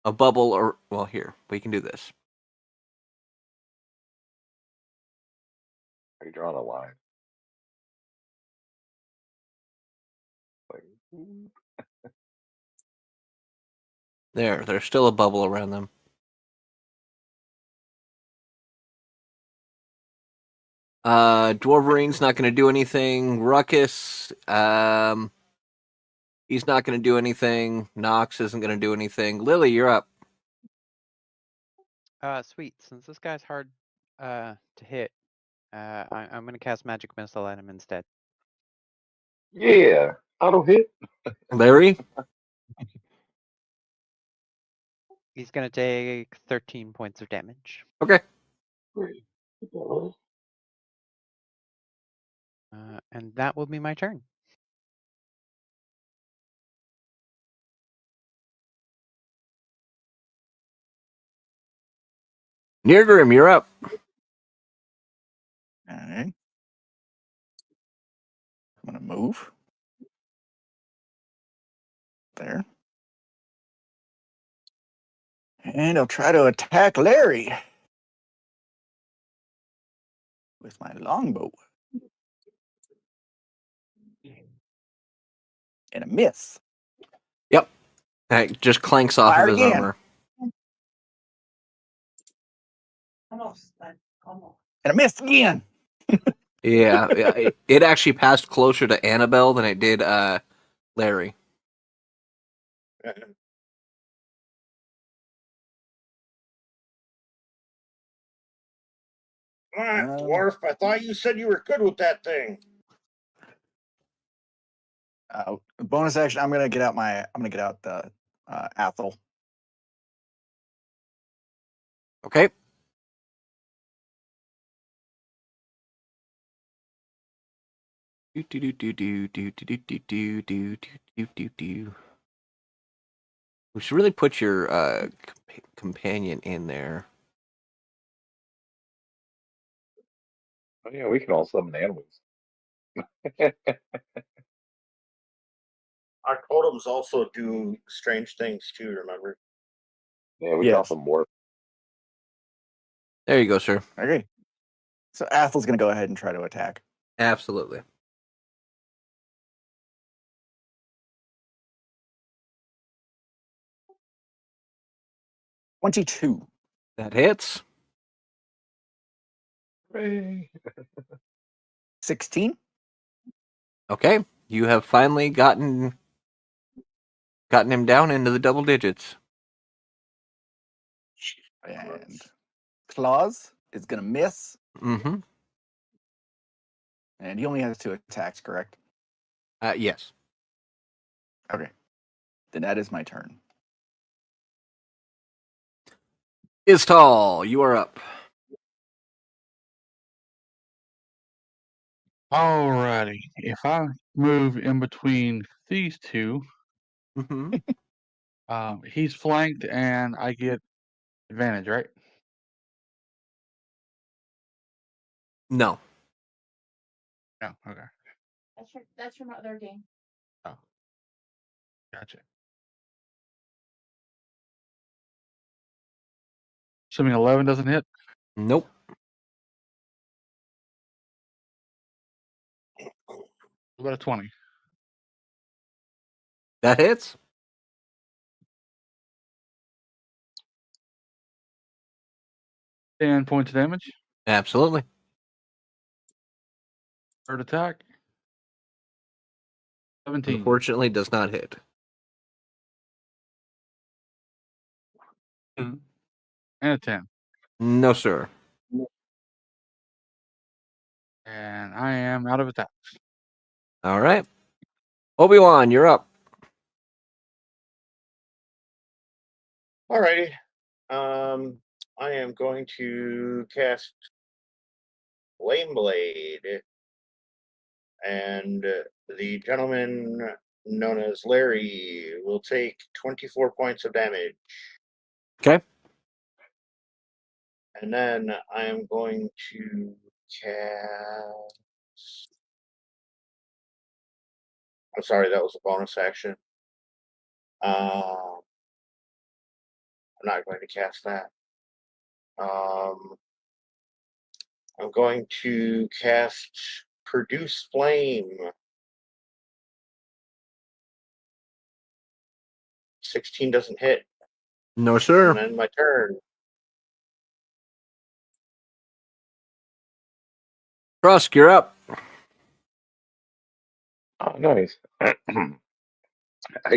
bubble, or well, here we can do this. Are you drawing a line? Like, There's still a bubble around them. Dwarverine's not going to do anything. Ruckus, he's not going to do anything. Nox isn't going to do anything. Lily, you're up. Sweet. Since this guy's hard to hit, I'm gonna cast Magic Missile at him instead. yeah, auto hit. Larry? He's gonna take 13 points of damage. Okay. Great. And that will be my turn. Nirgrim, you're up. All right. I'm going to move. There. And I'll try to attack Larry with my longbow. And a miss. Yep. It just clanks off Fire of his again. armor. Almost. And a miss again. Yeah, it actually passed closer to Annabelle than it did Larry. Come on, dwarf. I thought you said you were good with that thing. Bonus action. I'm gonna get out the Athel. Okay. We should really put your companion in there. Oh, yeah, we can all summon animals. Our totems also do strange things too, remember? Yeah, we can also morph. There you go, sir. Okay. So Athel's gonna go ahead and try to attack. Absolutely. $22. That hits. 16. Okay. You have finally gotten him down into the double digits. And Claws is gonna miss. Mm-hmm. And he only has 2 attacks, correct? Yes. Okay. Then that is my turn. Istal, you are up. Alrighty. If I move in between these two, Mm-hmm. he's flanked and I get advantage, right? No. No. Okay. That's from other game. Oh. Gotcha. Assuming 11 doesn't hit. Nope. What about a 20? That hits. 10 points of damage. Absolutely. Third attack. 17. Unfortunately, does not hit. And a 10. No, sir. And I am out of attacks. All right. Obi-Wan, you're up. Alrighty. I am going to cast Flame Blade, and the gentleman known as Larry will take 24 points of damage. Okay. And then I am going to cast. I'm sorry, that was a bonus action. I'm not going to cast that. I'm going to cast Produce Flame. 16 doesn't hit. No, sir. And then my turn. Krusk, you're up. Oh, nice. I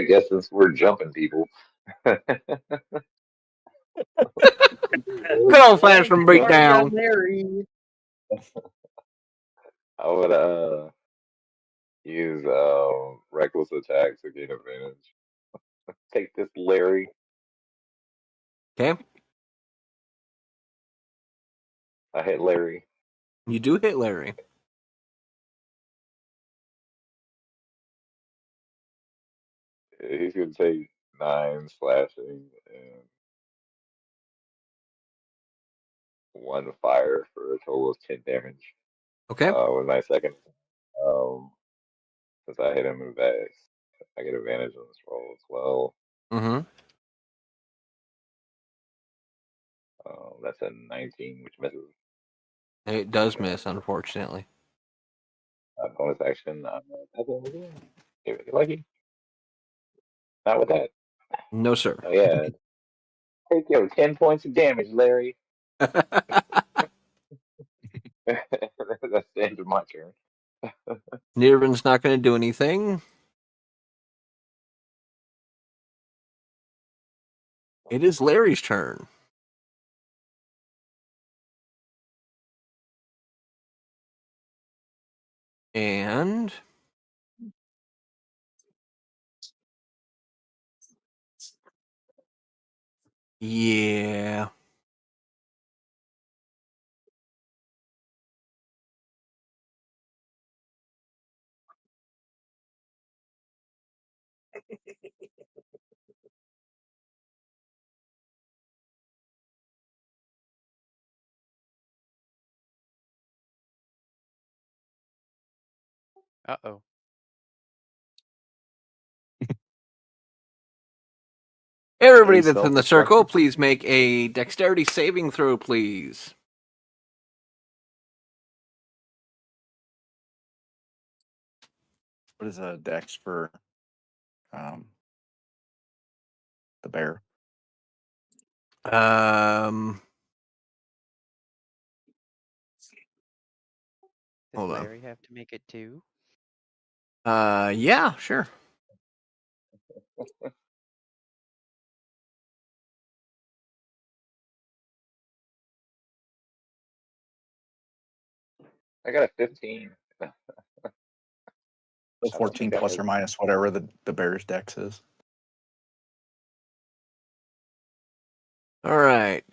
guess since we're jumping people, Good old fashioned beatdown. Larry. I would use reckless attack to gain advantage. Take this, Larry. Okay. I hit Larry. You do hit Larry. He's gonna take 9 slashing and 1 fire for a total of 10 damage. Okay. With my second, um, since I hit him with that, I get advantage on this roll as well. Mm-hmm. That's a 19, which misses. It does miss, unfortunately. Bonus action. If you're lucky. Not with that. No, sir. Oh yeah. Take your 10 points of damage, Larry. That's the end of my turn. Nirvan's not going to do anything. It is Larry's turn. And yeah. Uh-oh. Everybody A that's in the circle, self-destruction. please make a dexterity saving throw, please. What is a dex for the bear? Um, Does hold on. Larry have to make it too? Yeah, sure. I got a 15. So I don't 14 think that plus was. or minus whatever the bear's dex is. All right.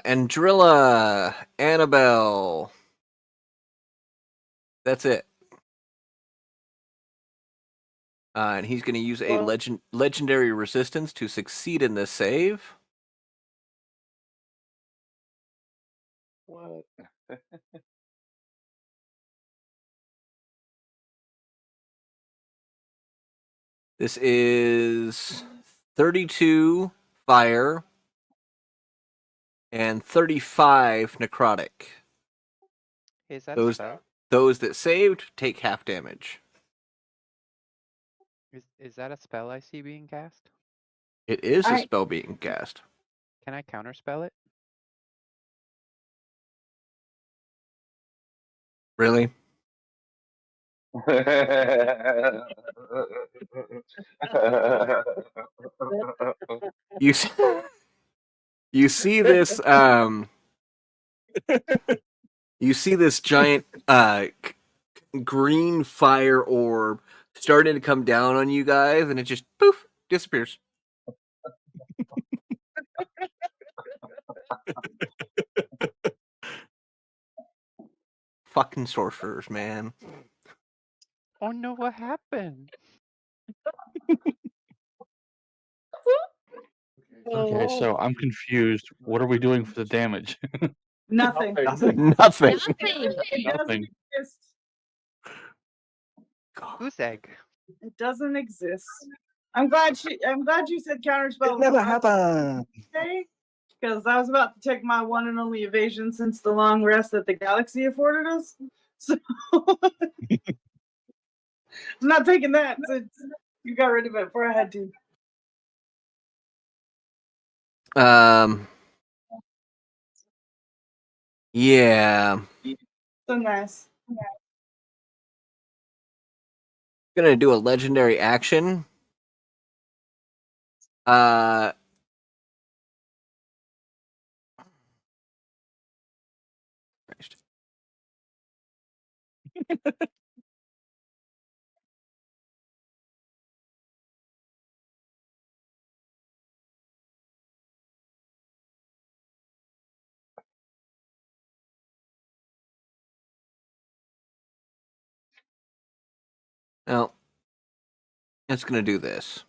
Andrilla, Annabelle. That's it. And he's going to use a legendary resistance to succeed in this save. What? This is 32 fire and 35 necrotic. Is that a Those spell? those that saved take half damage. Is that a spell I see being cast? It is a I- spell being cast. Can I counterspell it? Really? You s- you see this you see this giant green fire orb starting to come down on you guys, and it just poof disappears. Fucking sorcerers, man. Oh no, what happened? Okay, so I'm confused. What are we doing for the damage? Nothing. Nothing. Nothing. It doesn't Nothing. exist. Goose egg. It doesn't exist. I'm glad you said counterspell. It never happened. Okay, because I was about to take my one and only evasion since the long rest that the galaxy afforded us. So I'm not taking that since you got rid of it before I had to. Yeah. So nice. Gonna do a legendary action. Christ. Now, it's gonna do this.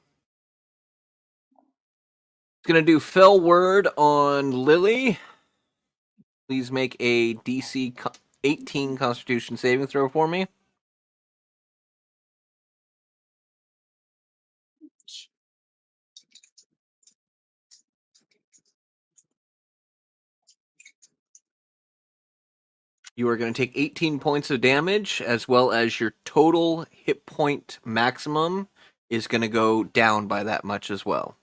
It's gonna do fell word on Lily. Please make a DC 18 Constitution saving throw for me. You are going to take 18 points of damage, as well as your total hit point maximum is going to go down by that much as well.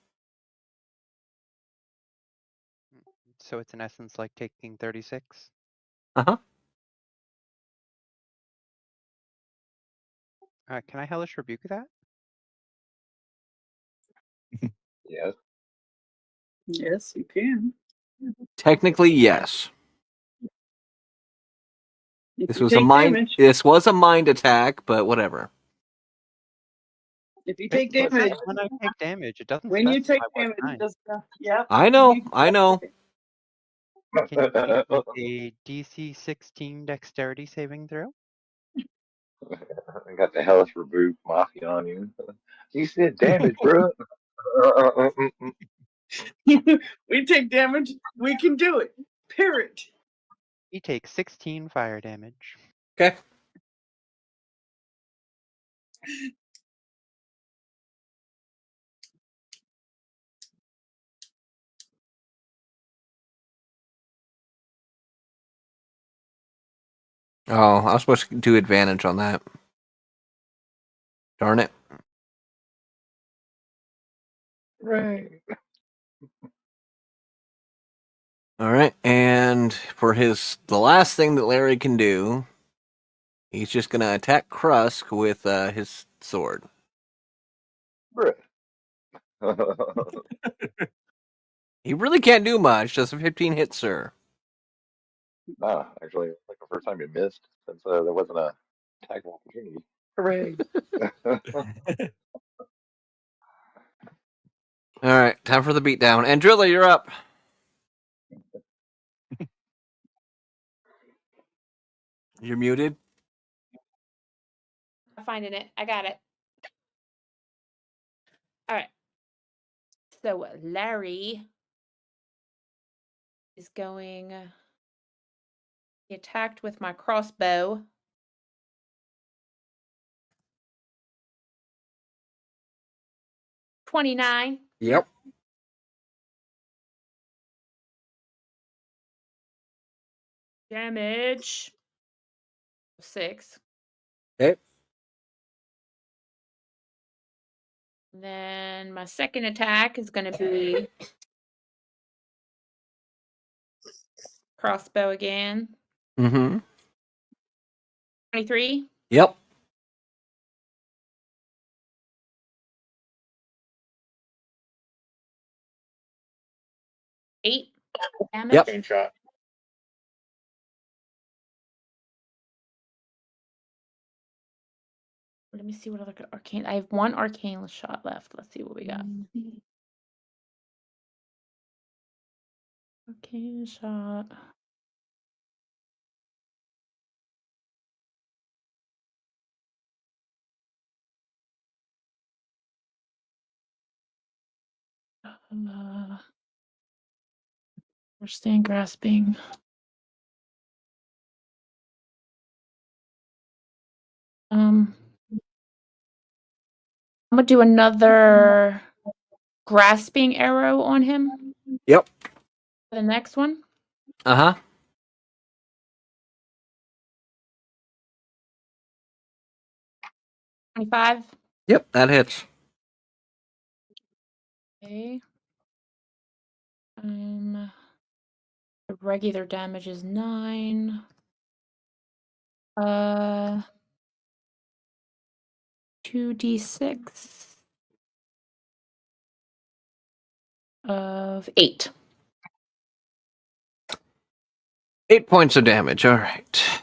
So it's in essence like taking 36. Uh-huh. Can I hellish rebuke that? Yes. Yes, you can. Technically, yes. If This you was a take mind. damage. This was a mind attack, but whatever. If you take It says damage, when I take damage, it doesn't when you specify take what damage, it kind. does not. Yep. I know. I know. Can you please make a DC 16 dexterity saving throw? I got the hellish rebuke mafia on you. You said damage, bro. We take damage. We can do it. Period. He takes 16 fire damage. Okay. Oh, I was supposed to do advantage on that. Darn it. Right. All right, and for the last thing that Larry can do, he's just going to attack Krusk with his sword. Bruh. He really can't do much. Just a 15 hit, sir. Nah, actually, it's like the first time you missed since there wasn't a attack of opportunity. Hooray! All right, time for the beatdown. Andrilla, you're up. You're muted. I'm finding it. I got it. All right. So Larry is going. He attacked with my crossbow. 29. Yep. Damage. 6. Okay. Then my second attack is going to be crossbow again. Mm-hmm. 23. Yep. Eight damage. Yep. Chain shot. Let me see what other arcane. I have one arcane shot left. Let's see what we got. Arcane shot. Understand grasping. I'm gonna do another grasping arrow on him. Yep. The next one. Uh-huh. 25. Yep, that hits. Okay. The regular damage is 9. 2d6 of 8. 8 points of damage. All right.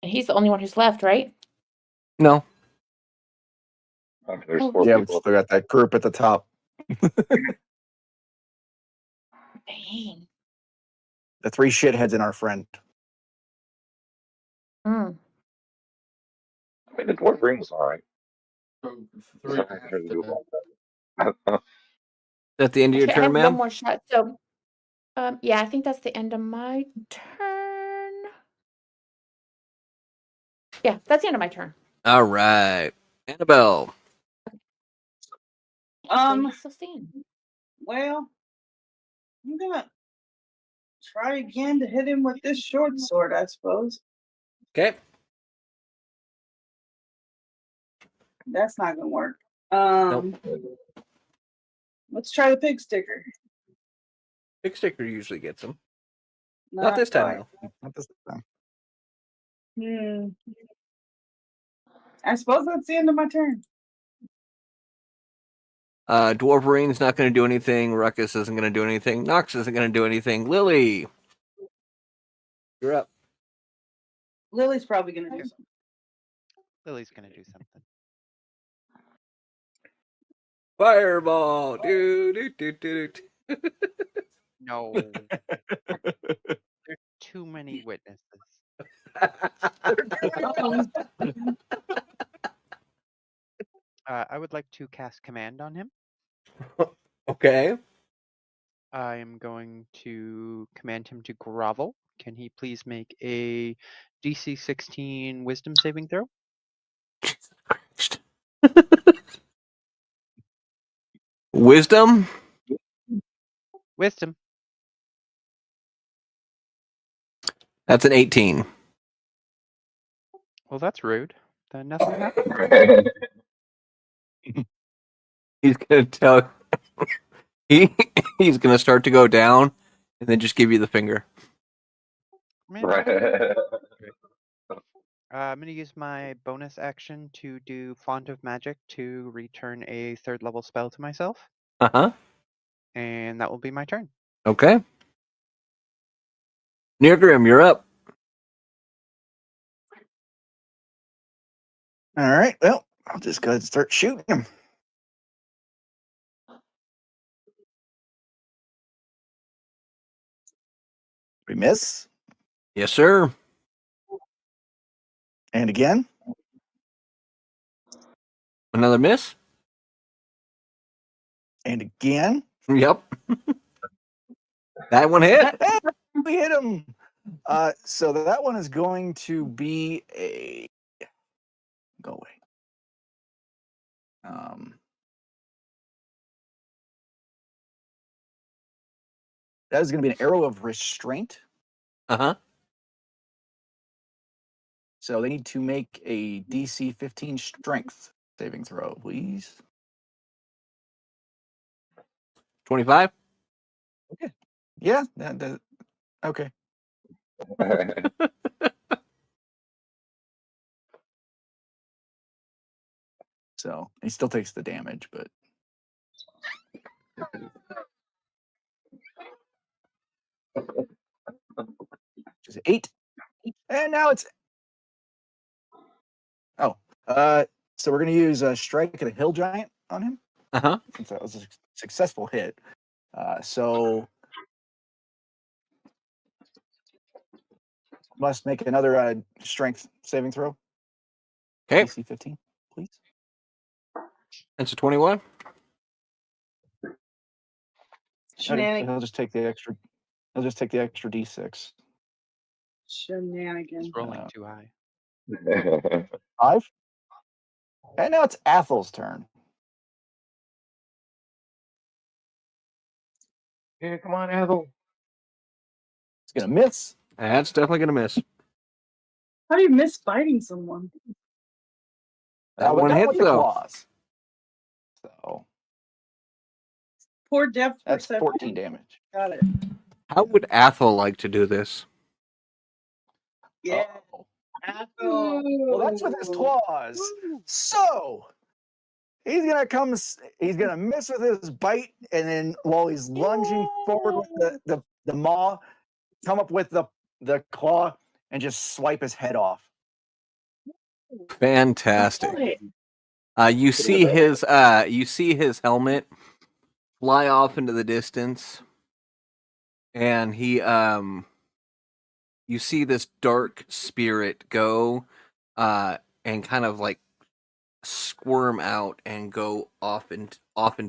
And he's the only one who's left, right? No. There's Oh, 4 Yeah, we people. still got that group at the top. Dang. The 3 shitheads and our friend. Mm. I mean, the dwarf ring was all right. So It's 3 not hard to do after about At the end of your Okay, I turn, have one ma'am? more shot. So, yeah, I think that's the end of my turn. Yeah, that's the end of my turn. All right. Annabelle. Um, He's still standing. well, I'm gonna try again to hit him with this short sword, I suppose. Okay. That's not gonna work. Nope. Let's try the pig sticker. Big sticker usually gets them. Not Not this time, quite. though. Not this time. I suppose that's the end of my turn. Dwarf Ring's not going to do anything. Ruckus isn't going to do anything. Nox isn't going to do anything. Lily, you're up. Lily's probably gonna do something. Lily's gonna do something. Fireball. Do, do, do, do, do. No. There's too many witnesses. I would like to cast command on him. Okay. I am going to command him to grovel. Can he please make a DC 16 wisdom saving throw? Wisdom? Wisdom. That's an 18. Well, that's rude. Then nothing happens. He's going to tell he's going to start to go down and then just give you the finger. Man, Right. I'm going to use my bonus action to do Font of Magic to return a 3rd level spell to myself. Uh-huh. And that will be my turn. Okay. Neargrim, you're up. All right. Well, I'll just go ahead and start shooting him. We miss. Yes, sir. And again. Another miss? And again. Yep. That one hit. We hit him. So that one is going to be a go away. That is going to be an arrow of restraint. Uh-huh. So they need to make a DC 15 strength saving throw, please. 25. Okay. Yeah. Okay. So he still takes the damage, but just 8. And now it's so we're gonna use a strike at a hill giant on him. Uh-huh. Since that was a successful hit. So must make another strength saving throw. Okay. DC 15, please. That's a 21. Okay, so Shenanigans. he'll just take the extra. He'll just take the extra D6. Shenanigans. It's rolling too high. 5. And now it's Athel's turn. Yeah, come on, Ethel. It's gonna miss. That's definitely gonna miss. How do you miss biting someone? That one not hits with the though. claws. So Poor depth that's perception. 14 damage. Got it. How would Athel like to do this? Yeah. Oh. Apple. Well, that's with his claws. So he's gonna come. He's gonna miss with his bite, and then while he's lunging forward with the maw, come up with the claw and just swipe his head off. Fantastic. You see his helmet fly off into the distance, and he you see this dark spirit go and kind of like squirm out and go off into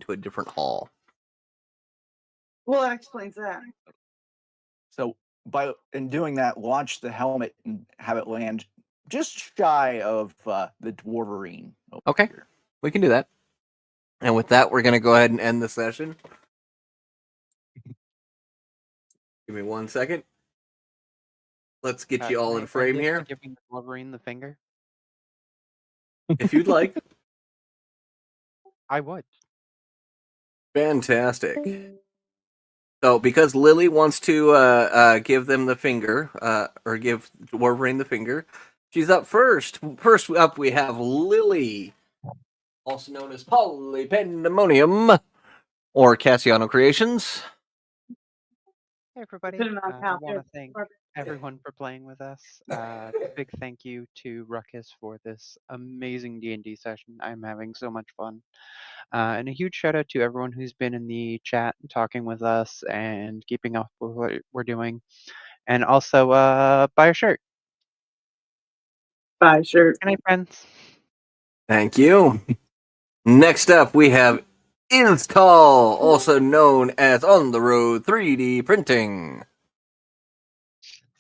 a different hall. Well, that explains that. So in doing that, launch the helmet and have it land just shy of the dwarverine. Okay, here. we can do that. And with that, we're going to go ahead and end the session. Give me 1 second. Let's get you all Can I in frame end it by here, giving the Wolverine the finger? if you'd like. I would. Fantastic. So, because Lily wants to give them the finger, or give Wolverine the finger, she's up first. First up, we have Lily, also known as Polypandemonium, or Cassiano Creations. Hey everybody, Put it on I top want to there. thank everyone for playing with us. Big thank you to Ruckus for this amazing D&D session. I'm having so much fun. And a huge shout out to everyone who's been in the chat and talking with us and keeping up with what we're doing. And also, buy a shirt. Bye, shirt. Good night, friends. Thank you. Next up, we have Install, also known as On the Road 3D Printing.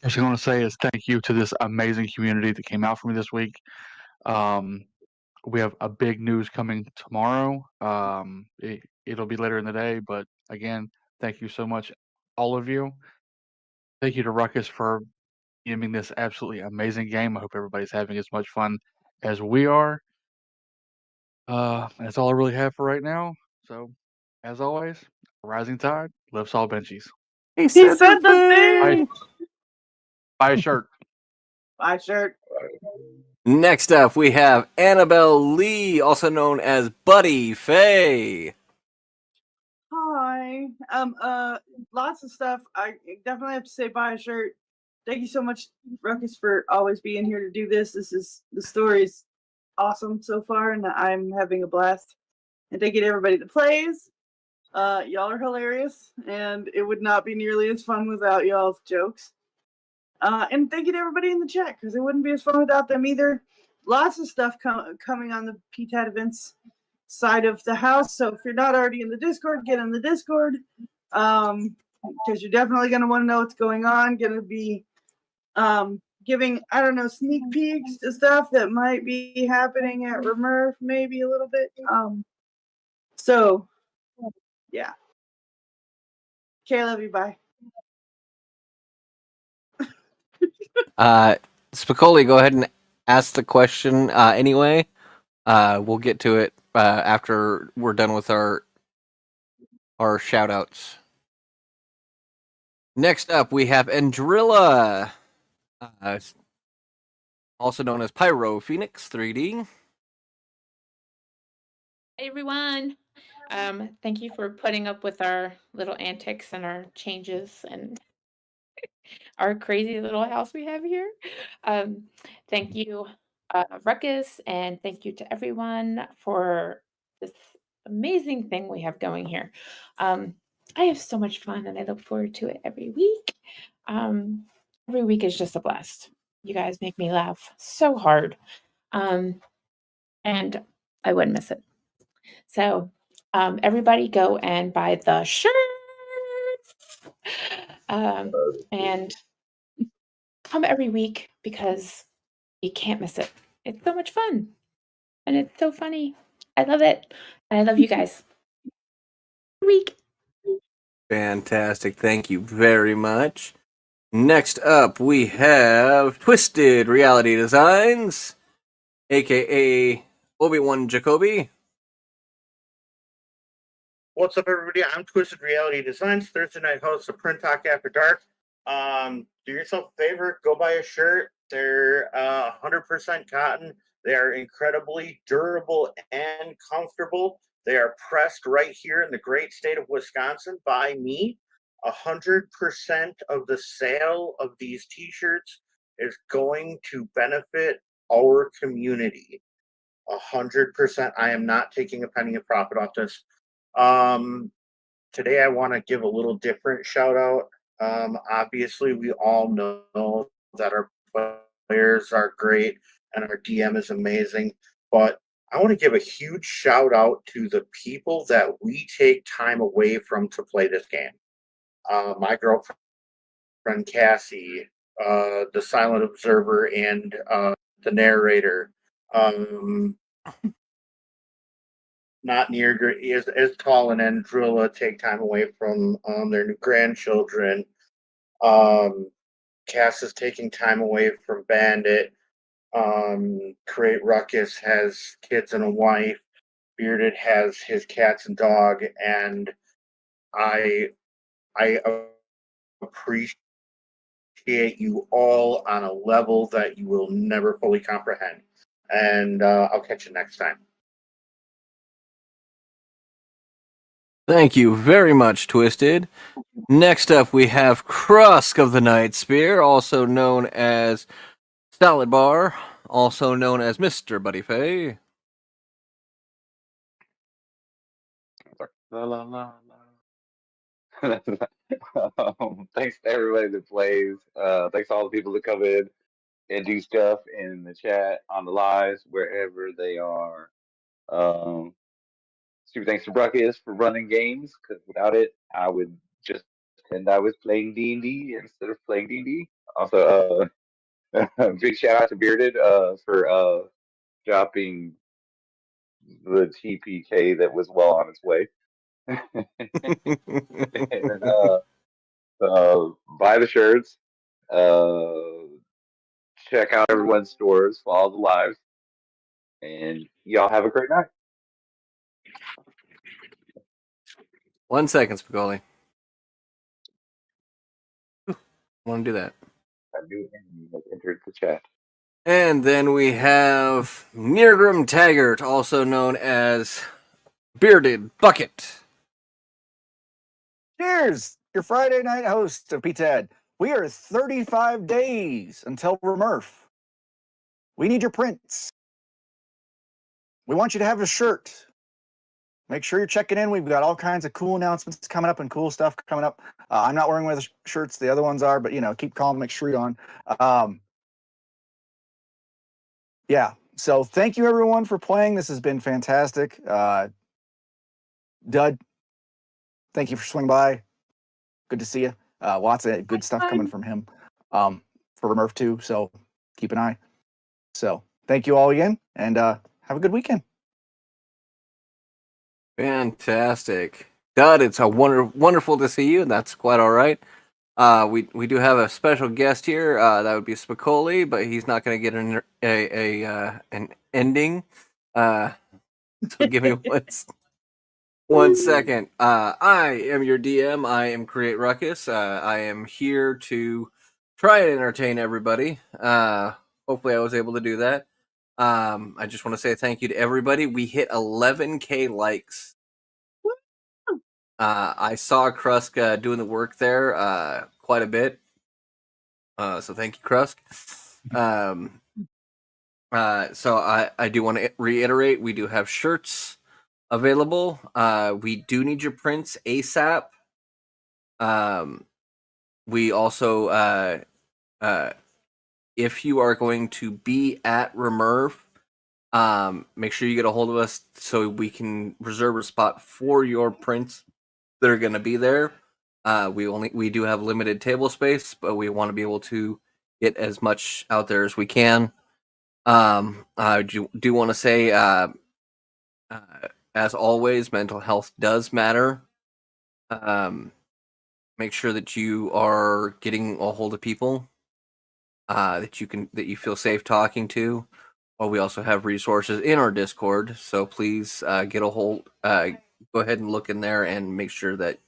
First thing I want to say is thank you to this amazing community that came out for me this week. We have a big news coming tomorrow. It'll be later in the day, but again, thank you so much, all of you. Thank you to Ruckus for giving this absolutely amazing game. I hope everybody's having as much fun as we are. That's all I really have for right now. So, as always, rising tide lifts all benchies. He said the thing. Buy a shirt. Bye, shirt. Next up, we have Annabelle Lee, also known as Buddy Faye. Hi. Lots of stuff. I definitely have to say bye, shirt. Thank you so much, Ruckus, for always being here to do this. The story is awesome so far, and I'm having a blast. And thank you to everybody that plays. Y'all are hilarious, and it would not be nearly as fun without y'all's jokes. And thank you to everybody in the chat, because it wouldn't be as fun without them either. Lots of stuff coming on the ptad events side of the house. So if you're not already in the Discord, get in the Discord, because you're definitely going to want to know what's going on. Going to be giving, I don't know, sneak peeks to stuff that might be happening at Remurf, maybe a little bit. So yeah. Okay, I love you. Bye. Spicoli, go ahead and ask the question anyway. We'll get to it after we're done with our shout outs. Next up, we have Andrilla, also known as Pyro Phoenix 3D. Hey everyone. Thank you for putting up with our little antics and our changes and our crazy little house we have here. Thank you, Ruckus, and thank you to everyone for this amazing thing we have going here. I have so much fun and I look forward to it every week. Every week is just a blast. You guys make me laugh so hard. And I wouldn't miss it. So everybody go and buy the shirts. And come every week because you can't miss it. It's so much fun. And it's so funny. I love it. And I love you guys. Week. Fantastic. Thank you very much. Next up, we have Twisted Reality Designs, aka Obi-Wan Jacoby. What's up, everybody? I'm Twisted Reality Designs, Thursday night host of Print Talk After Dark. Do yourself a favor, go buy a shirt. They're 100% cotton. They are incredibly durable and comfortable. They are pressed right here in the great state of Wisconsin by me. 100% of the sale of these t-shirts is going to benefit our community. 100%. I am not taking a penny of profit off this. Today I want to give a little different shout out. Obviously, we all know that our players are great and our DM is amazing, but I want to give a huge shout out to the people that we take time away from to play this game. My girlfriend Cassie, the silent observer, and the narrator. Not near as tall and Andrilla take time away from their new grandchildren. Cass is taking time away from Bandit. Create Ruckus has kids and a wife. Bearded has his cats and dog, and I appreciate you all on a level that you will never fully comprehend. And I'll catch you next time. Thank you very much, Twisted. Next up, we have Krusk of the Night Spear, also known as Salad Bar, also known as Mr. Buddy Fay. La, la, la, la. Thanks to everybody that plays. Thanks to all the people that come in and do stuff in the chat, on the lives, wherever they are. Super thanks to Bruckus for running games, because without it, I would just pretend I was playing D&D instead of playing D&D. Also, big shout out to Bearded for dropping the TPK that was well on its way. And buy the shirts, check out everyone's stores, follow the lives, and y'all have a great night. 1 second, Spicoli. Want to do that. A new enemy has entered the chat. And then we have Nirgrim Taggart, also known as Bearded Bucket. Cheers! Your Friday night host of ptad. We are 35 days until Remurf. We need your prints. We want you to have a shirt. Make sure you're checking in. We've got all kinds of cool announcements coming up and cool stuff coming up. I'm not wearing one of the shirts. The other ones are, but keep calm. Make sure you're on. Yeah. So thank you everyone for playing. This has been fantastic. Dud, thank you for swinging by. Good to see you. Lots of good stuff coming from him. for Murph 2, so keep an eye. So thank you all again, and have a good weekend. Fantastic. Dud, it's a wonderful to see you, and that's quite all right. We do have a special guest here. That would be Spicoli, but he's not going to get an ending. So give me one second. I am your DM. I am Create Ruckus. I am here to try and entertain everybody. Hopefully, I was able to do that. I just want to say thank you to everybody. We hit 11K likes. I saw Krusk doing the work there quite a bit. So thank you, Krusk. So I do want to reiterate, we do have shirts available. We do need your prints ASAP. We also, if you are going to be at Remerve, make sure you get a hold of us so we can reserve a spot for your prints that are going to be there. We do have limited table space, but we want to be able to get as much out there as we can. I do want to say, as always, mental health does matter. Make sure that you are getting a hold of people that you feel safe talking to. Or we also have resources in our Discord, so please get a hold. Go ahead and look in there and make sure that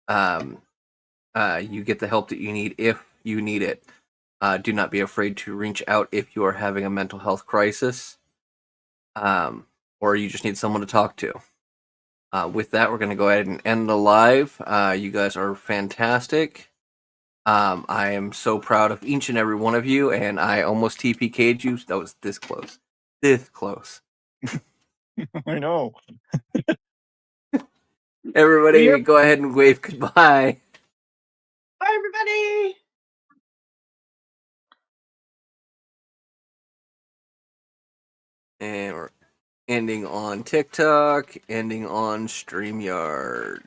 you get the help that you need if you need it. Do not be afraid to reach out if you are having a mental health crisis, or you just need someone to talk to. With that, we're going to go ahead and end the live. You guys are fantastic. I am so proud of each and every one of you, and I almost TPK'd you. That was this close. This close. I know. Everybody, go ahead and wave goodbye. Bye, everybody. And we're ending on TikTok, ending on StreamYard.